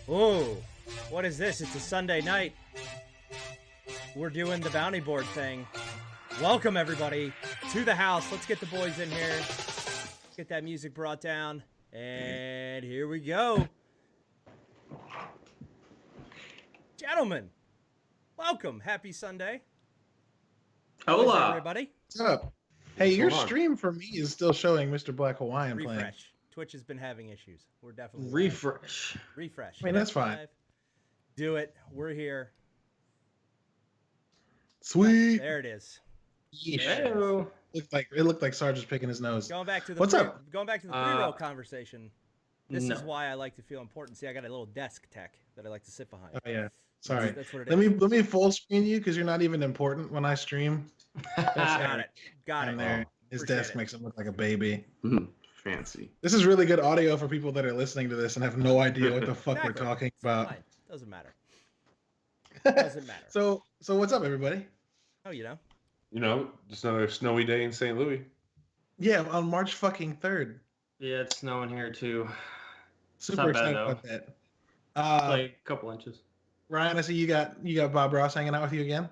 Oh, what is this? It's a Sunday night. We're doing the bounty board thing. Welcome, everybody, to the house. Let's get the boys in here. Get that music brought down. And here we go. Gentlemen, welcome. Happy Sunday. Hola. Everybody. What's up? Hey, your stream for me is still showing Mr. Black Hawaiian playing. Refresh. Twitch has been having issues. We're definitely refresh. Refresh. I mean, that's fine. Do it. We're here. Sweet. There it is. Hello. It looked like Sarge was picking his nose. Going back to the What's up? Going back to the pre-roll conversation. This is why I like to feel important. See, I got a little desk tech that I like to sit behind. Oh yeah. Sorry. That's what it is. Let me full screen you because you're not even important when I stream. Got it. There. His desk makes him look like a baby. Fancy. This is really good audio for people that are listening to this and have no idea what the fuck we're talking about. Fine. Doesn't matter. Doesn't matter. So what's up, everybody? Oh, Just another snowy day in St. Louis. Yeah, on March fucking 3rd. Yeah, it's snowing here too. Super excited about that. Like a couple inches. Ryan, I see you got Bob Ross hanging out with you again.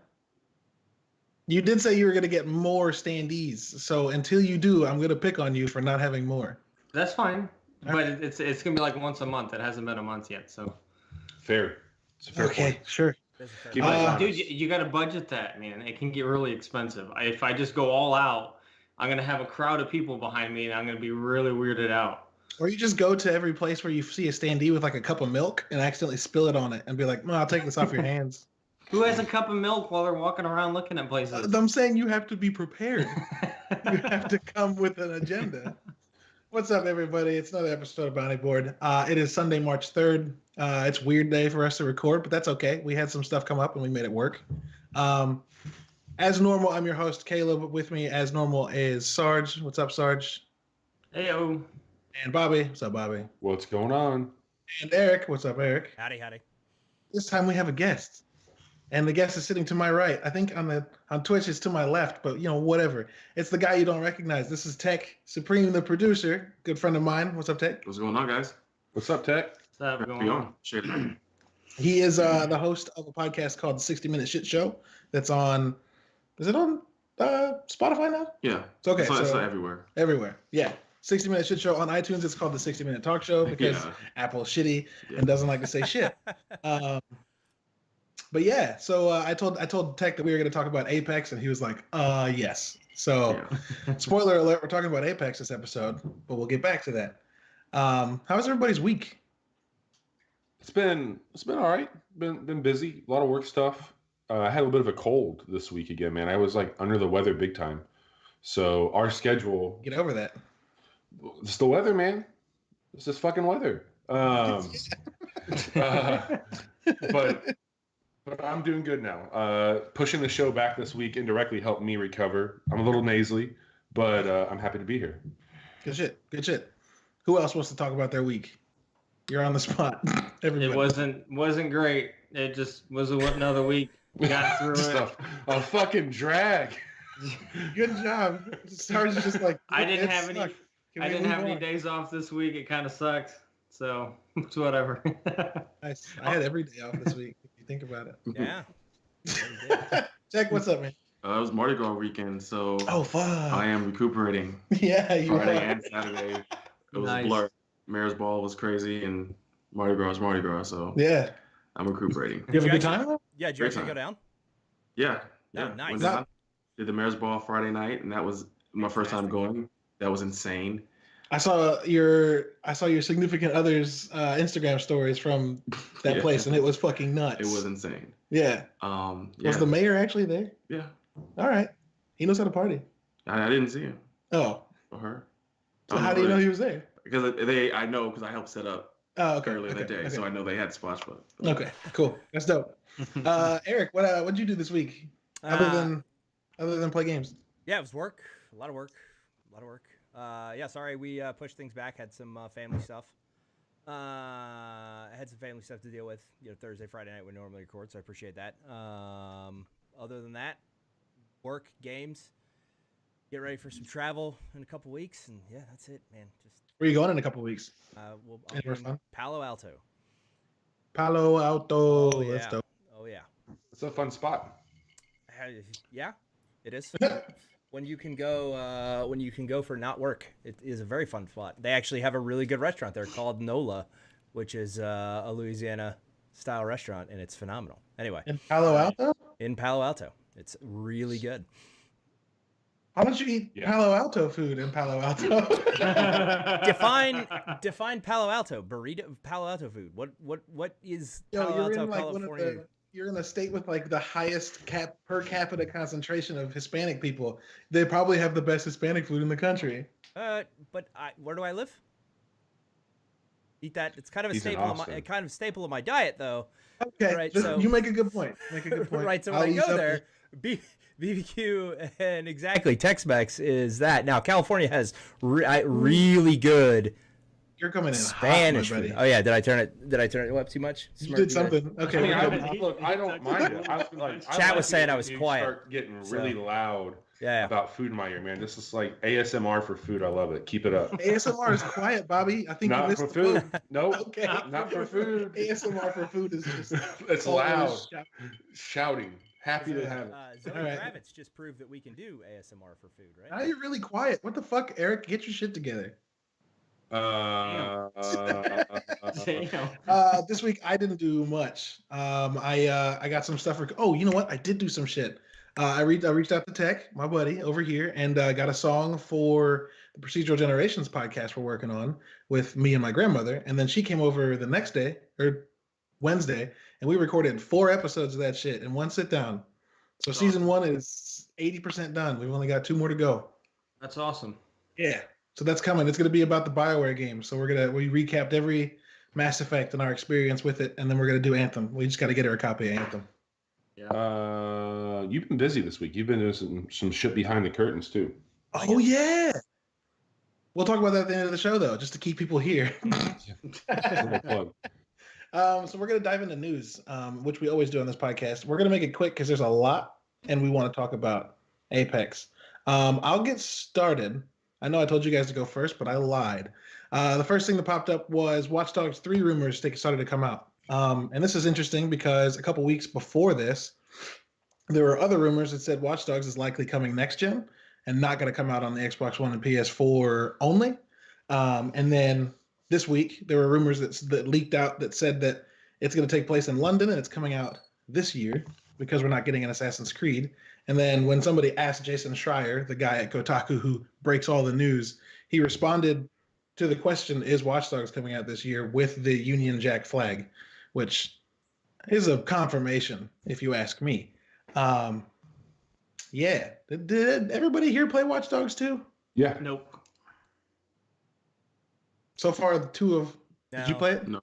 You did say you were going to get more standees, so until you do, I'm going to pick on you for not having more. That's fine, but it's going to be like once a month. It hasn't been a month yet, so. Fair. It's a fair point. Sure. Dude, you got to budget that, man. It can get really expensive. If I just go all out, I'm going to have a crowd of people behind me, and I'm going to be really weirded out. Or you just go to every place where you see a standee with like a cup of milk and accidentally spill it on it and be like, no, I'll take this off your hands. Who has a cup of milk while they're walking around looking at places? I'm saying you have to be prepared. You have to come with an agenda. What's up, everybody? It's another episode of Bounty Board. It is Sunday, March 3rd. It's a weird day for us to record, but that's okay. We had some stuff come up and we made it work. As normal, I'm your host, Caleb. With me, as normal, is Sarge. What's up, Sarge? Heyo. And Bobby. What's up, Bobby? What's going on? And Eric. What's up, Eric? Howdy. This time we have a guest. And the guest is sitting to my right. I think on Twitch it's to my left, but whatever. It's the guy you don't recognize. This is Tech Supreme, the producer, good friend of mine. What's up, Tech? What's going on, guys? What's up, Tech? What's going on? He is the host of a podcast called the 60-Minute Shit Show. That's on. Is it on Spotify now? Yeah. It's okay. So everywhere. Everywhere. Yeah. 60-Minute Shit Show on iTunes. It's called the 60-Minute Talk Show because Apple's shitty and doesn't like to say shit. But yeah, so I told Tech that we were going to talk about Apex, and he was like, yes. So, spoiler alert, we're talking about Apex this episode, but we'll get back to that. How was everybody's week? It's been all right. Been busy. A lot of work stuff. I had a bit of a cold this week again, man. I was like under the weather big time. So our schedule. Get over that. It's the weather, man. It's just fucking weather. But I'm doing good now. Pushing the show back this week indirectly helped me recover. I'm a little nasally, but I'm happy to be here. Good shit. Who else wants to talk about their week? You're on the spot. Everybody. It wasn't great. It just was another week. We got through it. A fucking drag. Good job. Sarge is just like I didn't have any days off this week. It kind of sucked. So it's whatever. Nice. I had every day off this week. Think about it. Yeah. Jack, what's up, man? It was Mardi Gras weekend, so fuck. I am recuperating. Yeah, you Friday are. and Saturday. It was a blur. Mayor's Ball was crazy, and Mardi Gras, so yeah, I'm recuperating. You have a good time? Yeah, did you actually go down? Yeah. Oh, nice. Went down, did the Mayor's Ball Friday night, and that was my first time going. That was insane. I saw your significant other's Instagram stories from that place, and it was fucking nuts. It was insane. Yeah. Was the mayor actually there? Yeah. All right. He knows how to party. I didn't see him. Oh. Or her. So how do you know he was there? Because I know because I helped set up earlier that day, so I know they had spots. But okay, cool. That's dope. Eric, what'd you do this week other than play games? Yeah, it was work. A lot of work. Sorry we pushed things back. Had some family stuff. I had some family stuff to deal with. Thursday, Friday night we normally record, so I appreciate that. Other than that, work, games, get ready for some travel in a couple weeks, and yeah, that's it, man. Just where are you going in a couple weeks? I'll be in Palo Alto. Palo Alto. Oh That's yeah. dope. Oh yeah. It's a fun spot. Yeah, it is. When you can go for not work, it is a very fun spot. They actually have a really good restaurant there called Nola, which is a Louisiana style restaurant, and it's phenomenal. Anyway, In Palo Alto? in Palo Alto, it's really good. How don't you eat Palo Alto food in Palo Alto? Define Palo Alto burrito. Palo Alto food. What is Yo, Palo you're Alto, in like California? you're in a state with like the highest per capita concentration of Hispanic people. They probably have the best Hispanic food in the country. But where do I live? Eat that. It's kind of a He's in staple of my diet, though. Okay, Right, just, so- you make a good point. Make a good point. Right, so when I'll I ease go up there, BBQ and exactly Tex-Mex is that. Now California has really good You're coming in Spanish hot, my food. buddy. Oh yeah, did I turn it up too much? You did something. Okay, I mean, we're good. I don't mind it. I Chat like was saying it I when was you quiet, Start getting really loud Yeah. about food in my ear, man. This is like ASMR for food. I love it. Keep it up. ASMR is quiet, Bobby. I think you Not missed for the food. food. Nope. Okay. Not for food. ASMR for food is just It's always loud. shout- Shouting. Happy to have it. Zoe All right. Kravitz just proved that we can do ASMR for food, right? Now you're really quiet. What the fuck, Eric? Get your shit together. Damn. This week I didn't do much. I got some stuff. Oh, you know what? I did do some shit. I reached out to Tech, my buddy over here, and got a song for the Procedural Generations podcast we're working on with me and my grandmother. And then she came over the next day or Wednesday, and we recorded 4 episodes of that shit in one sit down. So season 1 is 80% done. We've only got 2 more to go. That's awesome. Yeah. So that's coming. It's going to be about the BioWare games. So we recapped every Mass Effect and our experience with it, and then we're going to do Anthem. We just got to get her a copy of Anthem. Yeah. You've been busy this week. You've been doing some shit behind the curtains too. Oh yeah. We'll talk about that at the end of the show, though, just to keep people here. Little plug. So we're going to dive into news, which we always do on this podcast. We're going to make it quick because there's a lot, and we want to talk about Apex. I'll get started. I know I told you guys to go first, but I lied. The first thing that popped up was Watch Dogs 3 rumors started to come out. And this is interesting because a couple weeks before this, there were other rumors that said Watch Dogs is likely coming next gen and not going to come out on the Xbox One and PS4 only. And then this week, there were rumors that leaked out that said that it's going to take place in London and it's coming out this year because we're not getting an Assassin's Creed. And then when somebody asked Jason Schreier, the guy at Kotaku who breaks all the news, he responded to the question, is Watch Dogs coming out this year, with the Union Jack flag, which is a confirmation, if you ask me. Yeah. Did everybody here play Watch Dogs 2? Yeah. Nope. So far, the two of... Did you No. play it? No.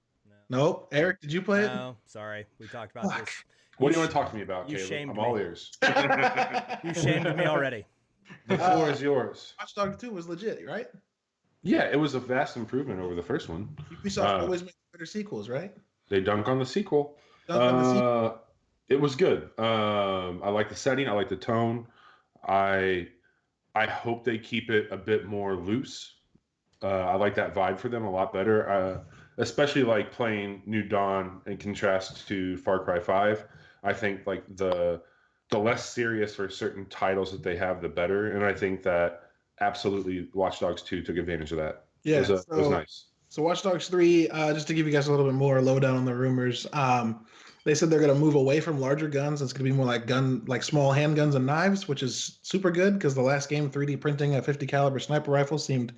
Nope. Eric, did you play it? No, sorry. We talked about Fuck. this. What do you want to talk to me about, you Caleb? shamed I'm me. all ears. You shamed me already. The floor is yours. Watch Dogs 2 was legit, right? Yeah, it was a vast improvement over the first one. Ubisoft always makes better sequels, right? They dunk on the sequel. Dunk on the sequel. It was good. I like the setting. I like the tone. I hope they keep it a bit more loose. I like that vibe for them a lot better. Especially like playing New Dawn in contrast to Far Cry 5. I think like the less serious for certain titles that they have, the better. And I think that absolutely Watch Dogs 2 took advantage of that. Yeah, It was nice. So Watch Dogs 3, just to give you guys a little bit more lowdown on the rumors, they said they're going to move away from larger guns. It's going to be more like small handguns and knives, which is super good because the last game, 3D printing a 50 caliber sniper rifle seemed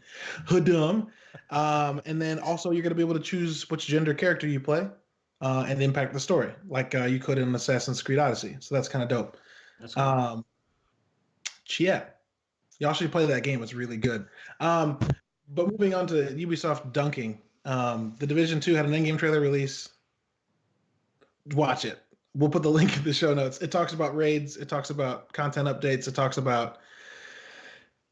dumb. And then also you're going to be able to choose which gender character you play and impact the story, like you could in Assassin's Creed Odyssey. So that's kind of dope. That's cool. Yeah, y'all should play that game. It's really good. But moving on to Ubisoft dunking, the Division 2 had an in-game trailer release. Watch it. We'll put the link in the show notes. It talks about raids. It talks about content updates. It talks about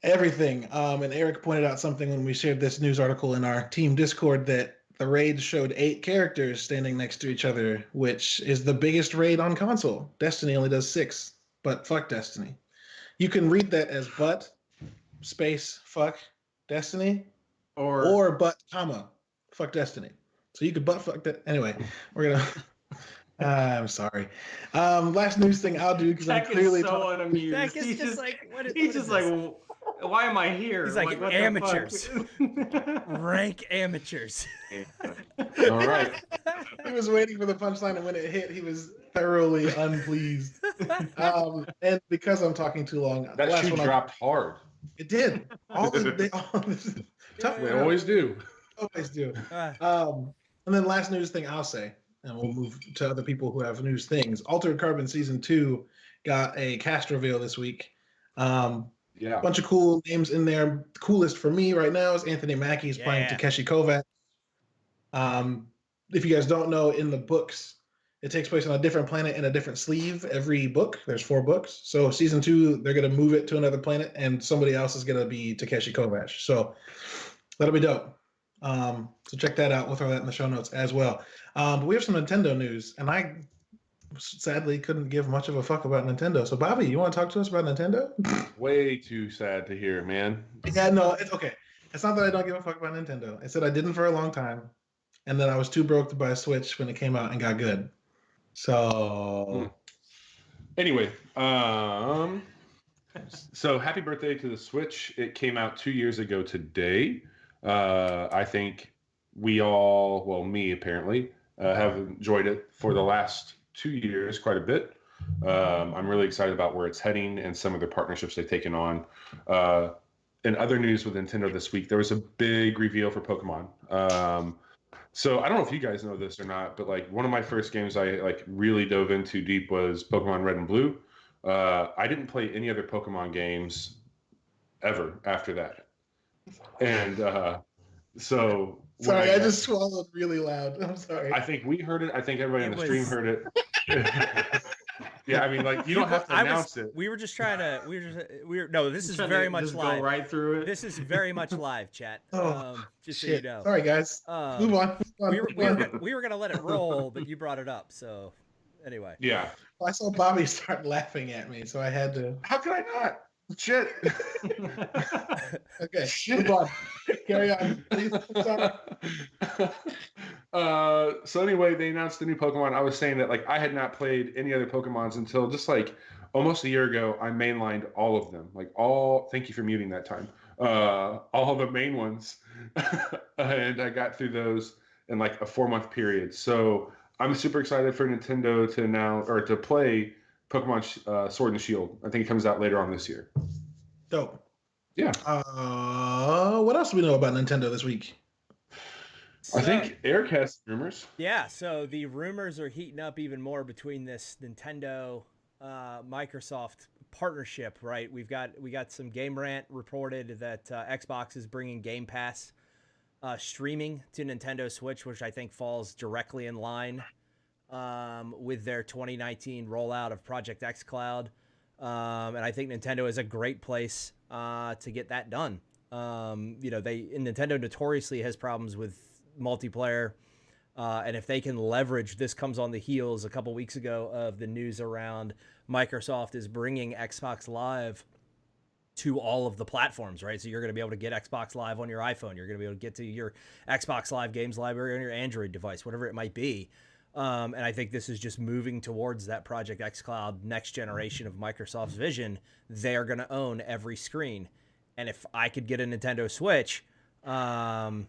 everything. And Eric pointed out something when we shared this news article in our team Discord that the raids showed 8 characters standing next to each other, which is the biggest raid on console. Destiny only does 6, but fuck Destiny. You can read that as but, space, fuck, Destiny, or but, comma, fuck Destiny. So you could butt fuck that. Anyway, we're gonna. I'm sorry. Last news thing I'll do because I'm Tech clearly is so unamused. Zach is He's just like, what he's is just this? like, why am I here? He's like, what the amateurs. fuck? Rank amateurs. All right. he was waiting for the punchline, and when it hit, he was thoroughly unpleased. And because I'm talking too long, the That last shoe one dropped hard. it did. Tough. They always do. Always do. Uh, And then last news thing I'll say, and we'll move to other people who have news things. Altered Carbon Season 2 got a cast reveal this week. Yeah. Bunch of cool names in there. The coolest for me right now is Anthony Mackie's playing Yeah. Takeshi Kovacs. If you guys don't know, in the books, it takes place on a different planet in a different sleeve every book. There's 4 books. So season 2, they're going to move it to another planet, and somebody else is going to be Takeshi Kovacs. So that'll be dope. So check that out. We'll throw that in the show notes as well. But we have some Nintendo news, and I sadly couldn't give much of a fuck about Nintendo. So Bobby, you want to talk to us about Nintendo? Way too sad to hear, man. Yeah, no, it's okay. It's not that I don't give a fuck about Nintendo. I said I didn't for a long time, and then I was too broke to buy a Switch when it came out and got good. So Anyway, so happy birthday to the Switch. It came out 2 years ago today. I think we all, well, me apparently, have enjoyed it for the last 2 years quite a bit. I'm really excited about where it's heading and some of the partnerships they've taken on. In other news with Nintendo this week, there was a big reveal for Pokemon. So I don't know if you guys know this or not, but like one of my first games I like really dove into deep was Pokemon Red and Blue. I didn't play any other Pokemon games ever after that. And so sorry, I just swallowed really loud. I'm sorry. I think we heard it. I think everybody on the stream heard it. Yeah, I mean, like you don't have to announce it. We were just trying to. No, this is very much live. Go right through it. This is very much live, chat. Just Shit. so you know. Sorry, guys. Move on. We were gonna let it roll, but you brought it up. So anyway. Yeah. Well, I saw Bobby start laughing at me, so I had to. How could I not? Shit. Okay, move on. Carry on, please. So anyway, they announced the new Pokemon. I was saying that like I had not played any other Pokemons until just like almost a year ago. I mainlined all of them, like all. Thank you for muting that time. All the main ones, and I got through those in like a 4-month period. So I'm super excited for Nintendo to now or to play Pokemon Sword and Shield. I think it comes out later on this year. Dope. Yeah. What else do we know about Nintendo this week? I think Eric has rumors. Yeah, so the rumors are heating up even more between this Nintendo Microsoft partnership, right? We got some Game Rant reported that Xbox is bringing Game Pass streaming to Nintendo Switch, which I think falls directly in line with their 2019 rollout of Project X Cloud. And I think Nintendo is a great place to get that done. Nintendo notoriously has problems with multiplayer, and if they can leverage, this comes on the heels a couple weeks ago of the news around Microsoft is bringing Xbox Live to all of the platforms, right? So you're going to be able to get Xbox Live on your iPhone. You're going to be able to get to your Xbox Live games library on your Android device, whatever it might be. And I think this is just moving towards that Project X Cloud next generation of Microsoft's vision. They're going to own every screen. And if I could get a Nintendo Switch that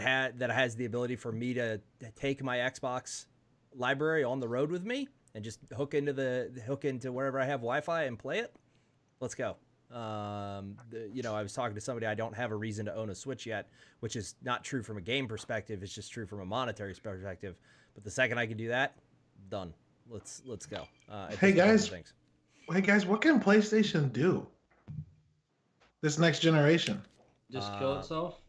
has the ability for me to take my Xbox library on the road with me and just hook into wherever I have Wi-Fi and play it, let's go. I was talking to somebody. I don't have a reason to own a Switch yet, which is not true from a game perspective. It's just true from a monetary perspective. But the second I can do that, done. Let's go. Hey guys, what can PlayStation do this next generation? Just kill itself.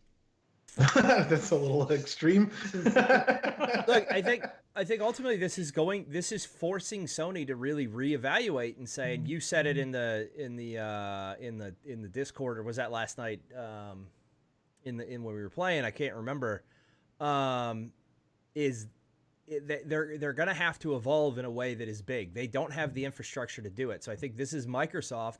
That's a little extreme. Look, I think ultimately this is forcing Sony to really reevaluate and say, and you said it in the Discord, or was that last night in when we were playing, I can't remember. They're going to have to evolve in a way that is big. They don't have the infrastructure to do it. So I think this is Microsoft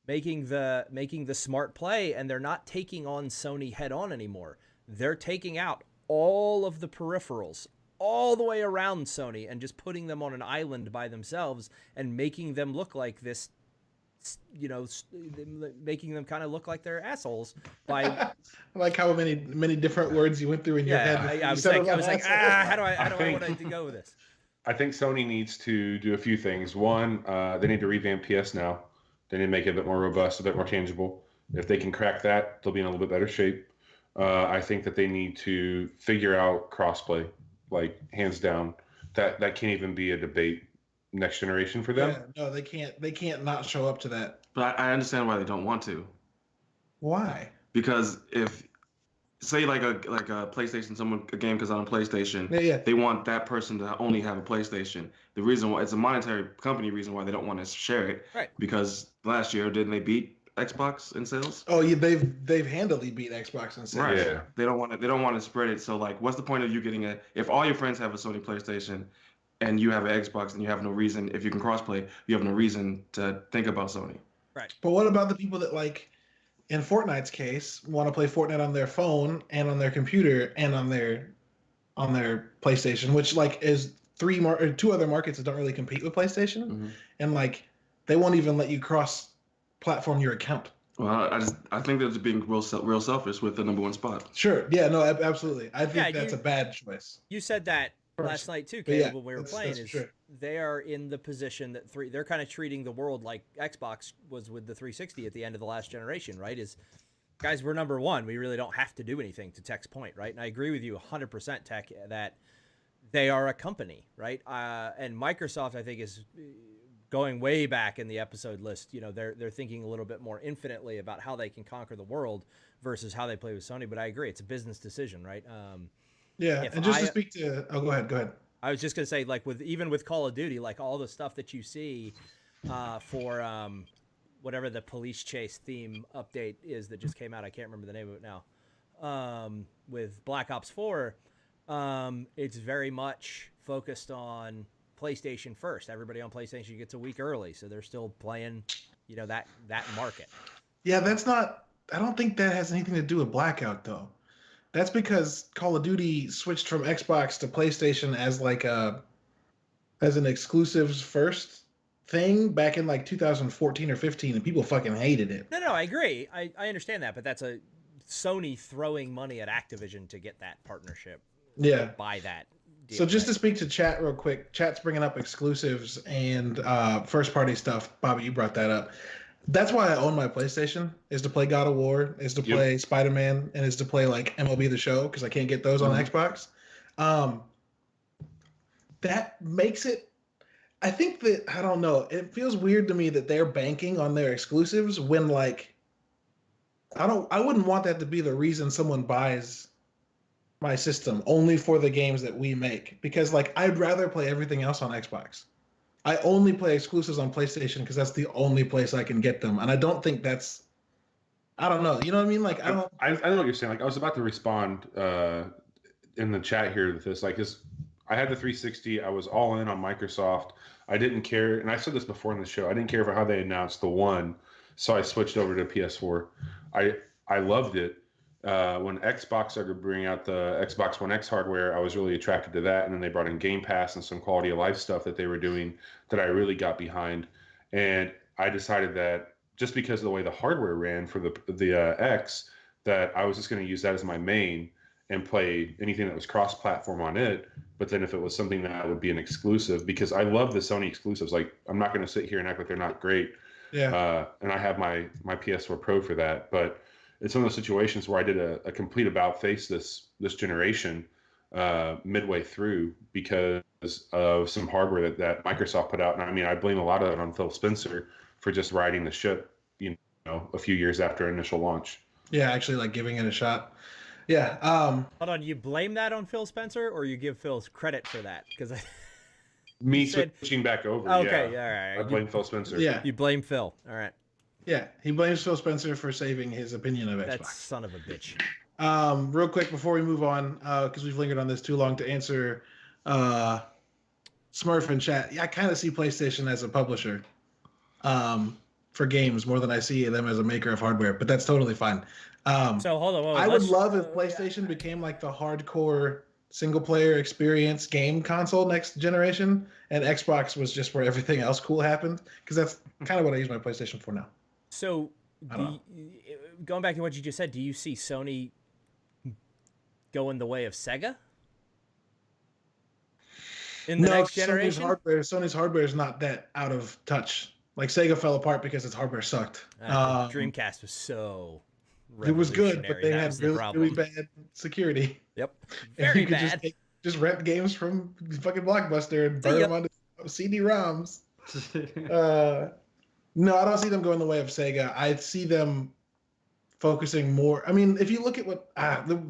making the smart play, and they're not taking on Sony head on anymore. They're taking out all of the peripherals all the way around Sony and just putting them on an island by themselves and making them look like this, making them kind of look like they're assholes by I like how many different words you went through in your head. I was like, how do I want to go with this? I think Sony needs to do a few things. One, they need to revamp PS Now. They need to make it a bit more robust, a bit more tangible. If they can crack that, they'll be in a little bit better shape. I think that they need to figure out crossplay, like hands down. That can't even be a debate next generation for them. Yeah, no, they can't. They can't not show up to that. But I understand why they don't want to. Why? Because if, say, like a PlayStation, a game comes out on PlayStation, Yeah. they want that person to only have a PlayStation. The reason why, it's a monetary company reason why they don't want to share it. Right. Because last year, didn't they beat Xbox in sales? Oh, yeah, they've handily beat Xbox in sales. Right. Yeah. They don't want to spread it. So like, what's the point of you getting if all your friends have a Sony PlayStation and you have an Xbox, and you have no reason, if you can crossplay, you have no reason to think about Sony. Right. But what about the people that, like, in Fortnite's case, want to play Fortnite on their phone and on their computer and on their PlayStation, which like is two other markets that don't really compete with PlayStation, Mm-hmm. and like they won't even let you cross-platform your account. Well, I think they're just being real selfish with the number one spot. Sure. Yeah. No. Absolutely. I think that's a bad choice. You said that First. last night too, But Caleb, yeah, when we were that's playing. true. They are in the position that they're kind of treating the world like Xbox was with the 360 at the end of the last generation, right? Guys, we're number one. We really don't have to do anything, to Tech's point, right? And I agree with you 100%, Tech, that they are a company, right? And Microsoft, I think, is going way back in the episode list. They're thinking a little bit more infinitely about how they can conquer the world versus how they play with Sony. But I agree, it's a business decision, right? Yeah. And just to speak to, go ahead. I was just gonna say, like even with Call of Duty, like all the stuff that you see for whatever the police chase theme update is that just came out, I can't remember the name of it now. With Black Ops 4, it's very much focused on PlayStation first. Everybody on PlayStation gets a week early, so they're still playing, that market. Yeah, that's not. I don't think that has anything to do with Blackout though. That's because Call of Duty switched from Xbox to PlayStation as an exclusives first thing back in like 2014 or 15, and people fucking hated it. No, I agree. I understand that, but that's a Sony throwing money at Activision to get that partnership. Yeah. Buy that deal, So just to speak to chat real quick, chat's bringing up exclusives and first party stuff. Bobby, you brought that up. That's why I own my PlayStation, is to play God of War, is to play Spider-Man, and is to play like MLB The Show, because I can't get those on Xbox. That makes it, I think that, I don't know, it feels weird to me that they're banking on their exclusives when, like, I wouldn't want that to be the reason someone buys my system, only for the games that we make, because like I'd rather play everything else on Xbox. I only play exclusives on PlayStation because that's the only place I can get them, and I don't think that's. I don't know. You know what I mean? Like I don't. I know what you're saying. Like I was about to respond in the chat here to this. Like, I had the 360. I was all in on Microsoft. I didn't care, and I said this before in the show. I didn't care for how they announced the One, so I switched over to PS4. I loved it. When Xbox started bringing out the Xbox One X hardware, I was really attracted to that. And then they brought in Game Pass and some quality of life stuff that they were doing that I really got behind. And I decided that just because of the way the hardware ran for the X, that I was just going to use that as my main and play anything that was cross-platform on it. But then if it was something that would be an exclusive, because I love the Sony exclusives. Like, I'm not going to sit here and act like they're not great. Yeah. And I have my PS4 Pro for that. But it's one of those situations where I did a complete about face this generation midway through because of some hardware that Microsoft put out. And I mean, I blame a lot of it on Phil Spencer for just riding the ship, a few years after initial launch. Yeah, actually, like giving it a shot. Yeah. Hold on, you blame that on Phil Spencer, or you give Phil credit for that? Because Switching back over. Okay, yeah. all right. I blame Phil Spencer. Yeah. You blame Phil. All right. Yeah, he blames Phil Spencer for saving his opinion of Xbox. That son of a bitch. Real quick before we move on, because we've lingered on this too long, to answer Smurf in chat. Yeah, I kind of see PlayStation as a publisher for games more than I see them as a maker of hardware, but that's totally fine. So hold on. I would love if PlayStation became like the hardcore single player experience game console next generation, and Xbox was just where everything else cool happened. Because that's kind of what I use my PlayStation for now. So going back to what you just said, do you see Sony going the way of Sega in the next generation? Sony's hardware is not that out of touch. Like Sega fell apart because its hardware sucked. Dreamcast was so it was good, but they had really, really bad security. Yep, very bad. Just rent games from fucking Blockbuster and burn them onto CD-ROMs. No, I don't see them going the way of Sega. I see them focusing more. I mean, if you look at what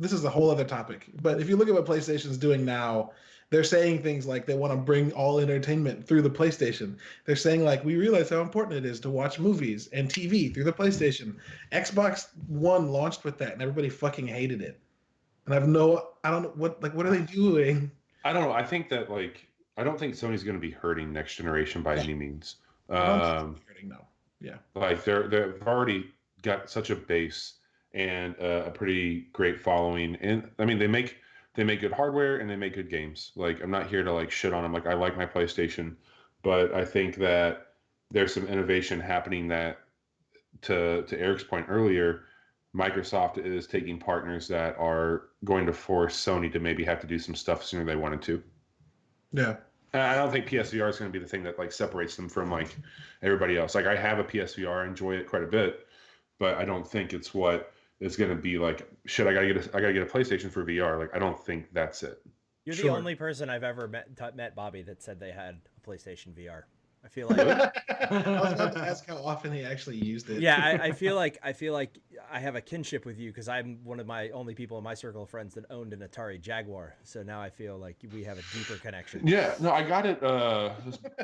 this is a whole other topic, but if you look at what PlayStation's doing now, they're saying things like they want to bring all entertainment through the PlayStation. They're saying like, we realize how important it is to watch movies and TV through the PlayStation. Xbox One launched with that, and everybody fucking hated it. And I don't know what are they doing? I don't know. I think that I don't think Sony's going to be hurting next generation by any means. Hurting, no. Yeah. Like they've already got such a base and a pretty great following, and I mean they make good hardware and they make good games. Like I'm not here to shit on them. Like I like my PlayStation, but I think that there's some innovation happening that, to Eric's point earlier, Microsoft is taking partners that are going to force Sony to maybe have to do some stuff sooner than they wanted to. Yeah. And I don't think PSVR is going to be the thing that separates them from everybody else. Like I have a PSVR, I enjoy it quite a bit, but I don't think it's what is going to be shit. I gotta get a PlayStation for VR. Like I don't think that's it. You're the only person I've ever met, Bobby, that said they had a PlayStation VR. I feel like I was about to ask how often he actually used it. Yeah, I feel like I have a kinship with you because I'm one of my only people in my circle of friends that owned an Atari Jaguar. So now I feel like we have a deeper connection. Yeah, no, I got it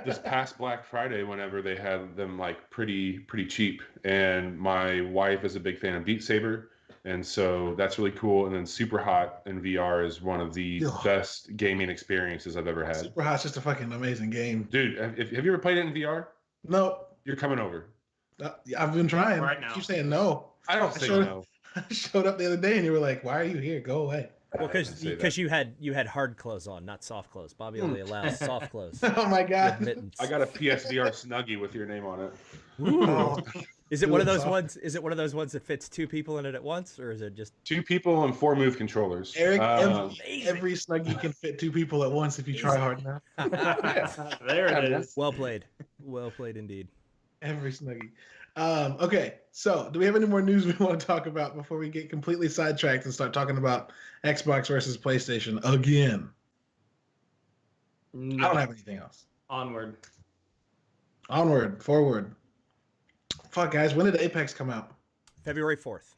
this past Black Friday whenever they had them pretty cheap, and my wife is a big fan of Beat Saber, and so that's really cool. And then Super Hot in VR is one of the best gaming experiences I've ever had. Super Hot's just a fucking amazing game, dude. Have you ever played it in VR? No. You're coming over. I've been trying. Right now. You keep saying no. I don't say no. I showed up the other day and you were like, "Why are you here? Go away." Well, because you had hard clothes on, not soft clothes. Bobby only allows soft clothes. Oh my god! I got a PSVR Snuggie with your name on it. Oh. Is it one of those ones? Is it one of those ones that fits two people in it at once, or is it just 2 people and 4 move controllers? Eric, every Snuggie can fit 2 people at once if you try hard enough. There it is. Well played indeed. Every Snuggie. Okay, so do we have any more news we want to talk about before we get completely sidetracked and start talking about Xbox versus PlayStation again? No. I don't have anything else. Onward. Forward. Fuck, guys, when did Apex come out? February 4th.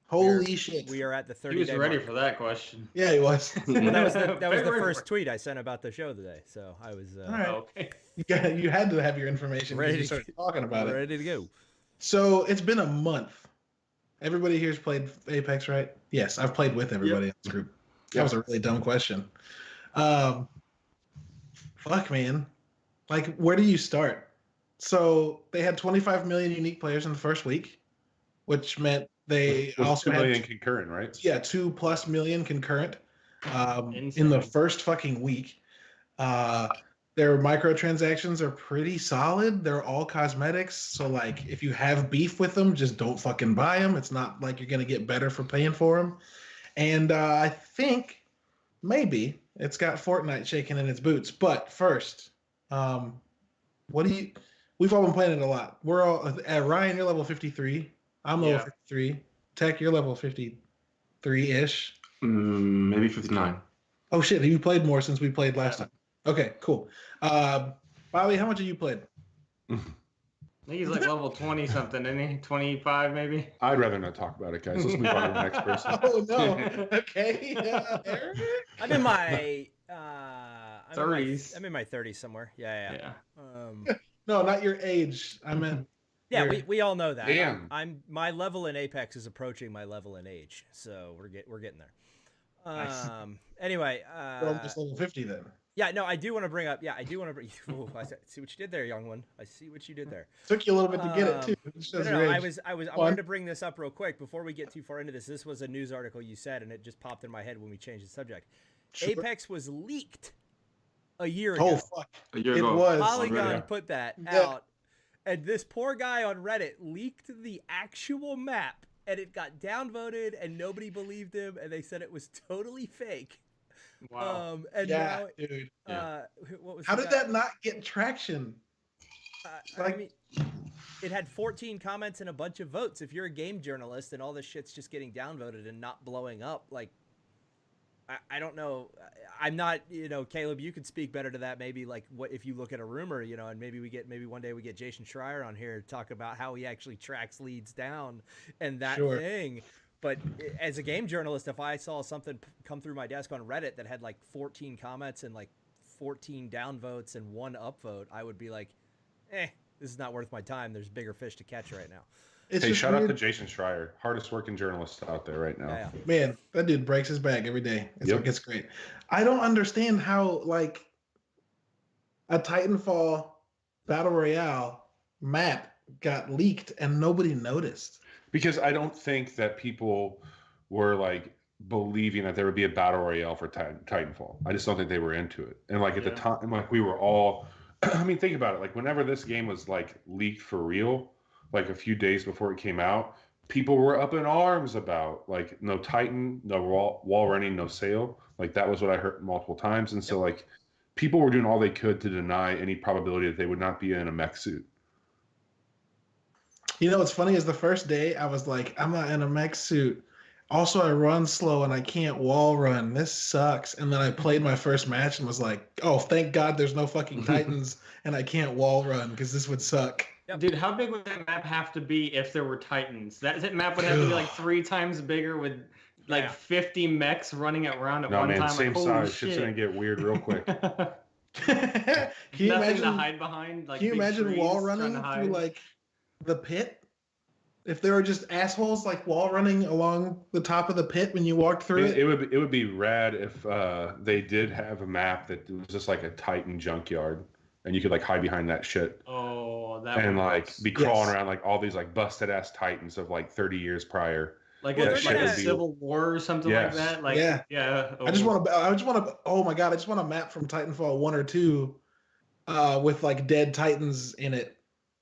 Holy shit. We are at the 30-day He was ready mark. for that question. Yeah, he was. Well, that was the first tweet I sent about the show today, so I was All right. Okay. You had to have your information Ready because you started talking about it. ready to go. So it's been a month. Everybody here's played Apex, right? Yes, I've played with everybody in this group. That was a really dumb question. Fuck, man. Where do you start? So they had 25 million unique players in the first week, which meant they also 2 had million concurrent, right? Yeah, 2+ million concurrent in the Insane. first fucking week. Their microtransactions are pretty solid. They're all cosmetics. So if you have beef with them, just don't fucking buy them. It's not like you're gonna get better for paying for them. And I think maybe it's got Fortnite shaking in its boots. But first, we've all been playing it a lot. We're all Ryan, you're level 53. I'm level 53. Tech, you're level 53-ish. Maybe 59. Oh shit, have you played more since we played last time? Okay, cool. Bobby, how much have you played? I think he's level 20 something, isn't he? 25 maybe? I'd rather not talk about it, guys. Let's move on to the next person. Oh no. Okay. Eric? I'm in my 30s. I'm in my 30s somewhere. Yeah. No, not your age. I meant. Yeah, we all know that. Damn. I'm my level in Apex is approaching my level in age, so we're getting there. Anyway, We're almost level 50 then. yeah, no, I do want to bring up. Yeah, I do want to bring. Ooh, I see what you did there, young one. I see what you did there. Took you a little bit to get it too. It No, shows no, your no, age. I wanted to bring this up real quick before we get too far into this. This was a news article you said, and it just popped in my head when we changed the subject. Sure. Apex was leaked a year ago. Oh fuck! A year It ago. was. Polygon already. put that Yeah. out, and this poor guy on Reddit leaked the actual map, and it got downvoted, and nobody believed him, and they said it was totally fake. Wow. And Yeah, now, dude. what was How the did guy- that not get traction? I like- mean, it had 14 comments and a bunch of votes. If you're a game journalist and all this shit's just getting downvoted and not blowing up, like, I don't know. I'm not, Caleb, you could speak better to that. Maybe like what if you look at a rumor, and maybe one day we get Jason Schreier on here to talk about how he actually tracks leads down and that Sure. thing. But as a game journalist, if I saw something come through my desk on Reddit that had like 14 comments and like 14 downvotes and 1 upvote, I would be like, this is not worth my time. There's bigger fish to catch right now. It's Hey, just shout out weird. to Jason Schreier, hardest working journalist out there right now. Yeah. Man, that dude breaks his back every day. Yep. It's great. I don't understand how like a Titanfall Battle Royale map got leaked and nobody noticed. Because I don't think that people were like believing that there would be a battle royale for Titanfall. I just don't think they were into it. And like at the Yeah. time, like we were all, I mean, think about it. Like whenever this game was like leaked for real, like a few days before it came out, people were up in arms about like no Titan, no wall running, no sail. Like that was what I heard multiple times. And so like people were doing all they could to deny any probability that they would not be in a mech suit. You know what's funny is the first day I was like, I'm not in a mech suit. Also, I run slow and I can't wall run. This sucks. And then I played my first match and was like, oh, thank God there's no fucking Titans and I can't wall run because this would suck. Yep. Dude, how big would that map have to be if there were Titans? That map would have to be like 3 times bigger with like Yeah. 50 mechs running around at No, one man, time. same like, holy size. Shit's going to shit. get weird real quick. Can you Nothing to imagine? hide behind. Like Can you big imagine trees wall trying running to through hide. like the pit? If there were just assholes like wall running along the top of the pit when you walked through it. It would be rad if they did have a map that was just like a Titan junkyard, and you could like hide behind that shit Oh, that and would like be crawling Yes. around like all these like busted ass Titans of like 30 years prior. like Well, a, they're like gonna- a civil war or something Yes. like that. Like Yeah. oh. I just want to. Oh my god! I just want a map from Titanfall 1 or 2, with like dead Titans in it,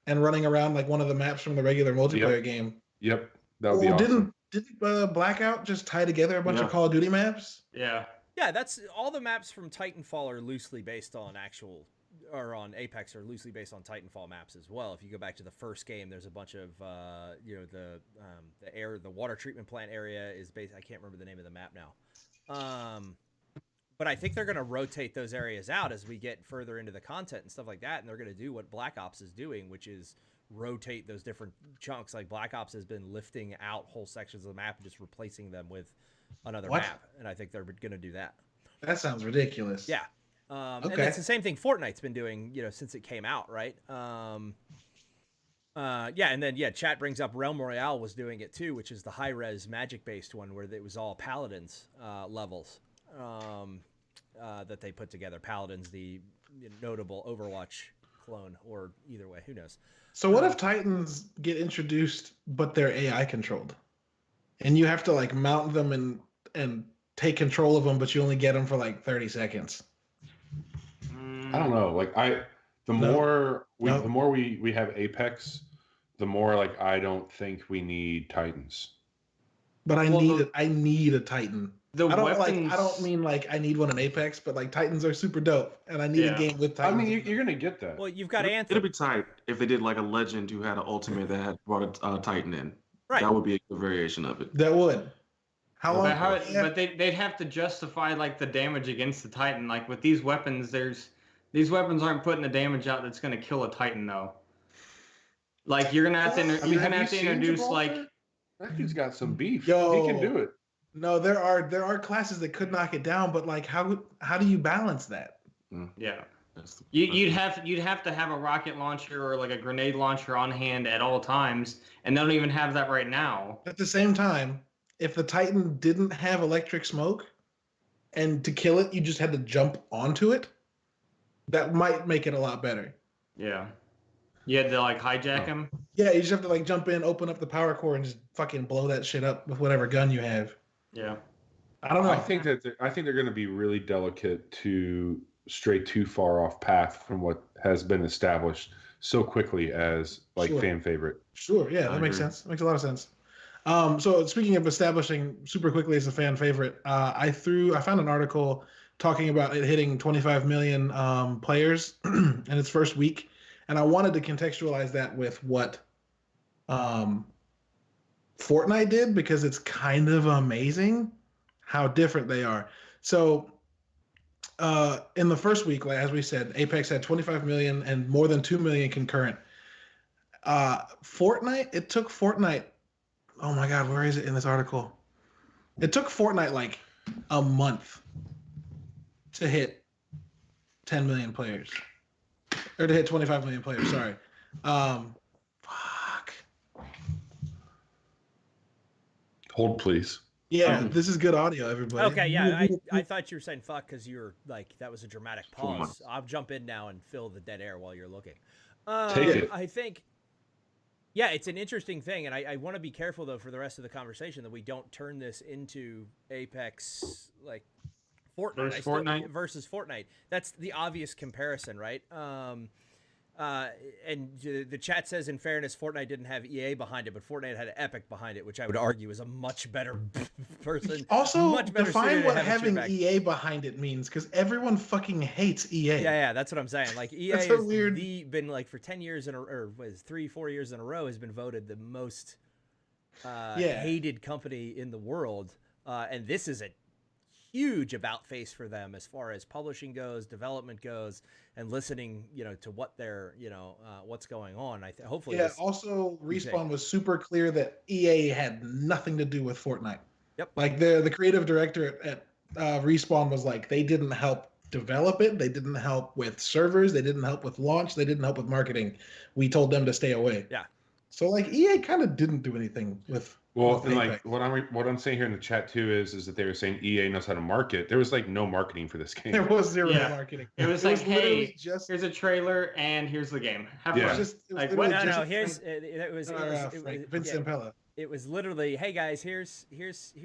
and running around like one of the maps from the regular multiplayer game. Yep, that would be Well, awesome. didn't Blackout just tie together a bunch Yeah. of Call of Duty maps? Yeah. Yeah, that's all the maps from Titanfall are loosely based on on Apex are loosely based on Titanfall maps as well. If you go back to the first game, there's a bunch of the water treatment plant area is based. I can't remember the name of the map now. But I think they're going to rotate those areas out as we get further into the content and stuff like that, and they're going to do what Black Ops is doing, which is rotate those different chunks. Like Black Ops has been lifting out whole sections of the map and just replacing them with another What? map, and I think they're going to do that. That sounds ridiculous. Yeah. And Okay. that's the same thing Fortnite's been doing, since it came out, right? And then chat brings up Realm Royale was doing it too, which is the high res magic based one where it was all paladins levels that they put together. Paladins, the notable Overwatch clone, or either way, who knows? So what if Titans get introduced but they're AI controlled, and you have to like mount them and take control of them, but you only get them for like 30 seconds? I don't know. Like the No. more No. the more we have Apex, the more like I don't think we need Titans. But I Well, need a Titan. The I don't weapons. I don't mean like I need one in Apex, but like Titans are super dope, and I need Yeah. a game with I Titans. mean, you're gonna get that. Well, you've got It'd Anthem, be tight if they did like a legend who had an ultimate that had brought a Titan in. right? That would be a good variation of it. That would. How long? But they'd have to justify like the damage against the Titan. Like with these weapons, these weapons aren't putting the damage out that's going to kill a Titan though. Like you're gonna have to I mean, you're gonna have have to you seen introduce Gibraltar? like That dude's got some beef. Yo. He can do it. No, there are classes that could knock it down, but like how do you balance that? yeah. That's the- You'd have to have a rocket launcher or like a grenade launcher on hand at all times, and they don't even have that right now. At the same time, if the Titan didn't have electric smoke, and to kill it, you just had to jump onto it, that might make it a lot better. Yeah. You had to like hijack him. Yeah, you just have to like jump in, open up the power core, and just fucking blow that shit up with whatever gun you have. Yeah. I don't know. I think they're going to be really delicate to stray too far off path from what has been established so quickly as like fan favorite. Sure, yeah, that makes sense. Makes a lot of sense. So speaking of establishing super quickly as a fan favorite, I found an article talking about it hitting 25 million players in its first week, and I wanted to contextualize that with what Fortnite did, because it's kind of amazing how different they are. So in the first week, like, as we said, Apex had 25 million and more than 2 million concurrent. It took Fortnite, oh my God, where is it in this article? It took Fortnite like a month to hit 10 million players. Or to hit 25 million players, sorry. Fuck. Hold, please. Yeah, this is good audio, everybody. Okay, yeah, I thought you were saying fuck because you were like, that was a dramatic pause. I'll jump in now and fill the dead air while you're looking. Take it. I think, yeah, it's an interesting thing, and I want to be careful, though, for the rest of the conversation that we don't turn this into Apex, like, Fortnite versus Fortnite. That's the obvious comparison, right? And the chat says, in fairness, Fortnite didn't have EA behind it, but Fortnite had Epic behind it, which I would argue is a much better person. Also, much better define what having EA behind it means, because everyone fucking hates EA. Yeah, that's what I'm saying. Like, EA has been like for 10 years or 3-4 years in a row has been voted the most hated company in the world, and this is a huge about face for them as far as publishing goes, development goes, and listening, to what they're, what's going on. Hopefully. Yeah. Also, Respawn was super clear that EA had nothing to do with Fortnite. Yep. Like the creative director at Respawn was like, they didn't help develop it. They didn't help with servers. They didn't help with launch. They didn't help with marketing. We told them to stay away. Yeah. So like EA kind of didn't do anything with. Well, and like what I'm saying here in the chat too is that they were saying EA knows how to market. There was like no marketing for this game. There was zero marketing. It was like, hey, here's a trailer and here's the game. Have fun. Vincent Pella. It was literally, hey guys, here's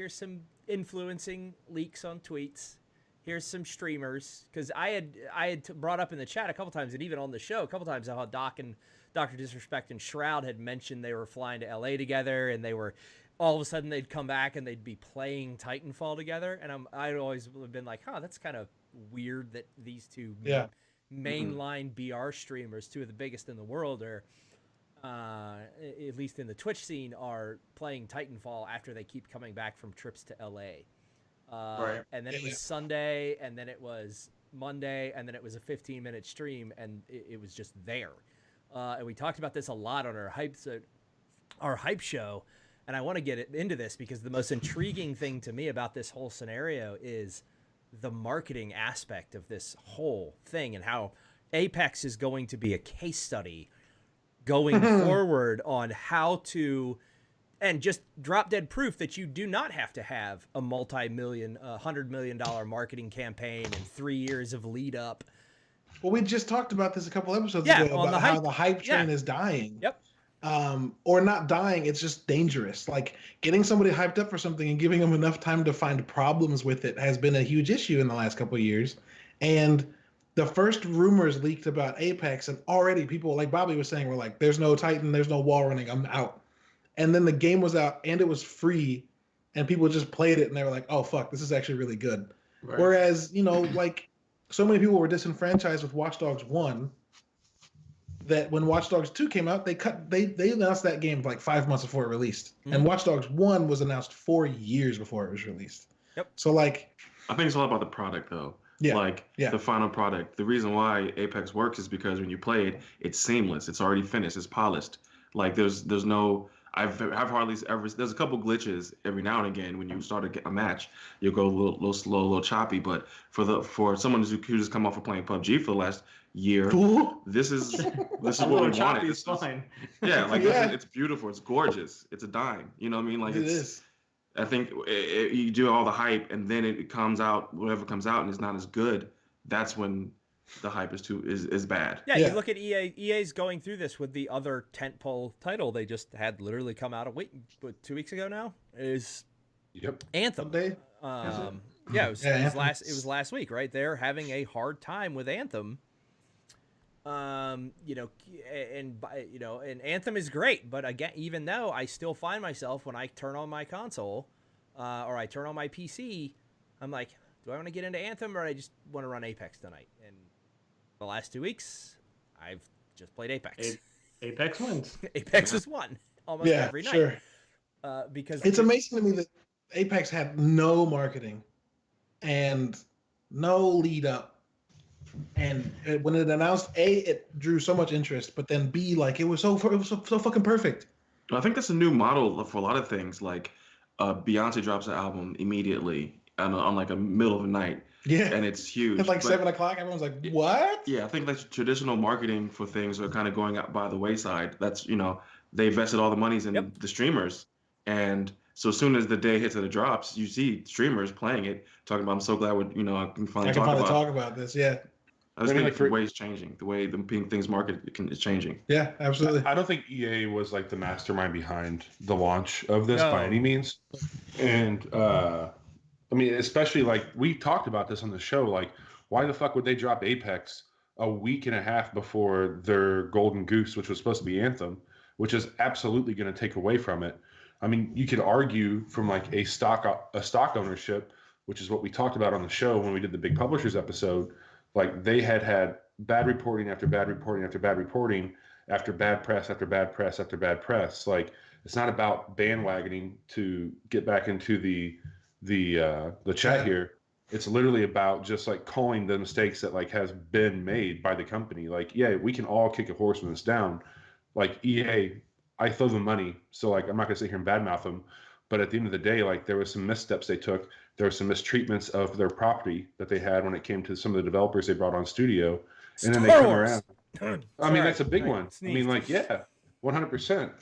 some influencing leaks on tweets. Here's some streamers, because I had brought up in the chat a couple times, and even on the show a couple times, how Doc and Dr. Disrespect and Shroud had mentioned they were flying to LA together, and they were all of a sudden they'd come back and they'd be playing Titanfall together, and I'd always been like, that's kind of weird that these two mainline BR streamers, two of the biggest in the world, are at least in the Twitch scene, are playing Titanfall after they keep coming back from trips to LA. And then it was Sunday, and then it was Monday, and then it was a 15-minute stream, and it was just there. And we talked about this a lot on our hype show, and I want to get into this because the most intriguing thing to me about this whole scenario is the marketing aspect of this whole thing, and how Apex is going to be a case study going forward on how to, and just drop dead proof that you do not have to have a multi-million, $100 million marketing campaign and 3 years of lead up. Well, we just talked about this a couple episodes ago about how the hype train is dying. Yep. Or not dying, it's just dangerous. Like, getting somebody hyped up for something and giving them enough time to find problems with it has been a huge issue in the last couple of years. And the first rumors leaked about Apex, and already people, like Bobby was saying, were like, there's no Titan, there's no wall running, I'm out. And then the game was out and it was free, and people just played it and they were like, oh, fuck, this is actually really good. Right. Whereas, like, so many people were disenfranchised with Watch Dogs 1 that when Watch Dogs 2 came out, they announced that game like 5 months before it released. And Watch Dogs 1 was announced 4 years before it was released. Yep. So like, I think it's all about the product though. The final product. The reason why Apex works is because when you play it, it's seamless. It's already finished. It's polished. Like there's no, I've hardly ever, there's a couple glitches every now and again when you start a match. You'll go a little slow, a little choppy. But for someone who just come off of playing PUBG for the last year, this is what we wanted. It's fine. Yeah, like it's beautiful. It's gorgeous. It's a dime. You know what I mean? Like it is. I think you do all the hype, and then it comes out, whatever comes out, and it's not as good. That's when the hype is bad. Yeah, you look at EA. EA's going through this with the other tentpole title they just had literally come out 2 weeks ago now. Is Anthem. Yeah, it was last week, right? They're having a hard time with Anthem. And Anthem is great, but again, even though I still find myself when I turn on my console, or I turn on my PC, I'm like, do I want to get into Anthem or I just want to run Apex tonight? And the last 2 weeks, I've just played Apex. Apex wins. Apex has won almost every night. Sure. Because it's amazing to me that Apex had no marketing and no lead up. And when it announced, it drew so much interest, but then B, like it was so fucking perfect. I think that's a new model for a lot of things. Like Beyonce drops an album immediately on like a middle of the night. Yeah, and it's huge. It's like 7 o'clock. Everyone's like, "What?" Yeah, I think that's traditional marketing for things are kind of going out by the wayside. That's they invested all the monies in the streamers, and so as soon as the day hits and it drops, you see streamers playing it, talking about, "I'm so glad I can finally talk about this." Yeah. I just think the way it's changing, the way things marketed is changing. Yeah, absolutely. I don't think EA was like the mastermind behind the launch of this by any means. And I mean, especially like we talked about this on the show, like why the fuck would they drop Apex a week and a half before their golden goose, which was supposed to be Anthem, which is absolutely going to take away from it. I mean, you could argue from like a stock ownership, which is what we talked about on the show when we did the big publishers episode. Like they had bad reporting after bad reporting after bad reporting after bad press after bad press after bad press. Like it's not about bandwagoning to get back into the chat here. It's literally about just like calling the mistakes that like has been made by the company. Like, yeah, we can all kick a horse when it's down. Like EA, I throw them money, so like I'm not gonna sit here and badmouth them. But at the end of the day, like there was some missteps they took. There were some mistreatments of their property that they had when it came to some of the developers they brought on studio. And then they come around. I mean, that's a big one. I mean, like, yeah, 100%.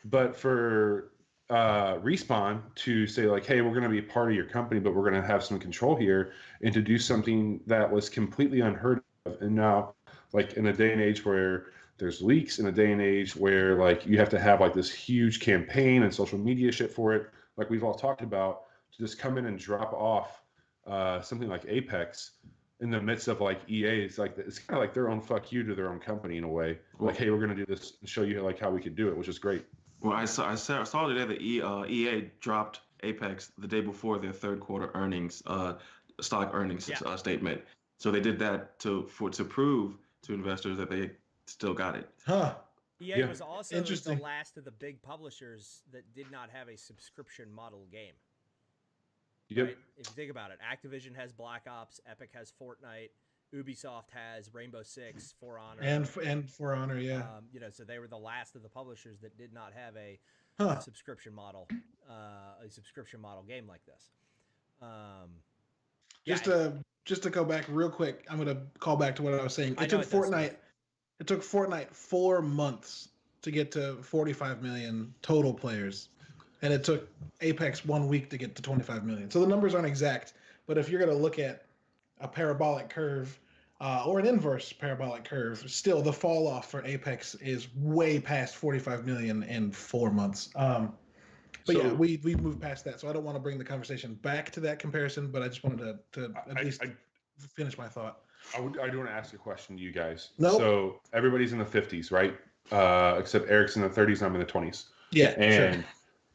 But for Respawn to say like, hey, we're going to be a part of your company, but we're going to have some control here, and to do something that was completely unheard of. And now, like in a day and age where there's leaks, in a day and age where like you have to have like this huge campaign and social media shit for it, like we've all talked about, to just come in and drop off something like Apex in the midst of like EA, it's kind of like their own fuck you to their own company in a way. Like, hey, we're gonna do this and show you like how we could do it, which is great. Well, I saw today that EA dropped Apex the day before their third quarter earnings, stock earnings statement. So they did that to prove to investors that they still got it. Huh. EA was also the last of the big publishers that did not have a subscription model game. Yep. Right? If you think about it, Activision has Black Ops, Epic has Fortnite, Ubisoft has Rainbow Six, For Honor, and For Honor, yeah. So they were the last of the publishers that did not have a subscription model, game like this. Just to go back real quick, I'm gonna call back to what I was saying. It took Fortnite 4 months to get to 45 million total players. And it took Apex 1 week to get to 25 million. So the numbers aren't exact, but if you're going to look at a parabolic curve or an inverse parabolic curve, still the fall off for Apex is way past 45 million in 4 months. But we moved past that, so I don't want to bring the conversation back to that comparison, but I just wanted to at least finish my thought. I do want to ask a question to you guys. Nope. So everybody's in the 50s, right? Except Eric's in the 30s and I'm in the 20s. Yeah, and sure.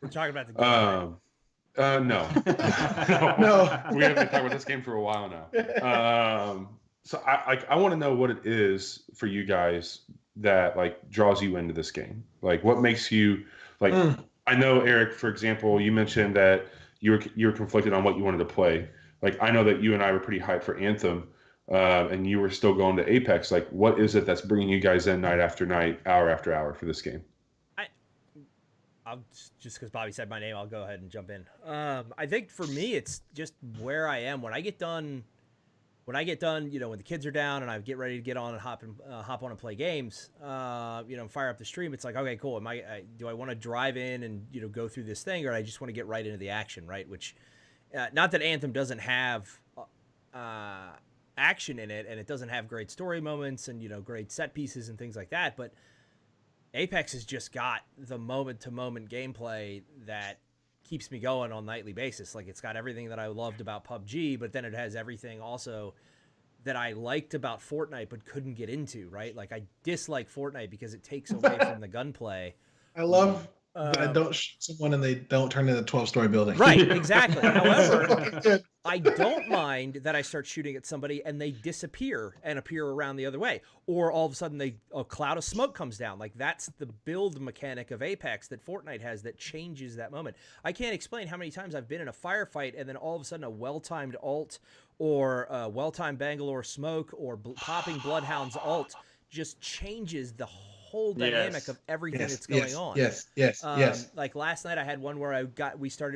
We're talking about the game. No. No. We have been talking about this game for a while now. So I want to know what it is for you guys that like draws you into this game. Like what makes you like I know Eric, for example, you mentioned that you were conflicted on what you wanted to play. Like I know that you and I were pretty hyped for Anthem, and you were still going to Apex. Like what is it that's bringing you guys in night after night, hour after hour for this game? I'll just because Bobby said my name, I'll go ahead and jump in. I think for me, it's just where I am when I get done when I get done, when the kids are down and I get ready to get on and hop on and play games, and fire up the stream, it's like, okay, cool. Do I want to drive in and go through this thing, or I just want to get right into the action, right? Which, not that Anthem doesn't have action in it, and it doesn't have great story moments and great set pieces and things like that, but Apex has just got the moment-to-moment gameplay that keeps me going on a nightly basis. Like, it's got everything that I loved about PUBG, but then it has everything also that I liked about Fortnite but couldn't get into, right? Like, I dislike Fortnite because it takes away from the gunplay. I love that I don't shoot someone and they don't turn into a 12-story building. Right, exactly. However, I don't mind that I start shooting at somebody and they disappear and appear around the other way. Or all of a sudden a cloud of smoke comes down. Like, that's the build mechanic of Apex that Fortnite has that changes that moment. I can't explain how many times I've been in a firefight and then all of a sudden a well-timed ult or a well-timed Bangalore smoke or popping Bloodhound's ult just changes the whole dynamic of everything that's going on. Yes. Like last night I had one where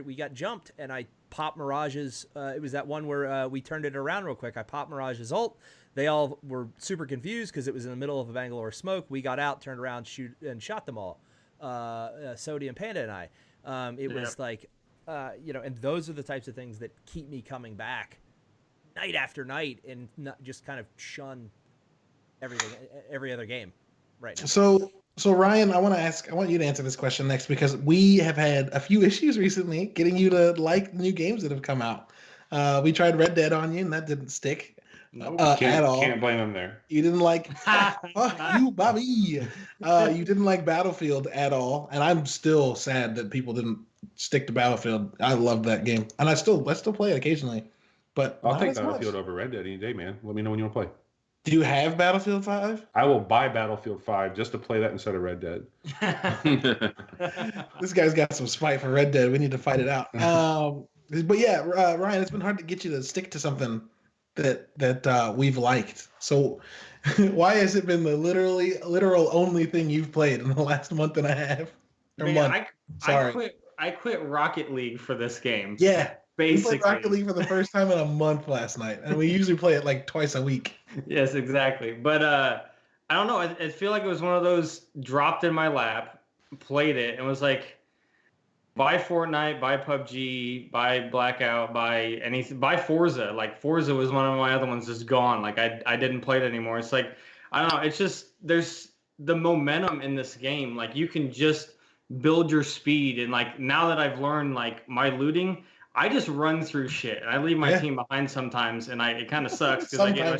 we got jumped and I popped Mirage's, it was that one where we turned it around real quick. I popped Mirage's ult. They all were super confused because it was in the middle of a Bangalore smoke. We got out, turned around, shot them all. Sodium Panda and I. It was like, and those are the types of things that keep me coming back night after night and not just kind of shun every other game right now. So Ryan, I want you to answer this question next, because we have had a few issues recently getting you to like the new games that have come out. We tried Red Dead on you and that didn't stick at all. Can't blame them there. You didn't like you, Bobby. You didn't like Battlefield at all, and I'm still sad that people didn't stick to Battlefield. I loved that game, and I still play it occasionally. But I'll take Battlefield over Red Dead any day, man. Let me know when you want to play. Do you have Battlefield 5? I will buy Battlefield 5 just to play that instead of Red Dead. This guy's got some spite for Red Dead. We need to fight it out. But yeah, Ryan, it's been hard to get you to stick to something that we've liked. So why has it been the literal only thing you've played in the last month and a half? I quit Rocket League for this game. Yeah. Basically. We played Rocket League for the first time in a month last night, and we usually play it like twice a week. Yes, exactly. But I don't know. I feel like it was one of those dropped in my lap, played it, and was like, buy Fortnite, buy PUBG, buy Blackout, buy anything, buy Forza. Like, Forza was one of my other ones just gone. Like, I didn't play it anymore. It's like, I don't know. It's just, there's the momentum in this game. Like, you can just build your speed. And like, now that I've learned like my looting, I just run through shit, and I leave my team behind sometimes, and it kind of sucks because I get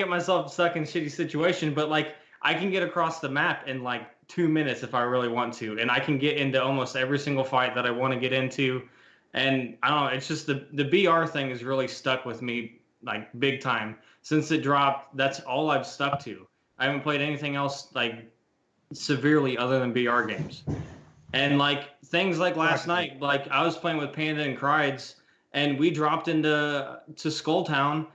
myself stuck in shitty situation. But like, I can get across the map in like 2 minutes if I really want to, and I can get into almost every single fight that I want to get into. And I don't know, it's just the BR thing has really stuck with me like big time since it dropped. That's all I've stuck to. I haven't played anything else like severely other than BR games. And like things like last night, like I was playing with Panda and Crides, and we dropped into Skulltown,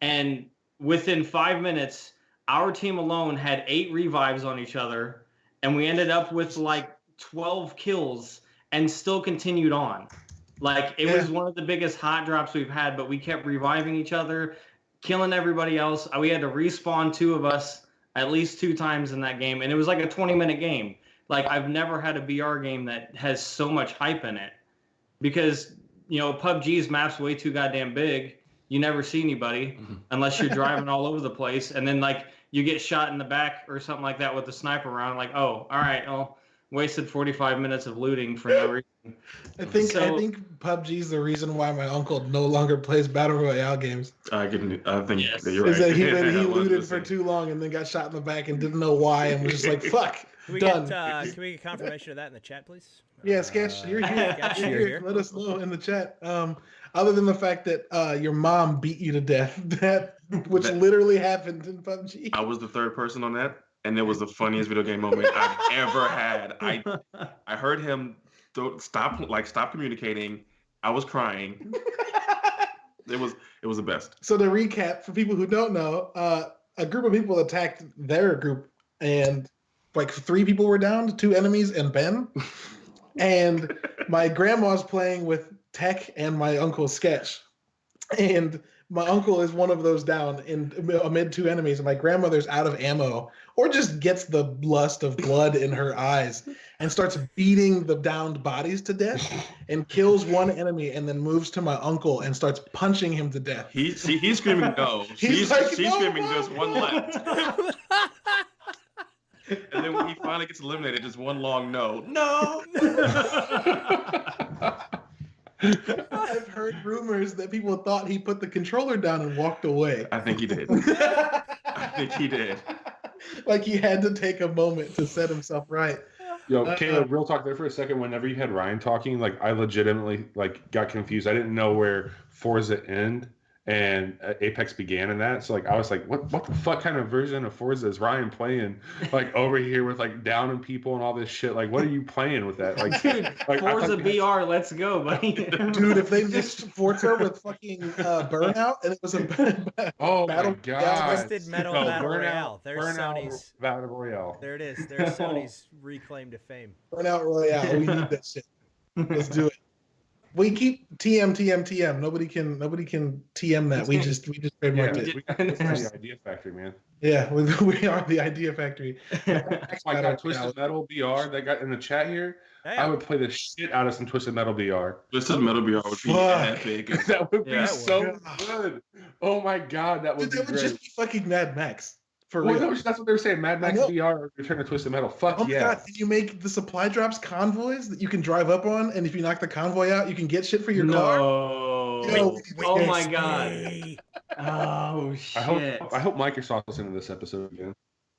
and within 5 minutes, our team alone had 8 revives on each other, and we ended up with like 12 kills and still continued on. Like, it was one of the biggest hot drops we've had, but we kept reviving each other, killing everybody else. We had to respawn 2 of us at least 2 times in that game, and it was like a 20-minute game. Like, I've never had a BR game that has so much hype in it, because, PUBG's map's way too goddamn big. You never see anybody unless you're driving all over the place. And then like you get shot in the back or something like that with the sniper round. Like, oh, all right. Well, wasted 45 minutes of looting for no reason. I think PUBG's the reason why my uncle no longer plays Battle Royale games. I think that you're right. Is that he looted 100%. For too long and then got shot in the back and didn't know why and was just like, fuck. Can we Done. Can we get confirmation of that in the chat, please? Yeah, Sketch, you're here. Sketch, you're you're here. here. Let us know in the chat. Other than the fact that your mom beat you to death, which literally happened in PUBG. I was the third person on that, and it was the funniest video game moment I've ever had. I heard him stop communicating. I was crying. It was the best. So to recap, for people who don't know, a group of people attacked their group, and like 3 people were down, 2 enemies and Ben. And my grandma's playing with Tech and my uncle Sketch. And my uncle is one of those down in amid two enemies, and my grandmother's out of ammo, or just gets the lust of blood in her eyes and starts beating the downed bodies to death and kills one enemy and then moves to my uncle and starts punching him to death. He's screaming no. She's screaming there's one left. And then when he finally gets eliminated, just one long no. No! I've heard rumors that people thought he put the controller down and walked away. I think he did. I think he did. Like he had to take a moment to set himself right. Yo, Caleb, real talk there for a second. Whenever you had Ryan talking, like I legitimately like got confused. I didn't know where Forza end and Apex began in that. So like I was like, what the fuck kind of version of Forza is Ryan playing? Like over here with like downing people and all this shit. Like what are you playing with that? Like, dude, like Forza VR, let's go, buddy. Dude, if they mixed Forza with fucking Burnout and it was a oh battle, my god, Twisted Metal Battle Royale. There's Sony's Battle Royale. There it is. There's Sony's reclaim to fame. Burnout Royale. We need that shit. Let's do it. We keep TM. Nobody can TM that. We just trademarked it. It's the Idea Factory, man. Yeah, we are the Idea Factory. I got Twisted Metal VR. They got in the chat here. Hey. I would play the shit out of some Twisted Metal VR. Twisted Metal VR would be epic. That would be Yeah, so good. Oh my god, that would Dude, that would just be fucking Mad Max. For real. No, that's what they were saying. Mad Max VR or Return to Twisted Metal. Fuck oh my yeah. god, did you make the supply drops convoys that you can drive up on, and if you knock the convoy out, you can get shit for your car? No. Oh my god. Oh shit. I hope Microsoft listens to this episode again.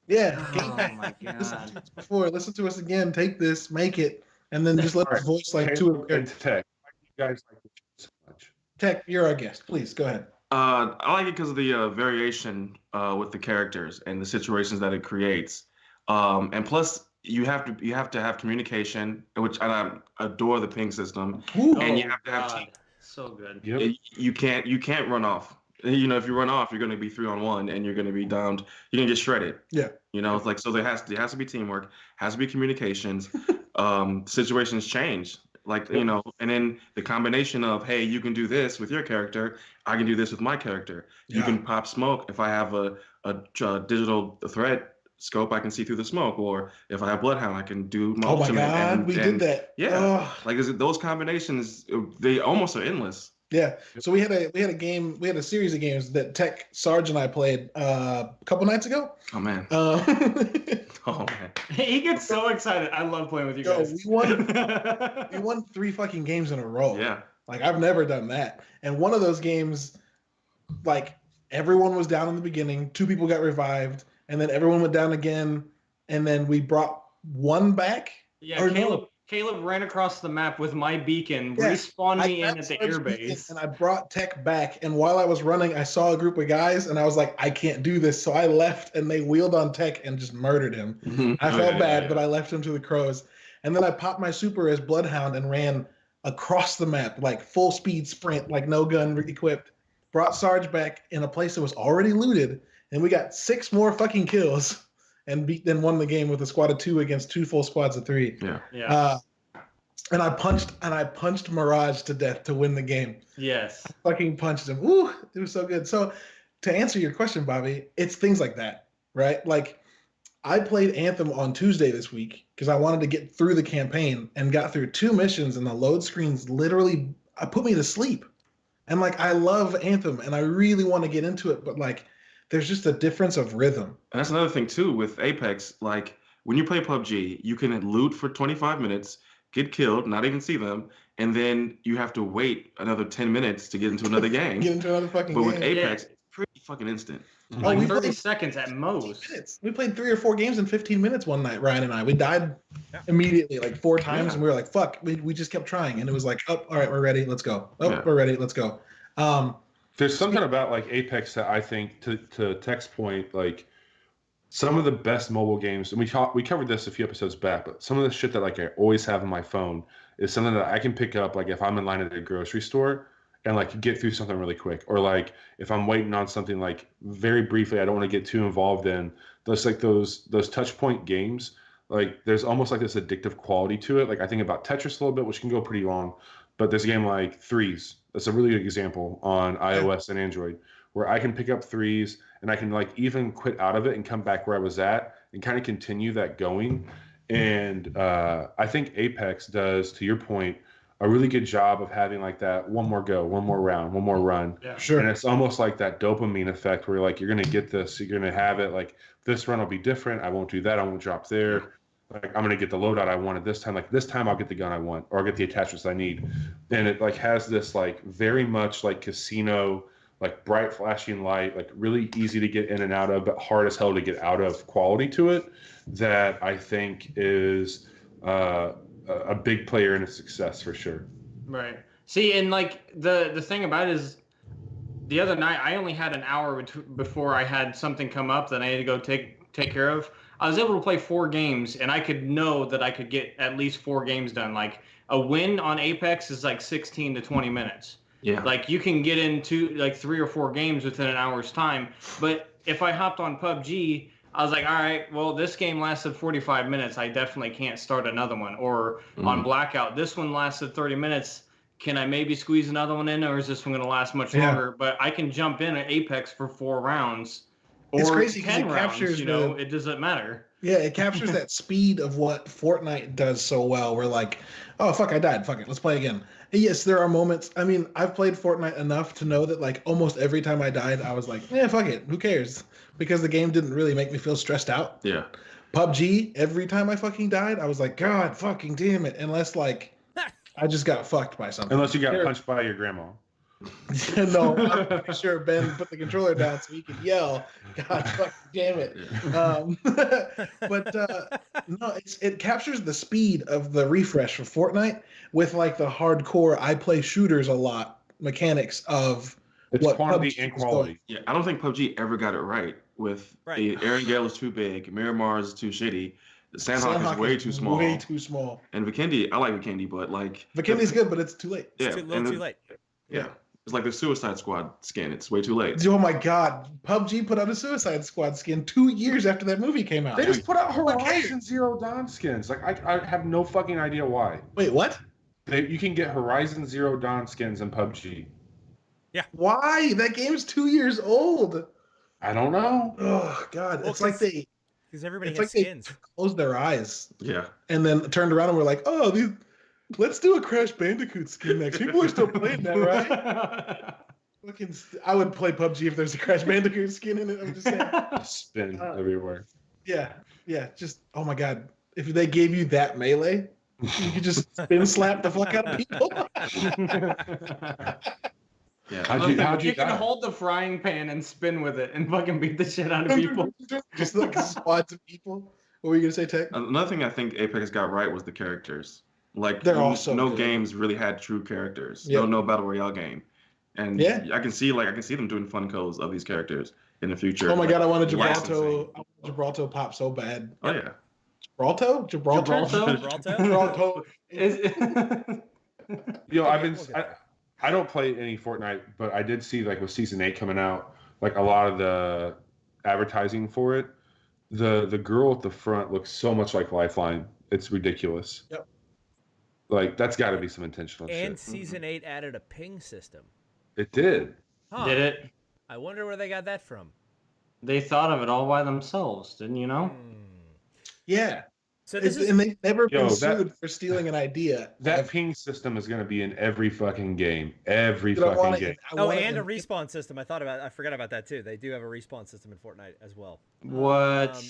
Yeah. Oh my god. Listen to us again. Take this, make it, and then just let us voice like two of and Tech. You guys like this so much. Tech, you're our guest. Please go ahead. I like it because of the variation with the characters and the situations that it creates, and plus you have to have communication, and I adore the ping system. Ooh. And you have to have team. So good. Yep. You can't run off. You know, if you run off, you're going to be 3-on-1 and you're going to be downed. You're going to get shredded. Yeah. You know, it's like, so there has to be teamwork, has to be communications. Situations change. Like, you know, and then the combination of, hey, you can do this with your character, I can do this with my character. You can pop smoke. If I have a digital threat scope, I can see through the smoke. Or if I have Bloodhound, I can do my ultimate. Oh my god, we did that. Yeah, like those combinations, they almost are endless. Yeah. So we had a series of games that Tech Sarge and I played a couple nights ago. Oh man. Oh man. He gets so excited. I love playing with you guys. We won 3 fucking games in a row. Yeah. Like I've never done that. And one of those games, like everyone was down in the beginning, 2 people got revived, and then everyone went down again, and then we brought one back. Yeah, Caleb ran across the map with my beacon, respawned me in at the airbase. And I brought Tech back, and while I was running, I saw a group of guys, and I was like, I can't do this. So I left, and they wheeled on Tech and just murdered him. Mm-hmm. I felt bad, but I left him to the crows. And then I popped my super as Bloodhound and ran across the map, like full speed sprint, like no gun equipped. Brought Sarge back in a place that was already looted, and we got 6 more fucking kills. And won the game with a squad of 2 against 2 full squads of 3. Yeah. And I punched Mirage to death to win the game. Yes. I fucking punched him. Ooh, it was so good. So to answer your question, Bobby, it's things like that, right? Like I played Anthem on Tuesday this week because I wanted to get through the campaign and got through 2 missions, and the load screens literally put me to sleep. And like I love Anthem and I really want to get into it, but like there's just a difference of rhythm. And that's another thing too with Apex. Like when you play PUBG, you can loot for 25 minutes, get killed, not even see them, and then you have to wait another 10 minutes to get into another game. Get into another fucking game. But with game. Apex, it's pretty fucking instant. Like 30 seconds at most. We played 3 or 4 games in 15 minutes one night, Ryan and I. We died immediately like 4 times, and we were like, fuck. We just kept trying, and it was like, oh, all right, we're ready, let's go. Oh, we're ready, let's go. There's something about like Apex that I think, to Tech's point, like some of the best mobile games, and we covered this a few episodes back, but some of the shit that like I always have on my phone is something that I can pick up like if I'm in line at a grocery store and like get through something really quick, or like if I'm waiting on something like very briefly, I don't want to get too involved in those touch point games. Like there's almost like this addictive quality to it. Like I think about Tetris a little bit, which can go pretty long, But there's a game like Threes. That's a really good example on iOS and Android, where I can pick up threes and I can like even quit out of it and come back where I was at and kind of continue that going. And I think Apex does, to your point, a really good job of having like that one more go, one more round, one more run. Yeah, sure. And it's almost like that dopamine effect where like you're gonna get this, you're gonna have it. Like this run will be different. I won't do that. I won't drop there. Like I'm gonna get the loadout I wanted this time. Like this time I'll get the gun I want, or I'll get the attachments I need. And it like has this like very much like casino, like bright flashing light, like really easy to get in and out of, but hard as hell to get out of quality to it. That I think is a big player in its success for sure. Right. See, and like the thing about it is, the other night I only had an hour before I had something come up that I had to go take care of. I was able to play 4 games, and I could know that I could get at least 4 games done. Like a win on Apex is like 16 to 20 minutes. Yeah. Like you can get into like 3 or 4 games within an hour's time. But if I hopped on PUBG, I was like, all right, well, this game lasted 45 minutes. I definitely can't start another one. Or on Blackout, this one lasted 30 minutes. Can I maybe squeeze another one in, or is this one going to last much longer? But I can jump in at Apex for 4 rounds. Or it's crazy 10 it rounds, captures it doesn't matter. Yeah, it captures that speed of what Fortnite does so well. We're like, oh, fuck, I died. Fuck it, let's play again. And yes, there are moments. I mean, I've played Fortnite enough to know that like almost every time I died, I was like, fuck it, who cares? Because the game didn't really make me feel stressed out. Yeah. PUBG, every time I fucking died, I was like, God fucking damn it. Unless like I just got fucked by something. Unless you got punched by your grandma. No, I'm pretty sure Ben put the controller down so he could yell, God fucking damn it. But no, it captures the speed of the refresh for Fortnite with like the hardcore I play shooters a lot mechanics of it's what quantity PUBG and quality. Yeah, I don't think PUBG ever got it right with the Aaron Gale is too big, Miramar is too shitty, Sandhawk is way too small. Way too small. And Vikendi, I like Vikendi, but like Vikendi's good, but it's too late. It's too late. Yeah. It's like the Suicide Squad skin. It's way too late. Oh my God. PUBG put out a Suicide Squad skin 2 years after that movie came out. They just put out Horizon Zero Dawn skins. Like I have no fucking idea why. Wait, what? You can get Horizon Zero Dawn skins in PUBG. Yeah. Why? That game's 2 years old. I don't know. Oh God. Well, it's like because everybody has skins. They closed their eyes. Yeah. And then turned around and were like, oh, let's do a Crash Bandicoot skin next. People are still playing that, right? I would play PUBG if there's a Crash Bandicoot skin in it. I'm just saying. Spin everywhere. Yeah. Just, oh my God. If they gave you that melee, you could just spin slap the fuck out of people. Yeah. How'd you can hold the frying pan and spin with it and fucking beat the shit out of people. Just like squads of people. What were you going to say, Tech? Another thing I think Apex got right was the characters. Like they're also no good. Games really had true characters. Yep. No battle royale game, and I can see them doing fun codes of these characters in the future. Oh my God, I wanted Gibraltar pop so bad. Oh yeah, Gibraltar. I don't play any Fortnite, but I did see like with season 8 coming out, like a lot of the advertising for it. The girl at the front looks so much like Lifeline. It's ridiculous. Yep. Like that's got to be some intentional shit. And season 8 added a ping system. It did. Huh. Did it? I wonder where they got that from. They thought of it all by themselves, didn't you know? Yeah. So and they've never been sued for stealing an idea. That ping system is going to be in every fucking game. Every fucking game. And a respawn system. I forgot about that too. They do have a respawn system in Fortnite as well. What?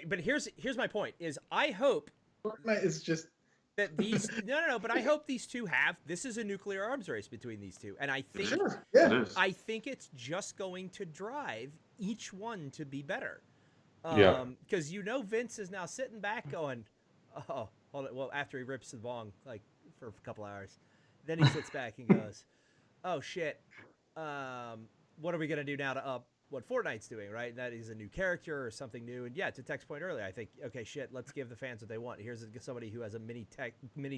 But here's my point: is I hope Fortnite is just that these no. But I hope these two this is a nuclear arms race between these two, and I think I think it's just going to drive each one to be better. Because Vince is now sitting back going, oh, hold it. Well, after he rips the bong like for a couple hours, then he sits back and goes, oh shit, what are we gonna do now to up what Fortnite's doing, right? That is a new character or something new. And to Tech's point earlier, I think, okay, shit, let's give the fans what they want. Here's somebody who has a mini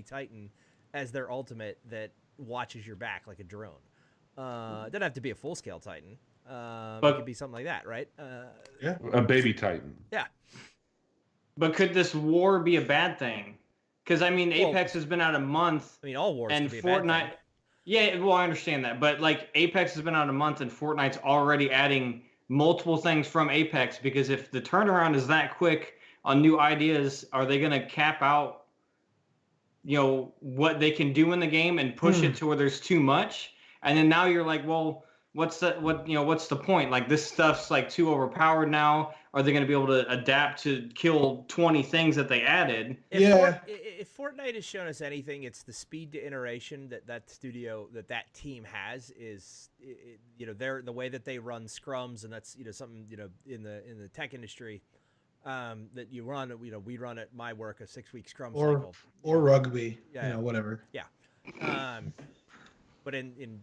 Titan as their ultimate that watches your back like a drone. Doesn't have to be a full scale Titan. But it could be something like that, right? A baby Titan. Yeah. But could this war be a bad thing? Because I mean, Apex has been out a month. I mean, all wars and can be a bad Fortnite. thing. Yeah, well, I understand that, but like Apex has been out a month, and Fortnite's already adding multiple things from Apex. Because if the turnaround is that quick on new ideas, are they going to cap out, what they can do in the game and push it to where there's too much? And then now you're like, well, what's the point? Like, this stuff's like too overpowered now. Are they going to be able to adapt to kill 20 things that they added? If Fortnite has shown us anything, it's the speed to iteration that studio, that team has is, the way that they run scrums, and that's, something, in the tech industry, that you run, we run at my work a 6-week scrum cycle. Or rugby, whatever. Yeah. But in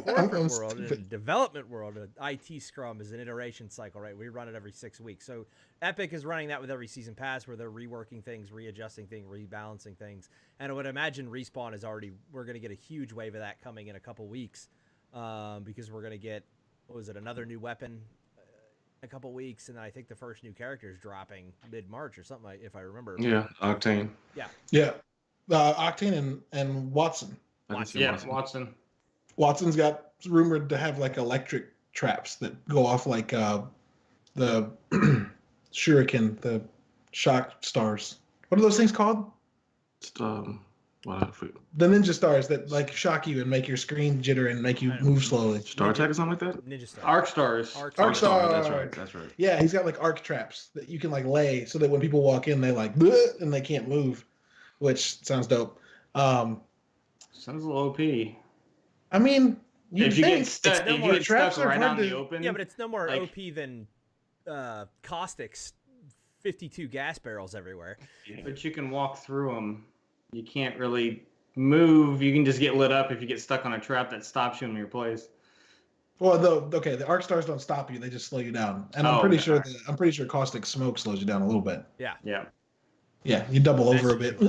corporate world, in the development world, an IT scrum is an iteration cycle, right? We run it every 6 weeks. So Epic is running that with every season pass, where they're reworking things, readjusting things, rebalancing things. And I would imagine Respawn is we're going to get a huge wave of that coming in a couple weeks, because we're going to get, another new weapon in a couple weeks, and then I think the first new character is dropping mid-March or something, if I remember. Yeah, Octane. Yeah, Octane and Watson. Watson. Watson's got rumored to have like electric traps that go off like the shuriken, the shock stars. What are those things called? The ninja stars that like shock you and make your screen jitter and make you move slowly. Star Attack or something like that? Ninja stars. Arc stars. Arc stars. That's right. Yeah, he's got like arc traps that you can like lay so that when people walk in, they like bleh, and they can't move, which sounds dope. Sounds a little OP. I mean, if you get stuck right out in the open. Yeah, but it's no more OP than Caustic's 52 gas barrels everywhere. Yeah. But you can walk through them. You can't really move. You can just get lit up if you get stuck on a trap that stops you in your place. Well, the arc stars don't stop you; they just slow you down. And I'm pretty sure Caustic smoke slows you down a little bit. Yeah. Yeah, you double over a bit.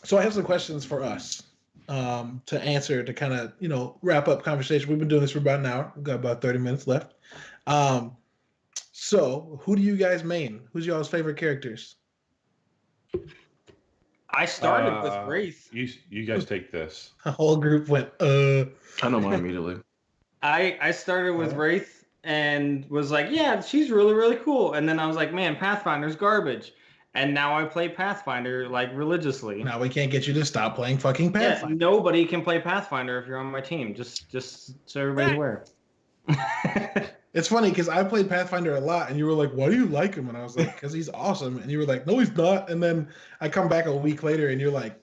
So I have some questions for us. To answer, to kind of, wrap up conversation. We've been doing this for about an hour. We've got about 30 minutes left. So who do you guys main? Who's y'all's favorite characters? I started with Wraith. You guys take this. The whole group went, I know mine immediately. I started with Wraith and was like, yeah, she's really, really cool. And then I was like, man, Pathfinder's garbage. And now I play Pathfinder like religiously. Now we can't get you to stop playing fucking Pathfinder. Yeah, nobody can play Pathfinder if you're on my team. Just so everybody's aware. It's funny because I played Pathfinder a lot, and you were like, "Why do you like him?" And I was like, "Because he's awesome." And you were like, "No, he's not." And then I come back a week later, and you're like,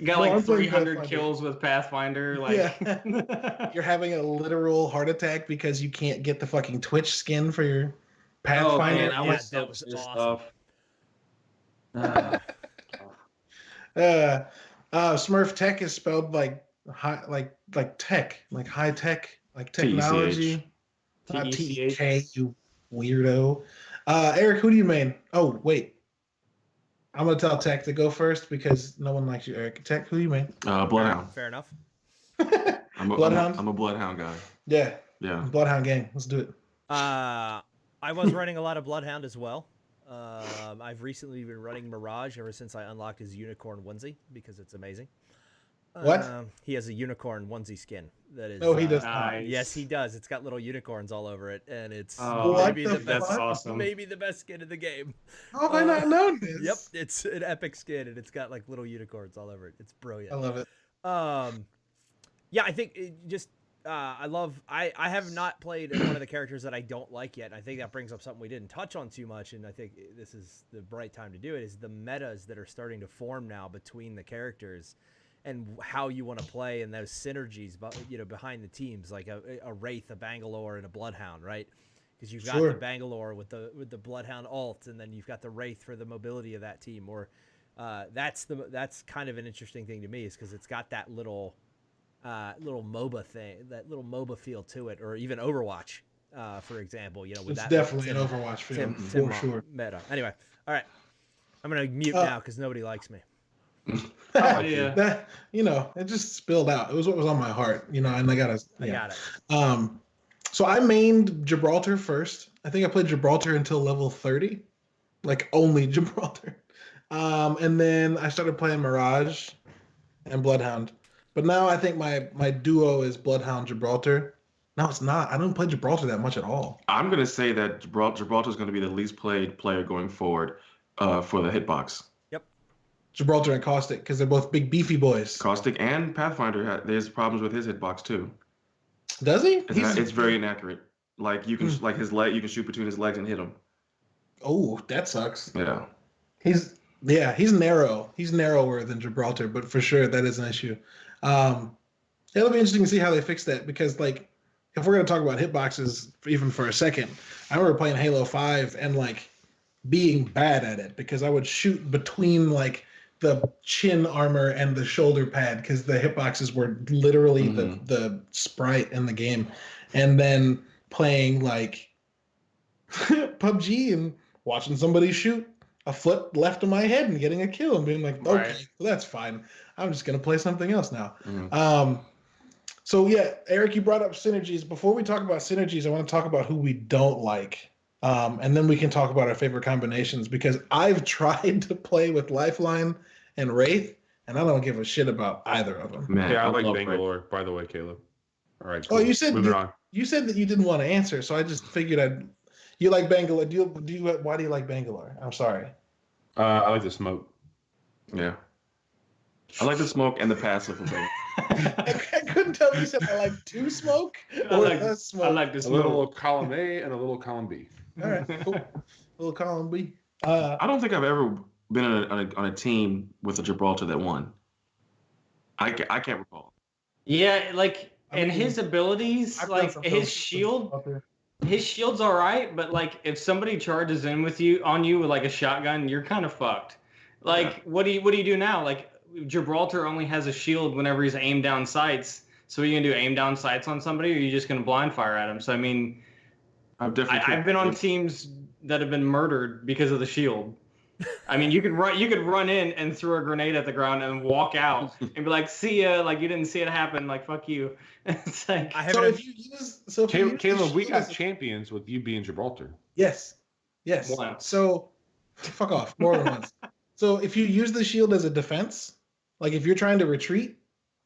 "Got like 300 kills with Pathfinder." Like, yeah. You're having a literal heart attack because you can't get the fucking Twitch skin for your Pathfinder. Oh man, that was awesome. Smurf Tech is spelled like high, like tech, like high tech, like technology. Not T-E-K, you weirdo. Eric, who do you main? Oh, wait. I'm going to tell Tech to go first because no one likes you, Eric. Tech, who do you main? Bloodhound. Fair enough. Bloodhound? I'm a Bloodhound guy. Yeah. Yeah. Bloodhound gang. Let's do it. I was running a lot of Bloodhound as well. I've recently been running Mirage ever since I unlocked his unicorn onesie because it's amazing. What? He has a unicorn onesie skin that is. Oh, he does. Nice. Yes, he does. It's got little unicorns all over it, and it's maybe the best. That's awesome. Maybe the best skin in the game. How have I not known this? Yep, it's an epic skin, and it's got like little unicorns all over it. It's brilliant. I love it. Yeah, I think it just. I have not played one of the characters that I don't like yet. And I think that brings up something we didn't touch on too much, and I think this is the right time to do it. Is the metas that are starting to form now between the characters, and how you want to play, and those synergies, behind the teams, like a Wraith, a Bangalore, and a Bloodhound, right? Because you've got the Bangalore with the Bloodhound ult, and then you've got the Wraith for the mobility of that team. Or that's kind of an interesting thing to me, is because it's got that little MOBA thing, that little MOBA feel to it, or even Overwatch, for example. With it's that definitely an Overwatch feel for sure. Meta. Anyway, all right, I'm gonna mute now because nobody likes me. Yeah. That, it just spilled out. It was what was on my heart, and I got it. So I mained Gibraltar first. I think I played Gibraltar until level 30. like only Gibraltar. And then I started playing Mirage and Bloodhound. But now I think my duo is Bloodhound Gibraltar. No, it's not. I don't play Gibraltar that much at all. I'm going to say that Gibraltar is going to be the least played player going forward for the hitbox. Yep. Gibraltar and Caustic, because they're both big beefy boys. Caustic and Pathfinder, there's problems with his hitbox too. Does he? It's very inaccurate. Like you can like his leg, you can shoot between his legs and hit him. Oh, that sucks. Yeah. He's narrow. He's narrower than Gibraltar, but for sure that is an issue. It'll be interesting to see how they fix that, because like if we're gonna talk about hitboxes even for a second, I remember playing Halo 5 and like being bad at it because I would shoot between like the chin armor and the shoulder pad because the hitboxes were literally the sprite in the game, and then playing like PUBG and watching somebody shoot a foot left of my head and getting a kill and being like, okay, Right. well, that's fine. I'm just gonna play something else now. So yeah, Eric, you brought up synergies. Before we talk about synergies, I want to talk about who we don't like. And then we can talk about our favorite combinations, because I've tried to play with Lifeline and Wraith, and I don't give a shit about either of them. Man, Yeah, I like love Bangalore, by the way, Caleb. All right. Oh, cool. you said Moving on. you said that you didn't want to answer, so I just figured you like Bangalore. Why do you like Bangalore? I'm sorry. I like the smoke. Yeah. I like the smoke and the passive of it. I couldn't tell if you said I like to smoke I or like- the smoke. I like this A little column A and a little column B. All right, cool. Little column B. I don't think I've ever been on a team with a Gibraltar that won. I can't recall. Yeah, like, I and mean, his abilities, I've done like some his films shield, out there. his shield's all right, but like if somebody charges in with you with like a shotgun, you're kind of fucked. Like, what do you do now? Like, Gibraltar only has a shield whenever he's aimed down sights. So are you gonna do aim down sights on somebody, or are you just gonna blind fire at him? So I mean, I've definitely. I've been on teams that have been murdered because of the shield. I mean, you could run in and throw a grenade at the ground and walk out and be like, "See ya!" Like you didn't see it happen. Like fuck you. It's like I So haven't. if you use the Caleb, we shield got as a- champions with you being Gibraltar. Yes. Once. So, fuck off. More than once. So if you use the shield as a defense, like if you're trying to retreat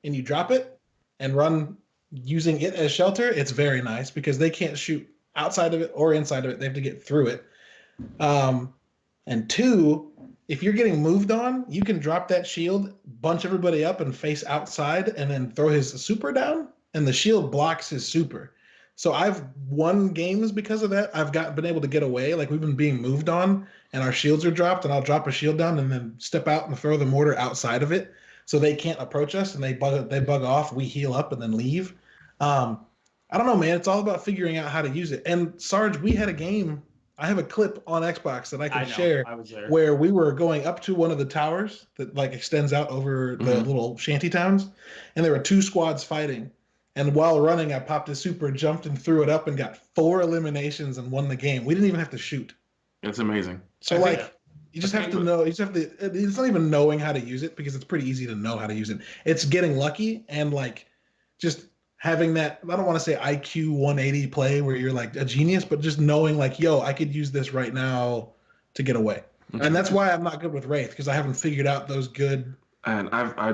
and you drop it and run using it as shelter, it's very nice because they can't shoot outside of it or inside of it. They have to get through it. And two, if you're getting moved on, you can drop that shield, bunch everybody up and face outside and then throw his super down, and the shield blocks his super. So I've won games because of that. I've been able to get away. Like we've been being moved on and our shields are dropped, and I'll drop a shield down and then step out and throw the mortar outside of it so they can't approach us, and they bug off. We heal up and then leave. I don't know, man. It's all about figuring out how to use it. And Sarge, we had a game. I have a clip on Xbox that I can share I was there. where we were going up to one of the towers that like extends out over the little shanty towns, and there were two squads fighting. And while running, I popped a super, jumped and threw it up, and got 4 eliminations and won the game. We didn't even have to shoot. It's amazing. So I think- like, you just have to know. You just have to. It's not even knowing how to use it, because it's pretty easy to know how to use it. It's getting lucky and like just having that. I don't want to say IQ 180 play where you're like a genius, but just knowing like, yo, I could use this right now to get away. And that's why I'm not good with Wraith, because I haven't figured out those good. And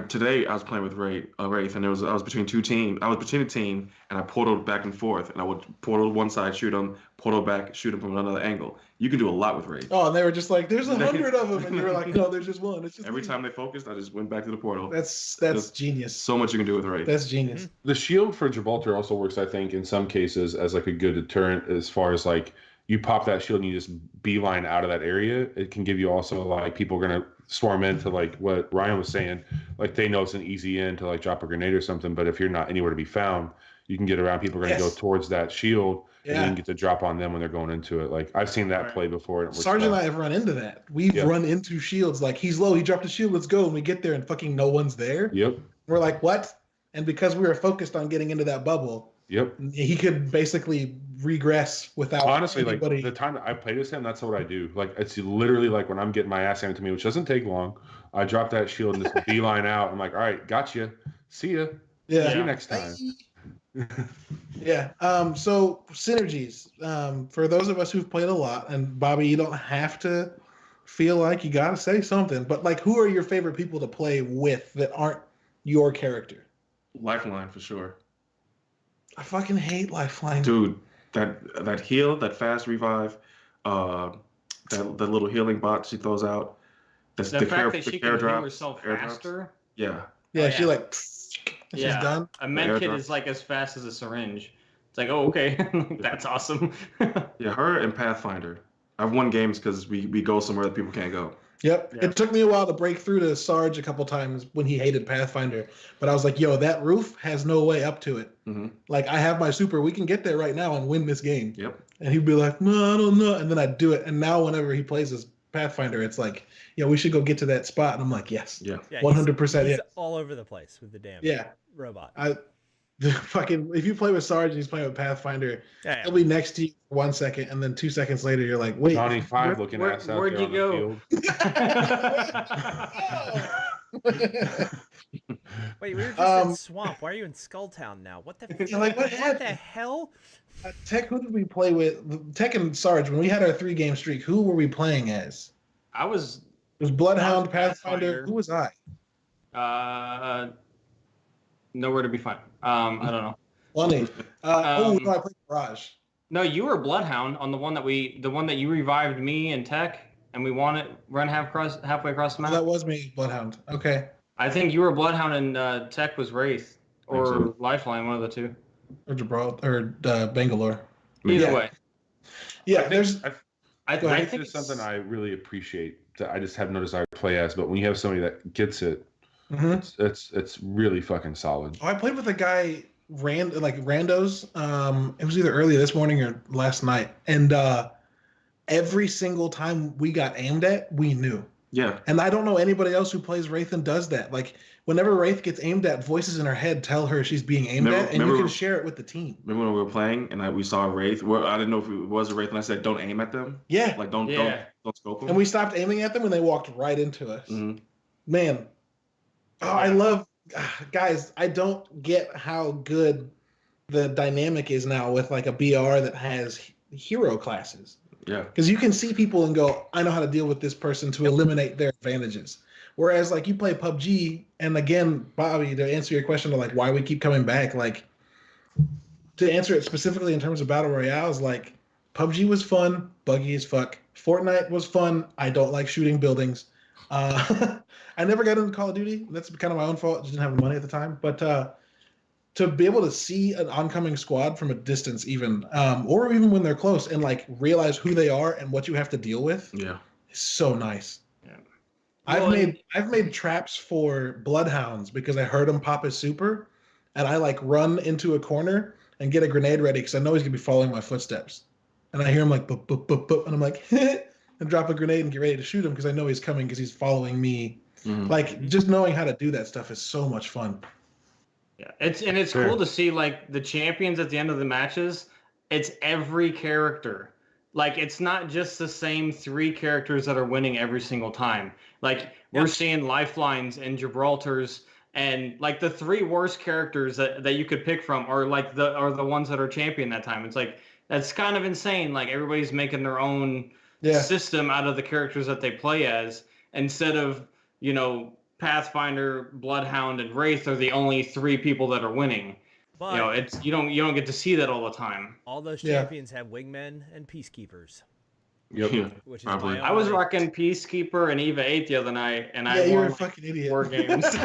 today I was playing with Wraith, and I was between two teams. I was between a team, and I portaled back and forth, and I would portal one side, shoot them, portal back, shoot them from another angle. You can do a lot with Wraith. Oh, and they were just like, "There's 100 of them," and you were like, "No, there's just one." It's just Every me." time they focused, I just went back to the portal. That's Just- genius. So much you can do with Wraith. That's genius. The shield for Gibraltar also works, I think, in some cases as like a good deterrent, as far as like you pop that shield and you just beeline out of that area. It can give you also like people are gonna swarm into like what Ryan was saying, like they know it's an easy in to like drop a grenade or something, but if you're not anywhere to be found, you can get around. People are gonna go towards that shield and then get to drop on them when they're going into it. Like I've seen that play before. And it works Sarge and well. I have run into that. We've run into shields. Like he's low, he dropped a shield, let's go. And we get there and fucking no one's there. Yep. We're like, what? And because we were focused on getting into that bubble, Yep. he could basically regress without Honestly, anybody. like the time that I played with him, that's what I do. Like it's literally like when I'm getting my ass handed to me, which doesn't take long. I drop that shield and just beeline out. I'm like, all right, gotcha. See ya. Yeah. See you next time. Yeah. So synergies. For those of us who've played a lot, and Bobby, you don't have to feel like you gotta say something. But like, who are your favorite people to play with that aren't your character? Lifeline for sure. I fucking hate Lifeline, dude. That heal, that fast revive, that little healing bot she throws out. The fact that she can heal herself faster. Yeah. Yeah, she like. And she's done. A med kit is like as fast as a syringe. It's like, oh, okay, that's awesome. Yeah, her and Pathfinder. I've won games because we go somewhere that people can't go. Yep. It took me a while to break through to Sarge a couple times when he hated Pathfinder, but I was like, yo, that roof has no way up to it. Mm-hmm. Like, I have my super. We can get there right now and win this game. Yep. And he'd be like, no, I don't know. And then I'd do it. And now whenever he plays as Pathfinder, it's like, yo, we should go get to that spot. And I'm like, yes. Yeah. 100%. He's all over the place with the damn robot. If you play with Sarge and he's playing with Pathfinder, he'll be next to you for 1 second, and then 2 seconds later, you're like, wait. Johnny Five looking ass out where'd there you on go? the field. Wait, we were just in Swamp. Why are you in Skulltown now? What the? Like, what the hell? Tech, who did we play with? Tech and Sarge, when we had our 3-game streak, who were we playing as? It was Bloodhound, Pathfinder. Who was I? Nowhere to be found. I don't know. Funny. I played Barrage. No, you were Bloodhound on the one that you revived me and Tech, and we run halfway across the map. That was me, Bloodhound. Okay. I think you were Bloodhound and Tech was Wraith or Lifeline, one of the two. Or Gibraltar or Bangalore. Either way. Yeah, I think there's something I really appreciate that I just have no desire to play as, but when you have somebody that gets it, it's really fucking solid. I played with a guy randos. It was either early this morning or last night, and every single time we got aimed at, we knew. Yeah. And I don't know anybody else who plays Wraith and does that. Like, whenever Wraith gets aimed at, voices in her head tell her she's being aimed at, and you can share it with the team. Remember when we were playing and we saw a Wraith? I didn't know if it was a Wraith, and I said, "Don't aim at them." Yeah. Like, don't scope them. And we stopped aiming at them, and they walked right into us. Mm-hmm. Man. Oh, I love guys. I don't get how good the dynamic is now with like a BR that has hero classes. Yeah. Because you can see people and go, I know how to deal with this person to eliminate their advantages. Whereas like you play PUBG, and again, Bobby, to answer your question to like why we keep coming back, like to answer it specifically in terms of battle royales, like PUBG was fun, buggy as fuck. Fortnite was fun. I don't like shooting buildings. I never got into Call of Duty. That's kind of my own fault. Just didn't have the money at the time. But to be able to see an oncoming squad from a distance, even or even when they're close, and like realize who they are and what you have to deal with, is so nice. Yeah, I've made traps for bloodhounds because I heard him pop his super, and I like run into a corner and get a grenade ready because I know he's gonna be following my footsteps, and I hear him like boop boop boop boop, and I'm like and drop a grenade and get ready to shoot him because I know he's coming because he's following me. Mm-hmm. Like just knowing how to do that stuff is so much fun. Yeah, it's cool to see like the champions at the end of the matches. It's every character. Like it's not just the same 3 characters that are winning every single time. Like we're seeing Lifelines and Gibraltars, and like the 3 worst characters that you could pick from are the ones that are champion that time. It's like that's kind of insane. Like everybody's making their own system out of the characters that they play as, instead of, you know, Pathfinder, Bloodhound, and Wraith are the only 3 people that are winning. But you know, you don't get to see that all the time. All those champions have wingmen and peacekeepers. Yep. Which is I was rocking Peacekeeper and Eva 8 the other night, and I you're won a fucking idiot. 4 games.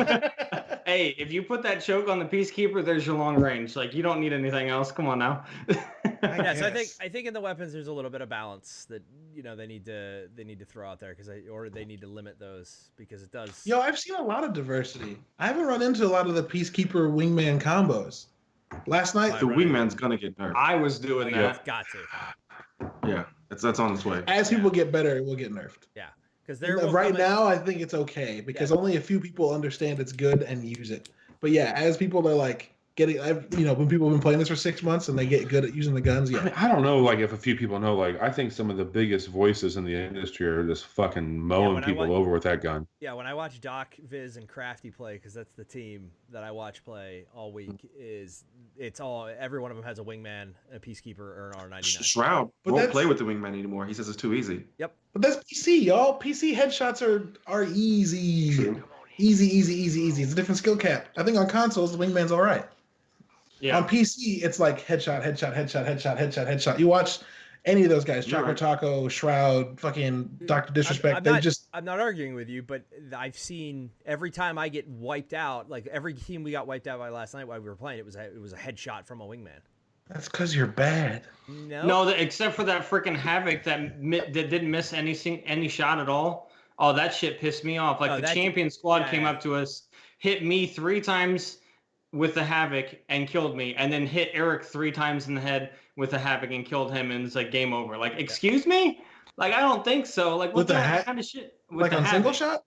Hey, if you put that choke on the Peacekeeper, there's your long range. Like you don't need anything else. Come on now. So I think in the weapons there's a little bit of balance that they need to throw out there or they need to limit those because it does. Yo, I've seen a lot of diversity. I haven't run into a lot of the Peacekeeper wingman combos. Last night, the wingman's gonna get nerfed. I was doing that. Got to. Yeah, that's on its way. As people get better, it will get nerfed. Yeah, because right now I think it's okay because only a few people understand it's good and use it. But yeah, as people are like when people have been playing this for 6 months and they get good at using the guns. Yeah, I mean, I don't know, like if a few people know, like I think some of the biggest voices in the industry are just fucking mowing people over with that gun. Yeah, when I watch Doc, Viz, and Crafty play, because that's the team that I watch play all week, every one of them has a wingman, a peacekeeper, or an R99. Shroud won't play with the wingman anymore. He says it's too easy. Yep. But that's PC, y'all. PC headshots are easy. True. Easy. It's a different skill cap. I think on consoles the wingman's all right. Yeah. On PC, it's like headshot. You watch any of those guys, Choco Taco, Shroud, fucking Dr. Disrespect. I'm not arguing with you, but I've seen every time I get wiped out, like every team we got wiped out by last night while we were playing, it was a headshot from a wingman. That's because you're bad. No, except for that freaking Havoc that didn't miss any shot at all. Oh, that shit pissed me off. Like the champion squad came up to us, hit me 3 times with the Havoc and killed me, and then hit Eric 3 times in the head with the Havoc and killed him, and it's like game over. Like, excuse me? Like, I don't think so. Like, what kind of shit? With like on Havoc? Single shot?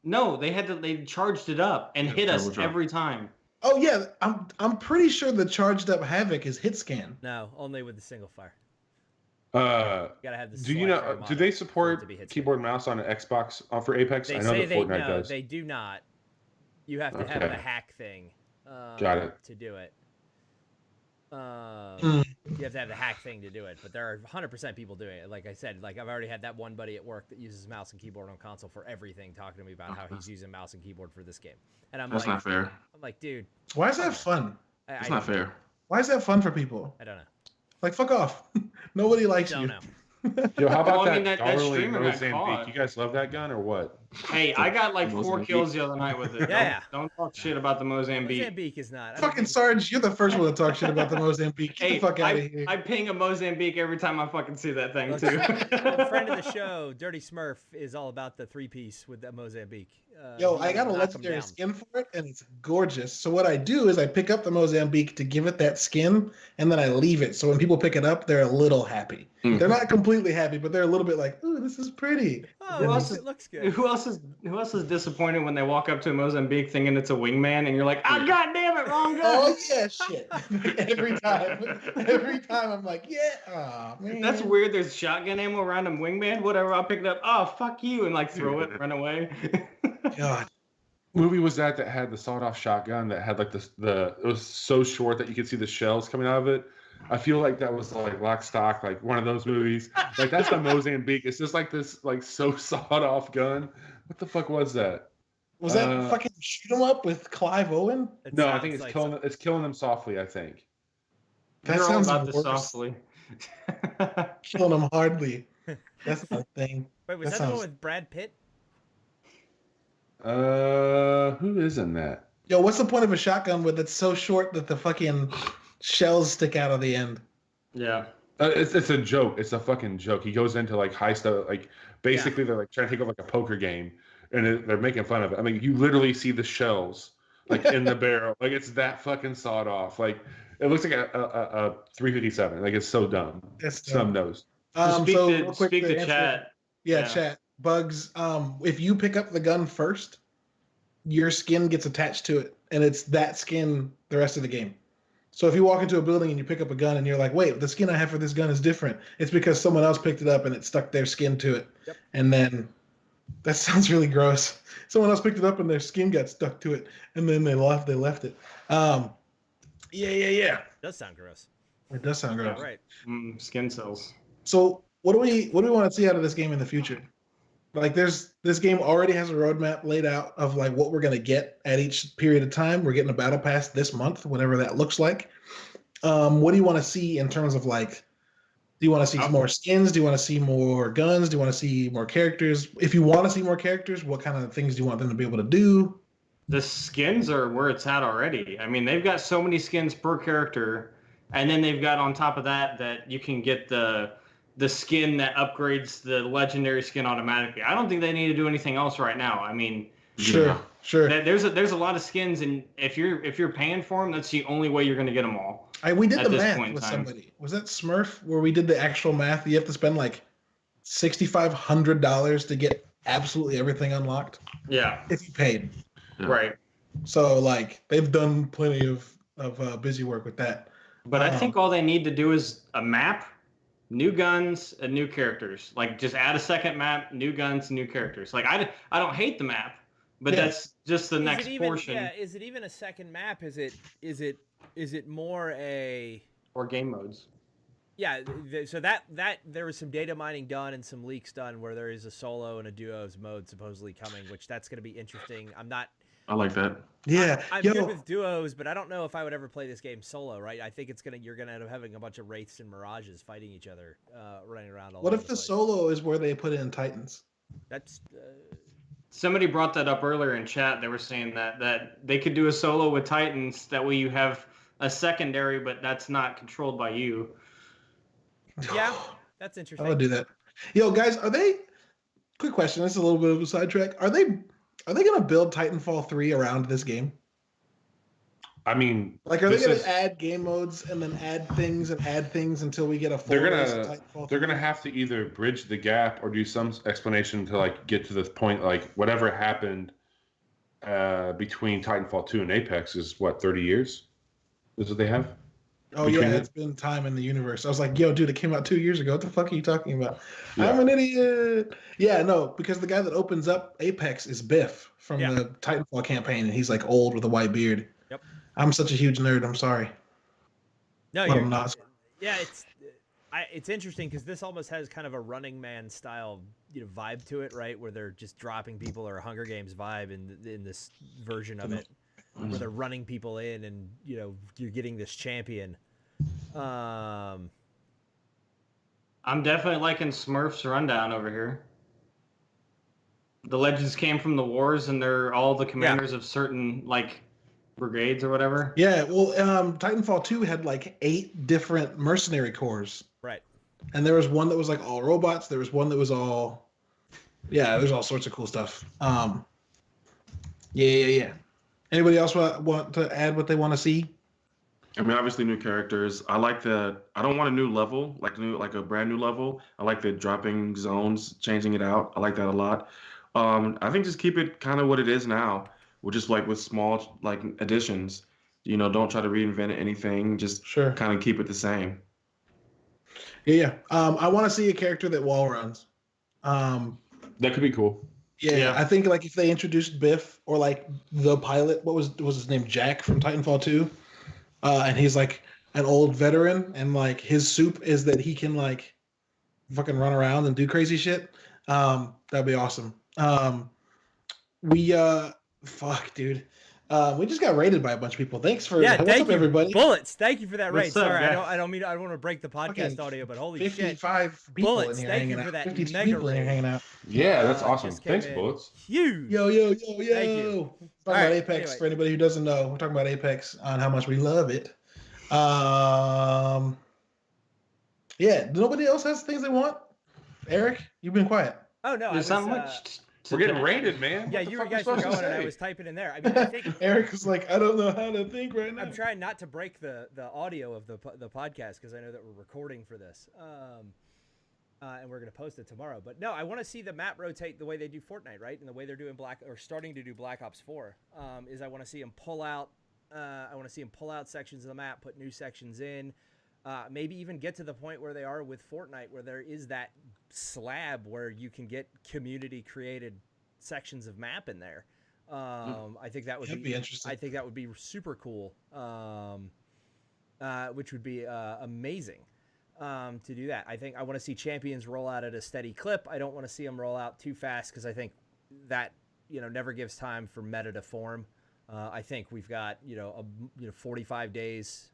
No, they charged it up and hit us every time. Oh yeah, I'm pretty sure the charged up Havoc is hit scan. No, only with the single fire. Gotta have do they support keyboard and mouse on an Xbox for Apex? I know that Fortnite does. They do not. You have to have the hack thing. Got it. To do it. You have to have the hack thing to do it, but there are 100% people doing it. Like I said, like I've already had that one buddy at work that uses mouse and keyboard on console for everything, talking to me about how he's using mouse and keyboard for this game. And That's not fair. I'm like, dude. Why is that fun? It's not fair. Why is that fun for people? I don't know. Like, fuck off. Nobody likes you. Know. Yo, how about that Mozambique? You guys love that gun or what? Hey, I got like 4 kills the other night with it. Yeah. Don't talk shit about the Mozambique. Mozambique is not. Fucking Sarge, you're the first one to talk shit about the Mozambique. Get the fuck out of here. I ping a Mozambique every time I fucking see that thing, too. A friend of the show, Dirty Smurf, is all about the 3-piece with that Mozambique. Yo, I got a legendary skin for it, and it's gorgeous. So what I do is I pick up the Mozambique to give it that skin, and then I leave it. So when people pick it up, they're a little happy. They're not completely happy, but they're a little bit like, "Ooh, this is pretty." Oh, it looks good. Who else is disappointed when they walk up to a Mozambique thinking it's a wingman, and you're like, "Ah, god damn it, wrong gun." Oh yeah, shit. Every time I'm like, "Yeah, oh man." That's weird. There's shotgun ammo around a wingman. Whatever, I'll pick it up. Oh, fuck you, and like throw it, run away. God. Movie was that had the sawed-off shotgun that had like it was so short that you could see the shells coming out of it. I feel like that was like Lock, Stock, like one of those movies. Like that's the Mozambique. It's just like this like so sawed-off gun. What the fuck was that? Was that fucking shoot 'em up with Clive Owen? No, I think it's killing them softly. I think. That You're sounds about softly. Killing them hardly. That's not a thing. Wait, was that the one with Brad Pitt? Who is in that? Yo, what's the point of a shotgun with it's so short that the fucking shells stick out of the end? Yeah. It's a joke. It's a fucking joke. He goes into like high stuff, like basically they're like trying to take over like a poker game, and they're making fun of it. I mean, you literally see the shells like in the barrel. Like it's that fucking sawed off. Like it looks like a 357. Like it's so dumb. That's dumb nosed. Speak to chat. Yeah, chat. Bugs, if you pick up the gun first, your skin gets attached to it, and it's that skin the rest of the game. So if you walk into a building and you pick up a gun and you're like, wait, the skin I have for this gun is different, it's because someone else picked it up and it stuck their skin to it. Yep. And then, that sounds really gross. Someone else picked it up and their skin got stuck to it, and then they left it. Yeah. It does sound gross. It does sound gross. Yeah, right. Skin cells. So what do we want to see out of this game in the future? Like this game already has a roadmap laid out of like what we're going to get at each period of time. We're getting a battle pass this month, whatever that looks like. What do you want to see in terms of like, do you want to see more skins? Do you want to see more guns? Do you want to see more characters? If you want to see more characters, what kind of things do you want them to be able to do? The skins are where it's at already. I mean, they've got so many skins per character, and then they've got on top of that you can get the skin that upgrades the legendary skin automatically. I don't think they need to do anything else right now. I mean, sure. There's a lot of skins, and if you're paying for them, that's the only way you're going to get them all. We did the math with somebody. Was that Smurf where we did the actual math? You have to spend like $6,500 to get absolutely everything unlocked. Yeah, if you paid. Right. So like they've done plenty of of busy work with that. But I think all they need to do is a map, new guns, and new characters. Like, just add a second map, new guns, new characters. Like, I don't hate the map, but that's just the next portion. Yeah, is it even a second map? Is it more a or game modes? Yeah, so that there was some data mining done and some leaks done where there is a solo and a duos mode supposedly coming, which that's going to be interesting. I like that. Yeah, I'm good with duos, but I don't know if I would ever play this game solo. Right? I think you're gonna end up having a bunch of wraiths and mirages fighting each other, running around. What if the solo is where they put in Titans? That's. Somebody brought that up earlier in chat. They were saying that they could do a solo with Titans. That way you have a secondary, but that's not controlled by you. Yeah, that's interesting. I would do that. Yo, guys, are they? Quick question. This is a little bit of a sidetrack. Are they going to build Titanfall 3 around this game? I mean, like, are they going to add game modes and then add things until we get a full? They're gonna have to either bridge the gap or do some explanation to like get to this point. Like, whatever happened between Titanfall 2 and Apex is what, 30 years? Is what they have? Oh yeah, it's been time in the universe. I was like, yo, dude, it came out 2 years ago. What the fuck are you talking about? Yeah. I'm an idiot. Yeah, no, because the guy that opens up Apex is Biff from the Titanfall campaign, and he's like old with a white beard. Yep. I'm such a huge nerd. I'm sorry. No, I'm not. Yeah, it's interesting because this almost has kind of a Running Man style, vibe to it, right? Where they're just dropping people, or a Hunger Games vibe in this version of it, where they're running people in, and you're getting this champion. I'm definitely liking Smurf's rundown over here. The legends came from the wars, and they're all the commanders of certain like brigades or whatever. Yeah, well, Titanfall 2 had like 8 different mercenary corps. Right. And there was one that was like all robots. There was one that was all, there's all sorts of cool stuff. Yeah. Anybody else want to add what they want to see? I mean, obviously new characters. I like I don't want a new level, like a brand new level. I like the dropping zones, changing it out. I like that a lot. I think just keep it kind of what it is now. We're just like with small like additions. Don't try to reinvent anything. Just kind of keep it the same. Yeah. I want to see a character that wall runs. That could be cool. Yeah, I think like if they introduced Biff or like the pilot, what was his name, Jack from Titanfall 2, and he's like an old veteran, and like his soup is that he can like fucking run around and do crazy shit. That'd be awesome. Fuck, dude. We just got raided by a bunch of people. Thanks for what's up, everybody. Bullets. Thank you for that raid. What's up, Sorry, guys? I don't want to break the podcast audio, but holy 55 shit. people Bullets, in here thank hanging you for out. that 52 mega people in here raid. hanging out. Yeah, that's awesome. Just came Thanks, in. Bullets. Huge. Yo. Thank you. Talking about right, Apex. anyway. For anybody who doesn't know, we're talking about Apex on how much we love it. Yeah. Nobody else has things they want. Eric, you've been quiet. Oh no, There's not much. We're getting raided, man. Yeah, What the you fuck guys am I were supposed to going, and I say? was typing in there. I mean, I think Eric was like, I don't know how to think right now. I'm trying not to break the audio of the podcast because I know that we're recording for this, and we're gonna post it tomorrow. But no, I want to see the map rotate the way they do Fortnite, right? And the way they're doing starting to do Black Ops 4. Is I want to see them pull out. I want to see them pull out sections of the map, put new sections in. Maybe even get to the point where they are with Fortnite, where there is that slab where you can get community created sections of map in there. I think that would be interesting. I think that would be super cool. Which would be amazing to do that. I think I want to see champions roll out at a steady clip. I don't want to see them roll out too fast because I think that never gives time for meta to form. I think we've got 45 days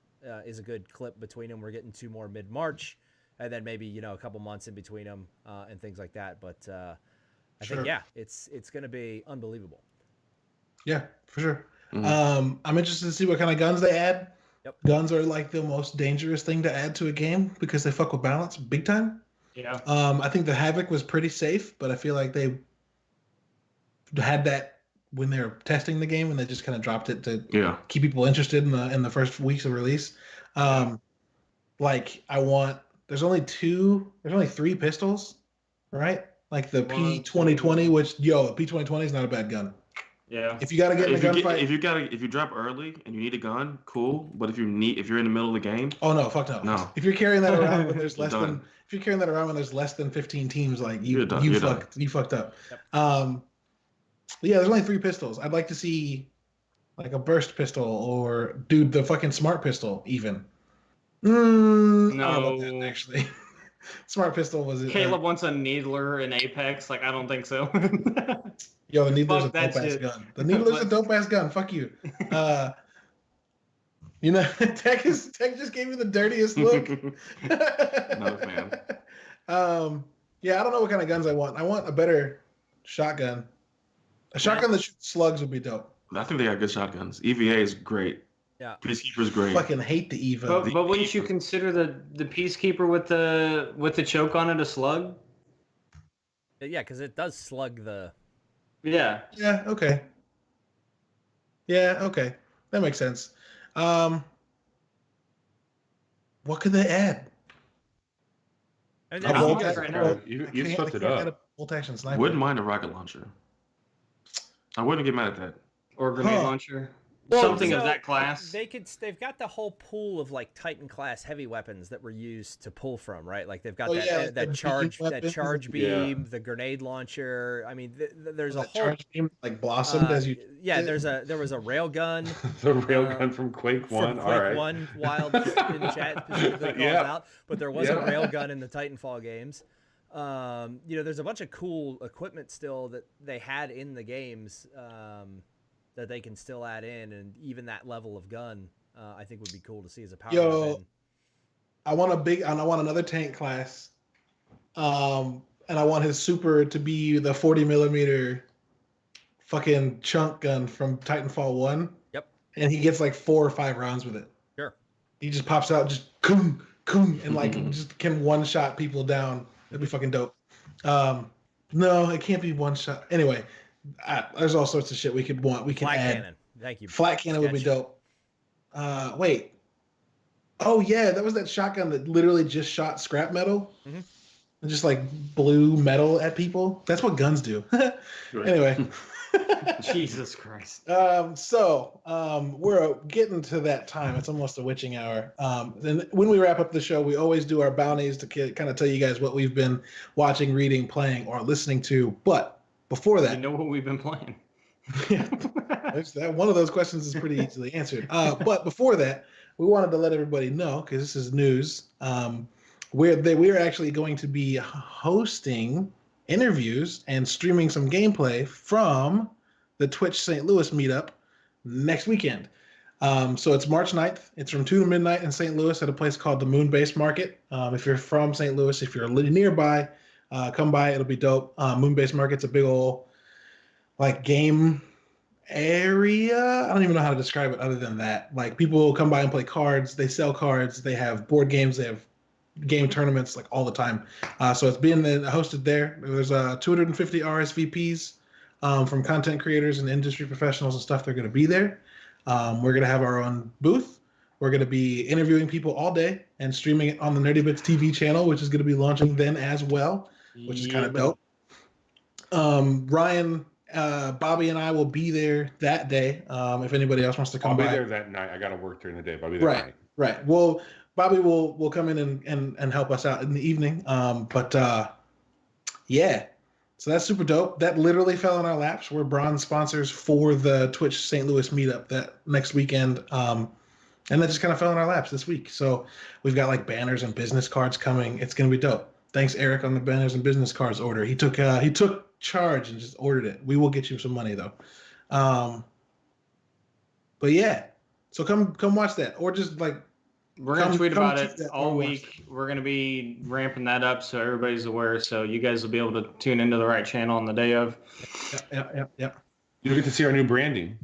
is a good clip between them. We're getting 2 more mid-March, and then maybe a couple months in between them and things like that. But I think it's going to be unbelievable. Yeah, for sure. I'm interested to see what kind of guns they add. Yep. Guns are like the most dangerous thing to add to a game because they fuck with balance big time. Yeah. I think the Havoc was pretty safe, but I feel like they had that when they were testing the game and they just kind of dropped it to keep people interested in the first weeks of release. Like there's only 3 pistols, right? Like the P2020, which the P2020 is not a bad gun. Yeah. If you gotta get in a gunfight, if you drop early and you need a gun, cool. But if you're in the middle of the game, oh no, fuck no. No. If you're carrying that around when there's less You're than done. if you're carrying that around when there's less than 15 teams, like You're done. You're done. you fucked up. Yep. Yeah, there's only 3 pistols. I'd like to see like a burst pistol or dude the fucking smart pistol even. I don't know about that, actually. Smart pistol was it? Caleb wants a needler in Apex. Like, I don't think so. Yo, the needler's Fuck a that dope ass shit. gun. The needler's a dope ass gun. Fuck you. You know, Tech just gave me the dirtiest look. Not a fan. Yeah, I don't know what kind of guns I want. I want a better shotgun. A shotgun that shoots slugs would be dope. I think they got good shotguns. EVA is great. Yeah. Peacekeeper's great. Fucking hate the Eva. But wouldn't you consider the Peacekeeper with the choke on it a slug? Yeah, because it does slug the. Yeah. Yeah. Okay. Yeah. Okay. That makes sense. What could they add? I mean, I that's- don't you know guys- right now. You fucked it up. Bolt action sniper. Wouldn't mind a rocket launcher. I wouldn't get mad at that. Or grenade Huh. launcher. Well, Something of so that class. They've got the whole pool of like Titan class heavy weapons that were used to pull from, right? Like they've got Oh, yeah, like that the charge beam weapons. beam, the grenade launcher. I mean, there's a That whole charge beam like blossomed as you. yeah. did. There was a rail gun. The railgun from Quake From 1. Quake All right. 1, Wild in chat specifically calls Yeah. out, but there was Yeah. a railgun in the Titanfall games. You know, there's a bunch of cool equipment still that they had in the games that they can still add in, and even that level of gun, I think would be cool to see as a power weapon. I want another tank class, and I want his super to be the 40mm fucking chunk gun from Titanfall 1. Yep. And he gets like 4 or 5 rounds with it. Sure. He just pops out, just coom, coom, and like just can one shot people down. That'd be fucking dope. No, it can't be one shot. Anyway, there's all sorts of shit we could want. We can Flat add. cannon. Thank you. Flat cannon would be Sketch. dope. Wait. Oh yeah, that was that shotgun that literally just shot scrap metal. Mhm. And just like blew metal at people. That's what guns do. Anyway. Jesus Christ. We're getting to that time. It's almost a witching hour. And when we wrap up the show, we always do our bounties to kind of tell you guys what we've been watching, reading, playing, or listening to. But before that, You know what we've been playing. one of those questions is pretty easily answered. But before that, we wanted to let everybody know, because this is news, we're actually going to be hosting interviews and streaming some gameplay from the Twitch St. Louis meetup next weekend. So it's March 9th. It's from 2 to midnight in St. Louis at a place called the Moonbase Market. If you're from St. Louis, if you're nearby, come by. It'll be dope. Moonbase Market's a big old like game area. I don't even know how to describe it other than that. Like people come by and play cards. They sell cards. They have board games. They have game tournaments like all the time. So it's being hosted there. There's 250 RSVPs from content creators and industry professionals and stuff. They're going to be there. We're going to have our own booth. We're going to be interviewing people all day and streaming it on the Nerdy Bits TV channel, which is going to be launching then as well, which is kind of dope. Ryan, Bobby, and I will be there that day. If anybody else wants to come I'll be by. there that night. I got to work during the day, but I'll be there at night. Right. Well, Bobby will come in and help us out in the evening. Yeah. So that's super dope. That literally fell in our laps. We're bronze sponsors for the Twitch St. Louis meetup that next weekend. And that just kind of fell in our laps this week. So we've got like banners and business cards coming. It's going to be dope. Thanks, Eric, on the banners and business cards order. He took charge and just ordered it. We will get you some money though. But yeah, so come watch that, or just like we're gonna tweet about tweet it that all or watch week. We're gonna be ramping that up so everybody's aware. So you guys will be able to tune into the right channel on the day of. Yep. You'll get to see our new branding.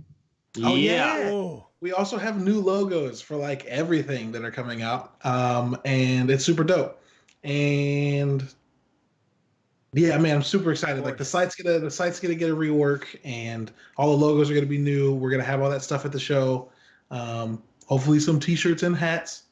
Oh, yeah. Oh. We also have new logos for like everything that are coming out, and it's super dope. And yeah, man, I'm super excited. Like the site's gonna get a rework, and all the logos are gonna be new. We're gonna have all that stuff at the show. Hopefully, some T-shirts and hats.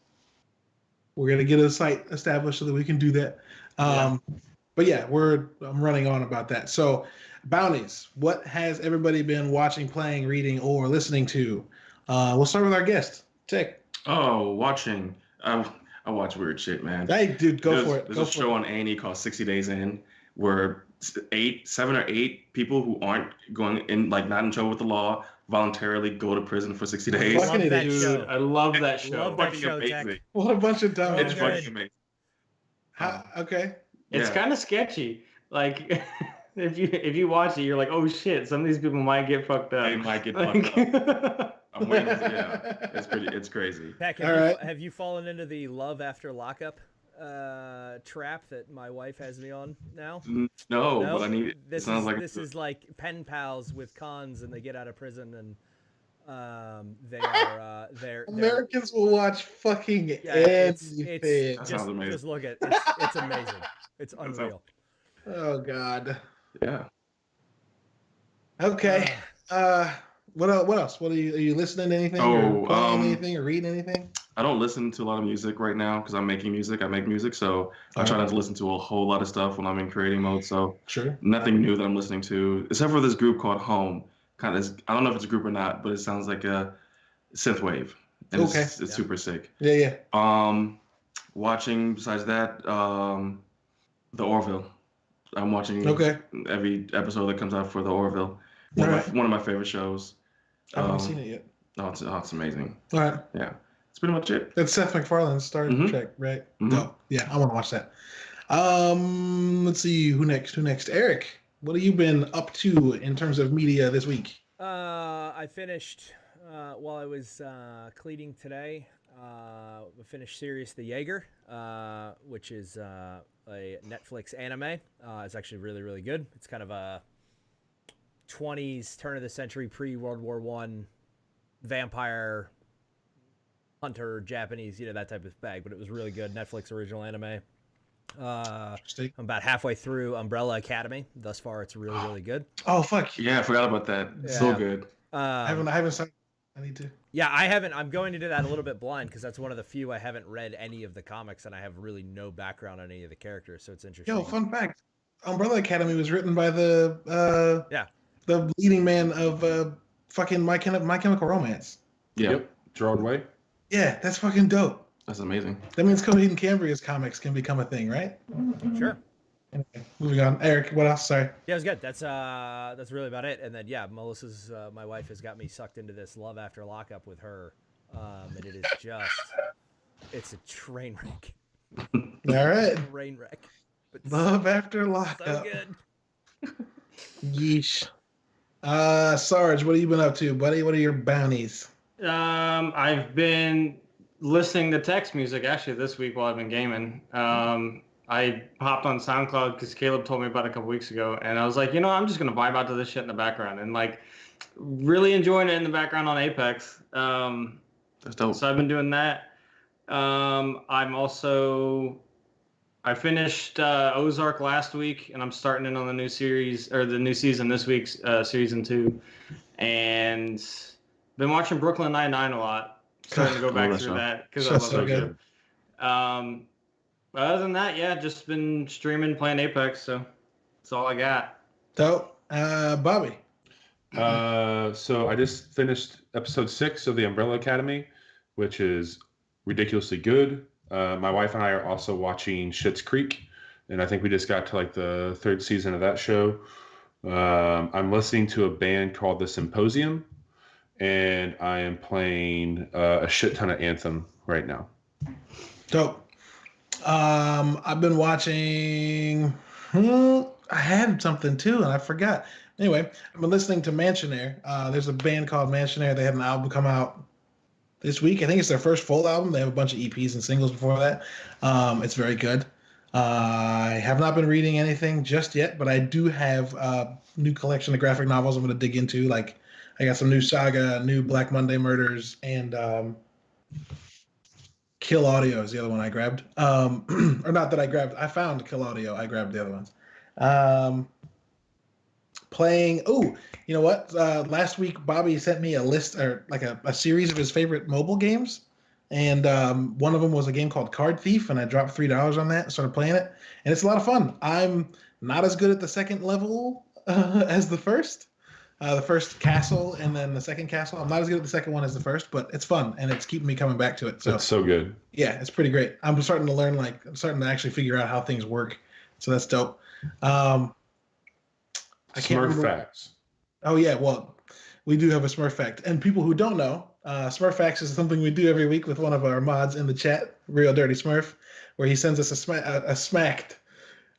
We're gonna get a site established so that we can do that. But yeah, I'm running on about that. So Bounties. What has everybody been watching, playing, reading, or listening to? We'll start with our guest, Tick. Oh, watching. I watch weird shit, man. Hey, dude, go for it. There's a show on A&E called 60 Days In, where 7 or 8 people who aren't going in, like not in trouble with the law, voluntarily go to prison for 60 days. I love that show. I love that show. Love that show, Tech. What a bunch of dumb. It's fucking amazing. Okay. It's kind of sketchy. Like, if you watch it, you're like, oh shit, some of these people might get fucked up. They might get fucked up. I'm waiting. Yeah, it's crazy. Tech, have you fallen into the love after lockup trap that my wife has me on now? No, but I need. This is like pen pals with cons, and they get out of prison, and they're Americans will watch fucking anything. That sounds amazing. Just look at it. It's amazing. It's unreal. Oh God. Yeah. Okay. What else? Are you listening to anything? Or playing anything or reading anything? I don't listen to a lot of music right now because I'm making music. I make music, so I try not to listen to a whole lot of stuff when I'm in creating mode. So sure, nothing new that I'm listening to, except for this group called Home. I don't know if it's a group or not, but it sounds like a synthwave, and it's super sick. Yeah. Watching besides that, The Orville. I'm watching every episode that comes out for The Orville. One of my favorite shows. I haven't seen it yet. Oh, it's amazing. All right. Yeah. That's pretty much it. That's Seth MacFarlane's Star Trek, right? Mm-hmm. No. Yeah, I want to watch that. Let's see. Who next? Eric, what have you been up to in terms of media this week? I finished, while I was cleaning today, I finished Sirius the Jaeger, which is a Netflix anime. It's actually really, really good. It's kind of a 20s, turn of the century, pre-World War I vampire hunter, Japanese, that type of bag, but it was really good. Netflix original anime. I'm about halfway through Umbrella Academy. Thus far, it's really, really good. Oh, fuck. Yeah, I forgot about that. Yeah. So good. I haven't started. I need to. Yeah, I haven't. I'm going to do that a little bit blind because that's one of the few I haven't read any of the comics, and I have really no background on any of the characters, so it's interesting. Yo, fun fact. Umbrella Academy was written by the leading man of fucking My Chemical Romance. Yep. Gerard Way. Yeah, that's fucking dope. That's amazing. That means Coheed and Cambria's comics can become a thing, right? Sure. Anyway, moving on. Eric, what else? Sorry. Yeah, it was good. That's really about it. And then Melissa's my wife has got me sucked into this love after lockup with her, and it is it's a train wreck. All right. Train wreck. But love after lockup. So good. Yeesh. Sarge, what have you been up to, buddy? What are your bounties? I've been listening to text music actually this week while I've been gaming. I hopped on SoundCloud because Caleb told me about it a couple weeks ago, and I was like, I'm just gonna vibe out to this shit in the background, and like really enjoying it in the background on Apex. That's dope. So I've been doing that. I finished Ozark last week, and I'm starting in on the new series or the new season this week, season 2, and been watching Brooklyn Nine-Nine a lot. Starting to go back through that because I love that show. Other than that, just been streaming, playing Apex, so that's all I got. Dope. Bobby. So I just finished episode 6 of the Umbrella Academy, which is ridiculously good. My wife and I are also watching Schitt's Creek, and I think we just got to like the 3rd season of that show. I'm listening to a band called The Symposium, and I am playing a shit ton of Anthem right now. Dope. I've been watching. I had something too, and I forgot. Anyway, I've been listening to Mansionaire. There's a band called Mansionaire. They had an album come out this week. I think it's their first full album. They have a bunch of EPs and singles before that. It's very good. I have not been reading anything just yet, but I do have a new collection of graphic novels I'm going to dig into. Like, I got some new Saga, new Black Monday Murders, and Kill Audio is the other one I grabbed. Or not that I grabbed. I found Kill Audio. I grabbed the other ones. Playing. Oh, you know what? Last week, Bobby sent me a list or like a series of his favorite mobile games. And one of them was a game called Card Thief, and I dropped $3 on that and started playing it. And it's a lot of fun. I'm not as good at the second level as the first. The first castle and then the second castle. I'm not as good at the second one as the first, but it's fun and it's keeping me coming back to it. So it's so good. Yeah, it's pretty great. I'm starting to learn, I'm starting to actually figure out how things work. So that's dope. I can't Smurf remember. facts. Oh yeah, well, we do have a Smurf fact, and people who don't know, Smurf facts is something we do every week with one of our mods in the chat, Real Dirty Smurf, where he sends us a smacked.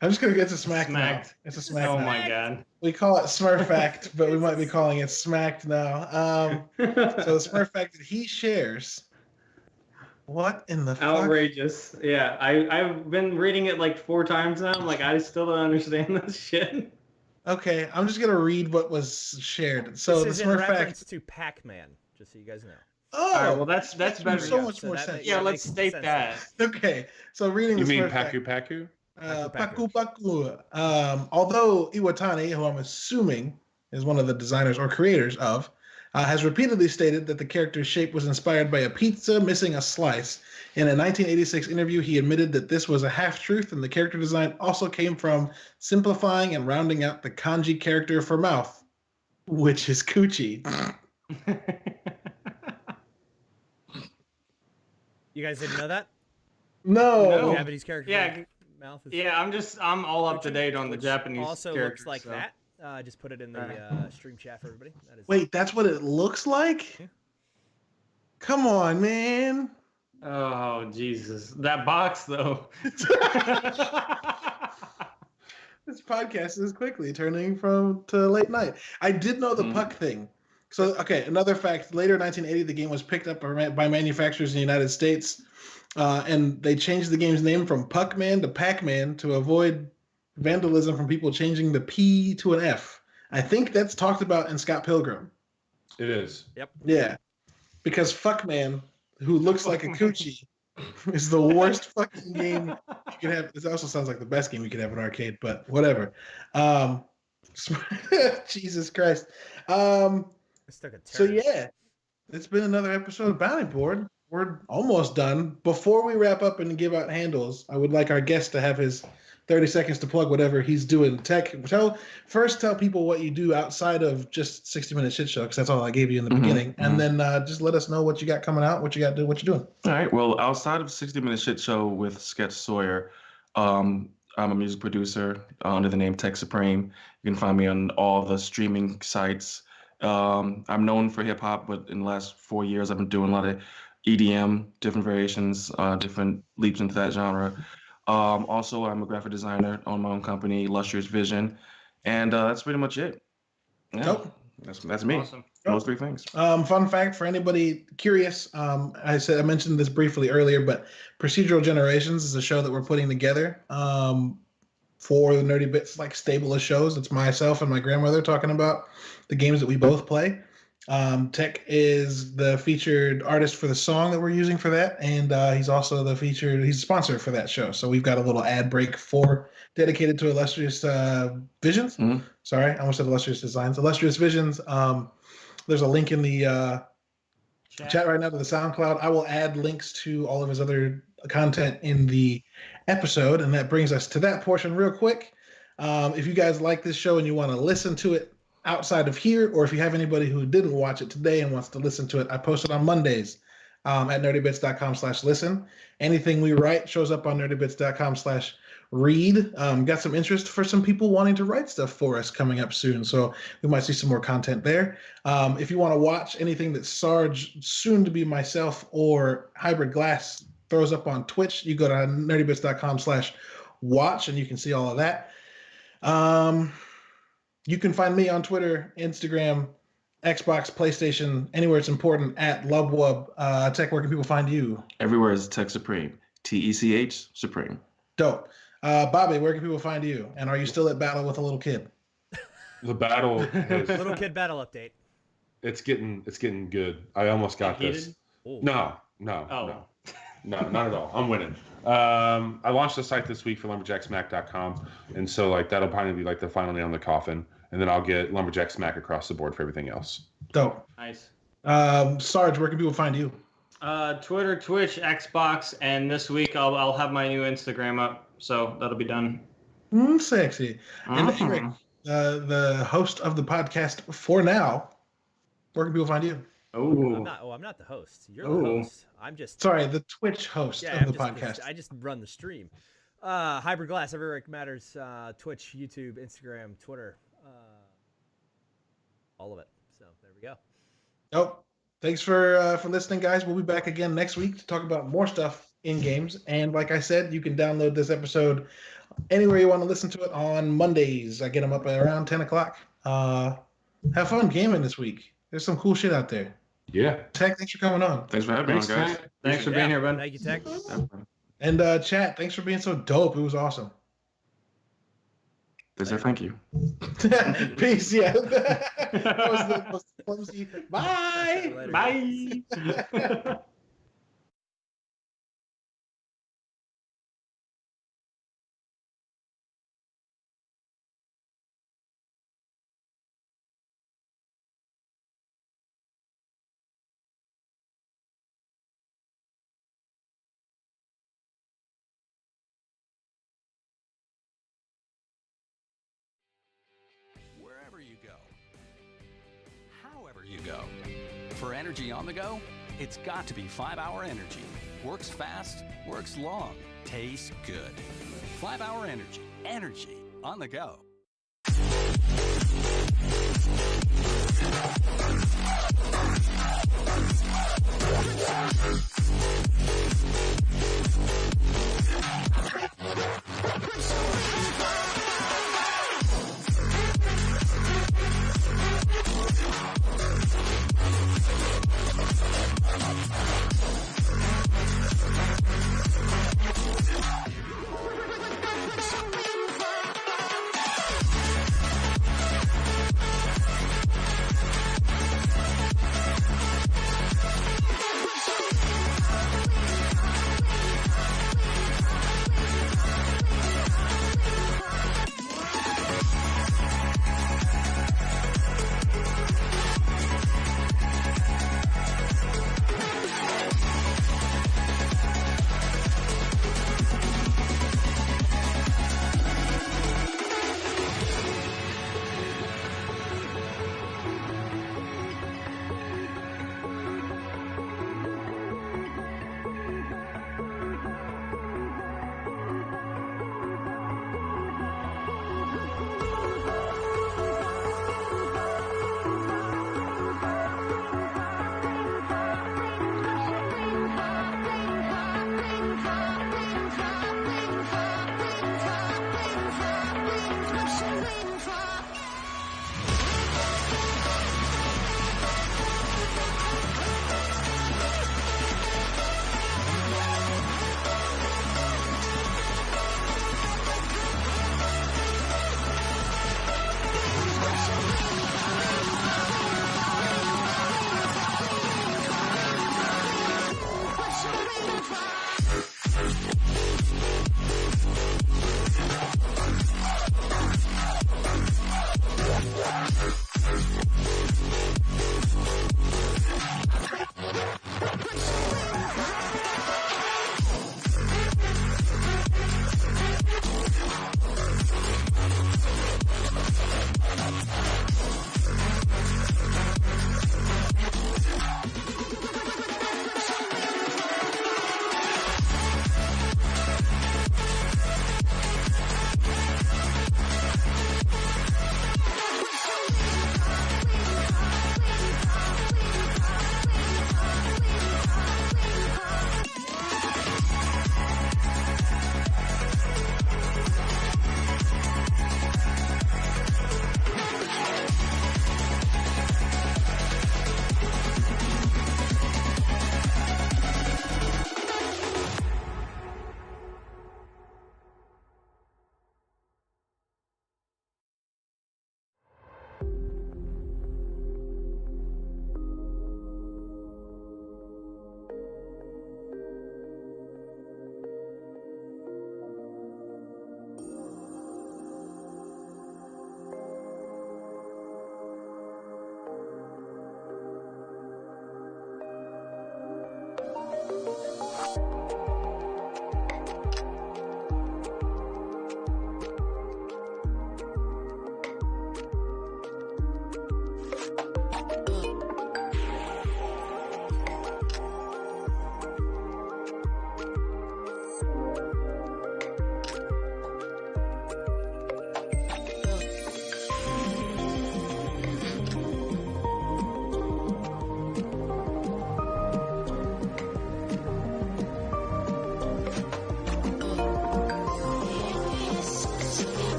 I'm just gonna get to smacked. It's a smacked. Oh now. my god. We call it Smurf fact, but we might be calling it smacked now. So the Smurf fact that he shares. What in the outrageous? Fuck? Yeah, I've been reading it like 4 times now. I'm like, I still don't understand this shit. Okay, I'm just gonna read what was shared. So this is the Smurf in reference fact to Pac-Man, just so you guys know. Oh, all right, well that's better. So much more sense. Yeah, let's state that. Okay, so reading You the mean Smurf fact. Paku? Paku Paku. Although Iwatani, who I'm assuming is one of the designers or creators of, has repeatedly stated that the character's shape was inspired by a pizza missing a slice. In a 1986 interview, he admitted that this was a half-truth, and the character design also came from simplifying and rounding out the kanji character for mouth, which is coochie. You guys didn't know that? No. Japanese character. Yeah. Mouth is I'm all up to date on the Japanese. Also characters, looks like so. that. I just put it in the stream chat for everybody. That is... Wait, that's what it looks like? Yeah. Come on, man. Oh Jesus, that box though. This podcast is quickly turning to late night. I did know the puck thing. So, okay, another fact. Later in 1980, the game was picked up by manufacturers in the United States, and they changed the game's name from Puckman to Pac-Man to avoid vandalism from people changing the P to an F. I think that's talked about in Scott Pilgrim. It is. Yep. Yeah. Because Fuckman, who looks like a coochie, is the worst fucking game you could have. This also sounds like the best game you could have in arcade, but whatever. Jesus Christ. So yeah, it's been another episode of Bounty Board. We're almost done. Before we wrap up and give out handles, I would like our guest to have his 30 seconds to plug whatever he's doing. Tell people what you do outside of just 60-minute shit show, because that's all I gave you in the beginning, and then just let us know what you got coming out, what you got to do, what you're doing. All right. Well, outside of 60-minute shit show with Sketch Sawyer, I'm a music producer under the name Tech Supreme. You can find me on all the streaming sites. I'm known for hip hop, but in the last 4 years, I've been doing a lot of EDM, different variations, different leaps into that genre. Also, I'm a graphic designer on my own company, Lustrous Vision, and that's pretty much it. Yeah, Nope. That's me. Awesome. Those 3 things. Fun fact for anybody curious, I mentioned this briefly earlier, but Procedural Generations is a show that we're putting together for the Nerdy Bits stable of shows. It's myself and my grandmother talking about the games that we both play. Tech is the featured artist for the song that we're using for that, and he's also he's a sponsor for that show. So we've got a little ad break dedicated to Illustrious Visions. Mm-hmm. Sorry, I almost said Illustrious Designs. Illustrious Visions. There's a link in the chat right now to the SoundCloud. I will add links to all of his other content in the episode, and that brings us to that portion real quick. If you guys like this show and you want to listen to it outside of here, or if you have anybody who didn't watch it today and wants to listen to it, I post it on Mondays at nerdybits.com/listen. Anything we write shows up on nerdybits.com/read. Got some interest for some people wanting to write stuff for us coming up soon, so we might see some more content there. If you want to watch anything that Sarge, soon to be myself, or Hybrid Glass throws up on Twitch, you go to nerdybits.com/watch and you can see all of that. You can find me on Twitter, Instagram, Xbox, PlayStation, anywhere it's important, at Lubwub. Tech, where can people find you? Everywhere is Tech Supreme. TECH Supreme. Dope. Bobby, where can people find you? And are you still at battle with a little kid? The battle is, little kid battle update. It's getting good. I almost got this. No, not at all. I'm winning. I launched a site this week for lumberjacksmack.com, and so that'll probably be the final nail in the coffin, and then I'll get Lumberjack Smack across the board for everything else. Dope. Nice. Sarge, where can people find you? Twitter, Twitch, Xbox, and this week I'll have my new Instagram up, so that'll be done. Sexy. And Eric, the host of the podcast for now. Where can people find you? Oh, I'm not the host. You're the host. I'm just the Twitch host of the podcast. I just run the stream. Hybrid Glass, everywhere it matters. Twitch, YouTube, Instagram, Twitter, all of it. So there we go. Oh, thanks for listening, guys. We'll be back again next week to talk about more stuff in games. And like I said, you can download this episode anywhere you want to listen to it on Mondays. I get them up at around 10 o'clock. Have fun gaming this week. There's some cool shit out there. Yeah. Tech, thanks for coming on. Thanks for having me on, guys. Thanks for being here, bud. Thank you, Tech. And chat, thanks for being so dope. It was awesome. They said thank you. Peace, yeah. That was the most clumsy. Bye. Bye. Wherever you go, however you go, for energy on the go, it's got to be 5-Hour Energy. Works fast, works long, tastes good. 5-Hour Energy. Energy on the go.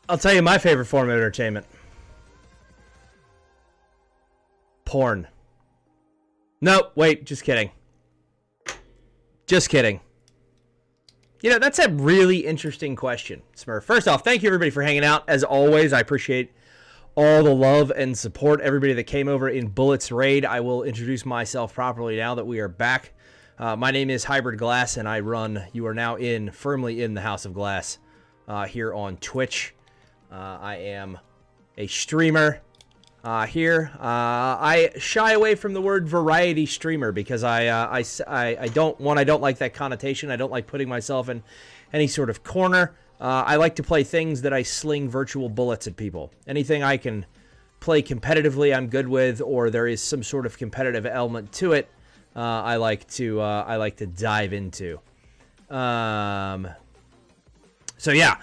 I'll tell you my favorite form of entertainment. Porn. Nope, wait, just kidding. Just kidding. You know, that's a really interesting question, Smurf. First off, thank you everybody for hanging out. As always, I appreciate all the love and support. Everybody that came over in Bullets Raid. I will introduce myself properly now that we are back. My name is Hybrid Glass, and I run, you are now firmly in the House of Glass here on Twitch. I am a streamer here. I shy away from the word variety streamer because I don't like that connotation. I don't like putting myself in any sort of corner. I like to play things that I sling virtual bullets at people. Anything I can play competitively, I'm good with, or there is some sort of competitive element to it. I like to dive into. So yeah,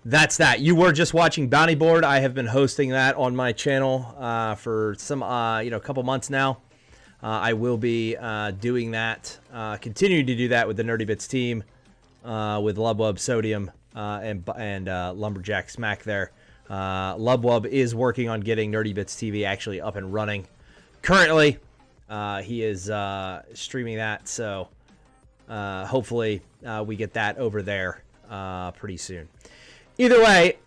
that's that. You were just watching Bounty Board. I have been hosting that on my channel for some a couple months now. I will be doing that, continuing to do that with the Nerdy Bits team, with Lubwub, Sodium, and Lumberjack Smack there. Lubwub is working on getting Nerdy Bits TV actually up and running. Currently, he is streaming that, so hopefully we get that over there pretty soon. Either way,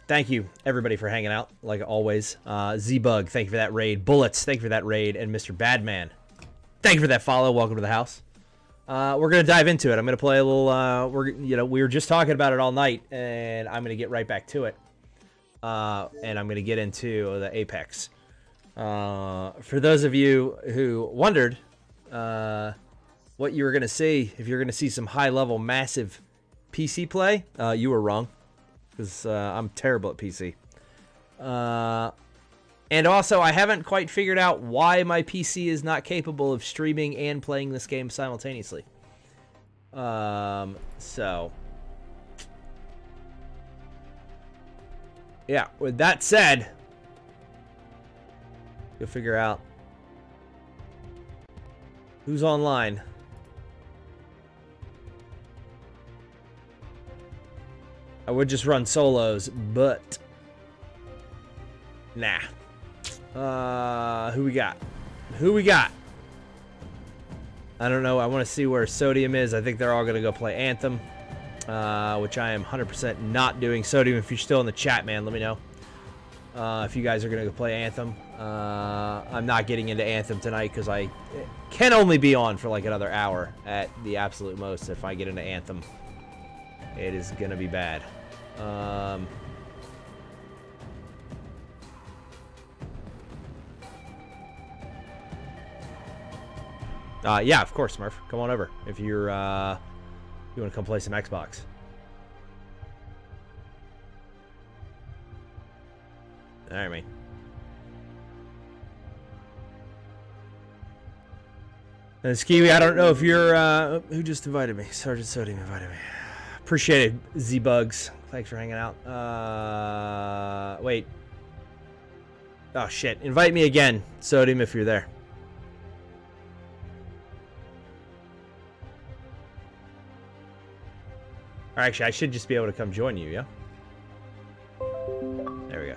thank you everybody for hanging out like always. Z-Bug, thank you for that raid. Bullets, thank you for that raid. And Mr. Badman, thank you for that follow. Welcome to the house. We're gonna dive into it. I'm gonna play a little. We were just talking about it all night, and I'm gonna get right back to it. And I'm gonna get into the Apex. For those of you who wondered what you were gonna see, if you're gonna see some high-level, massive PC play, you were wrong, because I'm terrible at PC. And also, I haven't quite figured out why my PC is not capable of streaming and playing this game simultaneously. So, yeah, with that said, you'll figure out who's online. I would just run solos, but nah. Who we got? Who we got? I don't know. I want to see where Sodium is. I think they're all going to go play Anthem, which I am 100% not doing. Sodium, if you're still in the chat, man, let me know. If you guys are going to go play Anthem. I'm not getting into Anthem tonight because I can only be on for like another hour at the absolute most. If I get into Anthem, it is going to be bad. Yeah, of course, Smurf. Come on over if you're you want to come play some Xbox. All right, man. And Skiwi, I don't know if you're who just invited me. Sergeant Sodium invited me. Appreciate it, Z-Bugs. Thanks for hanging out. Wait. Oh shit! Invite me again, Sodium, if you're there. Or actually, I should just be able to come join you, yeah? There we go.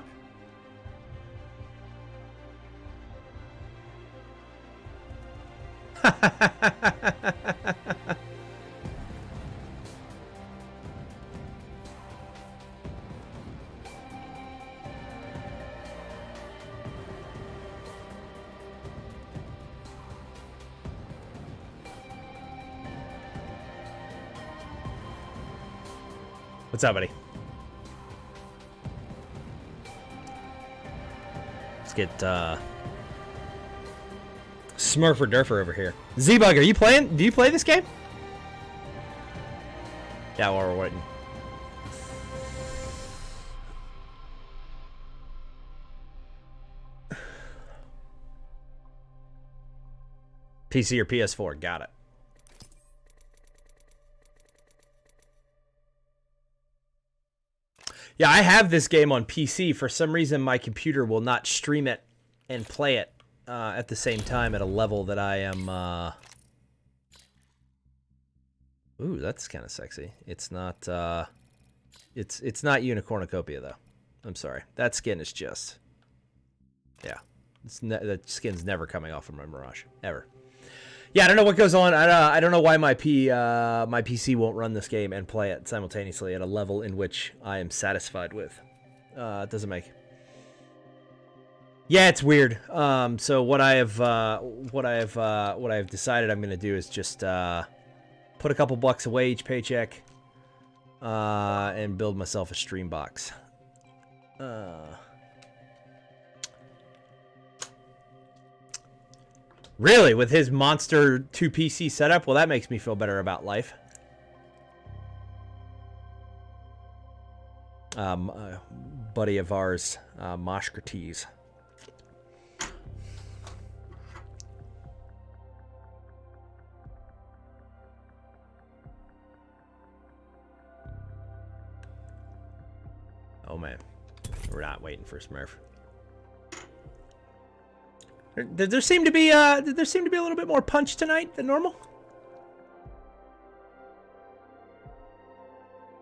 What's up, buddy? Let's get Smurfer Durfer over here. Z-Bug, are you playing? Do you play this game? Yeah, while we're waiting. PC or PS4, got it. Yeah, I have this game on PC. For some reason, my computer will not stream it and play it at the same time at a level that I am... Ooh, that's kind of sexy. It's not... It's not Unicornucopia though. I'm sorry. That skin is just, yeah. That skin's never coming off of my Mirage ever. Yeah, I don't know what goes on. I don't know why my PC won't run this game and play it simultaneously at a level in which I am satisfied with. It doesn't make. Yeah, it's weird. So what I have decided I'm gonna do is just put a couple bucks away each paycheck, and build myself a stream box. Really, with his monster 2 PC setup? Well, that makes me feel better about life. A buddy of ours, Moshkrates. Oh man, we're not waiting for Smurf. There seemed to be a little bit more punch tonight than normal.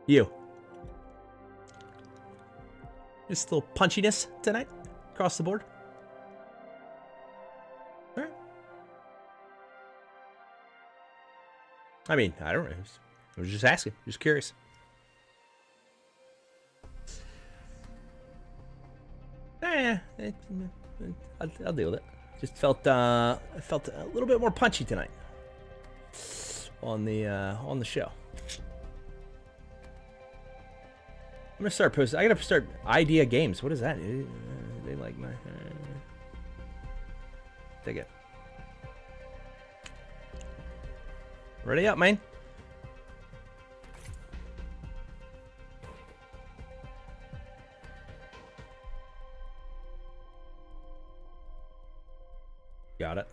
You. Just a little punchiness tonight across the board. All right. I mean, I don't know. I was just asking. Just curious. I'll deal with it. Just I felt a little bit more punchy tonight on the show. I'm gonna start posting. I gotta start idea games. What is that? They like my. Take it. Ready up, man. Got it.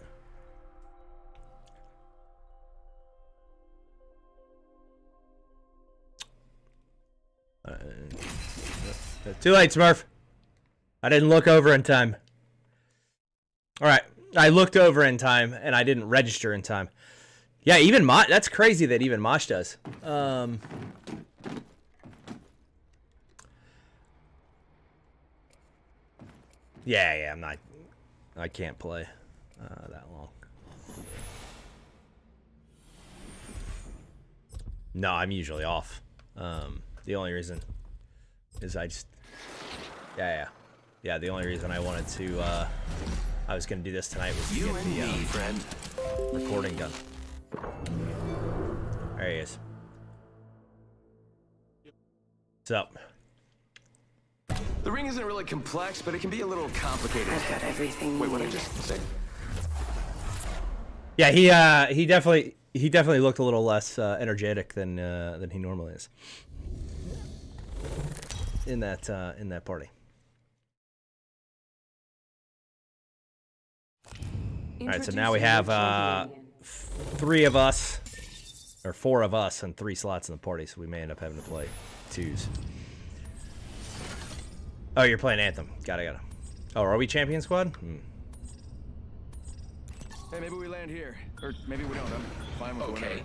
Too late, Smurf. I didn't look over in time. All right, I looked over in time and I didn't register in time. Yeah, even Mosh. That's crazy that even Mosh does. Yeah, I'm not. I can't play that long. No, I'm usually off. The only reason is I just, yeah. The only reason I wanted to, I was gonna do this tonight was to get the recording done. There he is. What's up? The ring isn't really complex, but it can be a little complicated. I've got everything. Wait, what did I just say? Yeah, he definitely looked a little less energetic than he normally is in that party. All right, so now we have 3 of us, or 4 of us, and 3 slots in the party, so we may end up having to play 2s. Oh, you're playing Anthem. Got it. Oh, are we champion squad? Hey, maybe we land here, or maybe we don't. I'm fine with okay.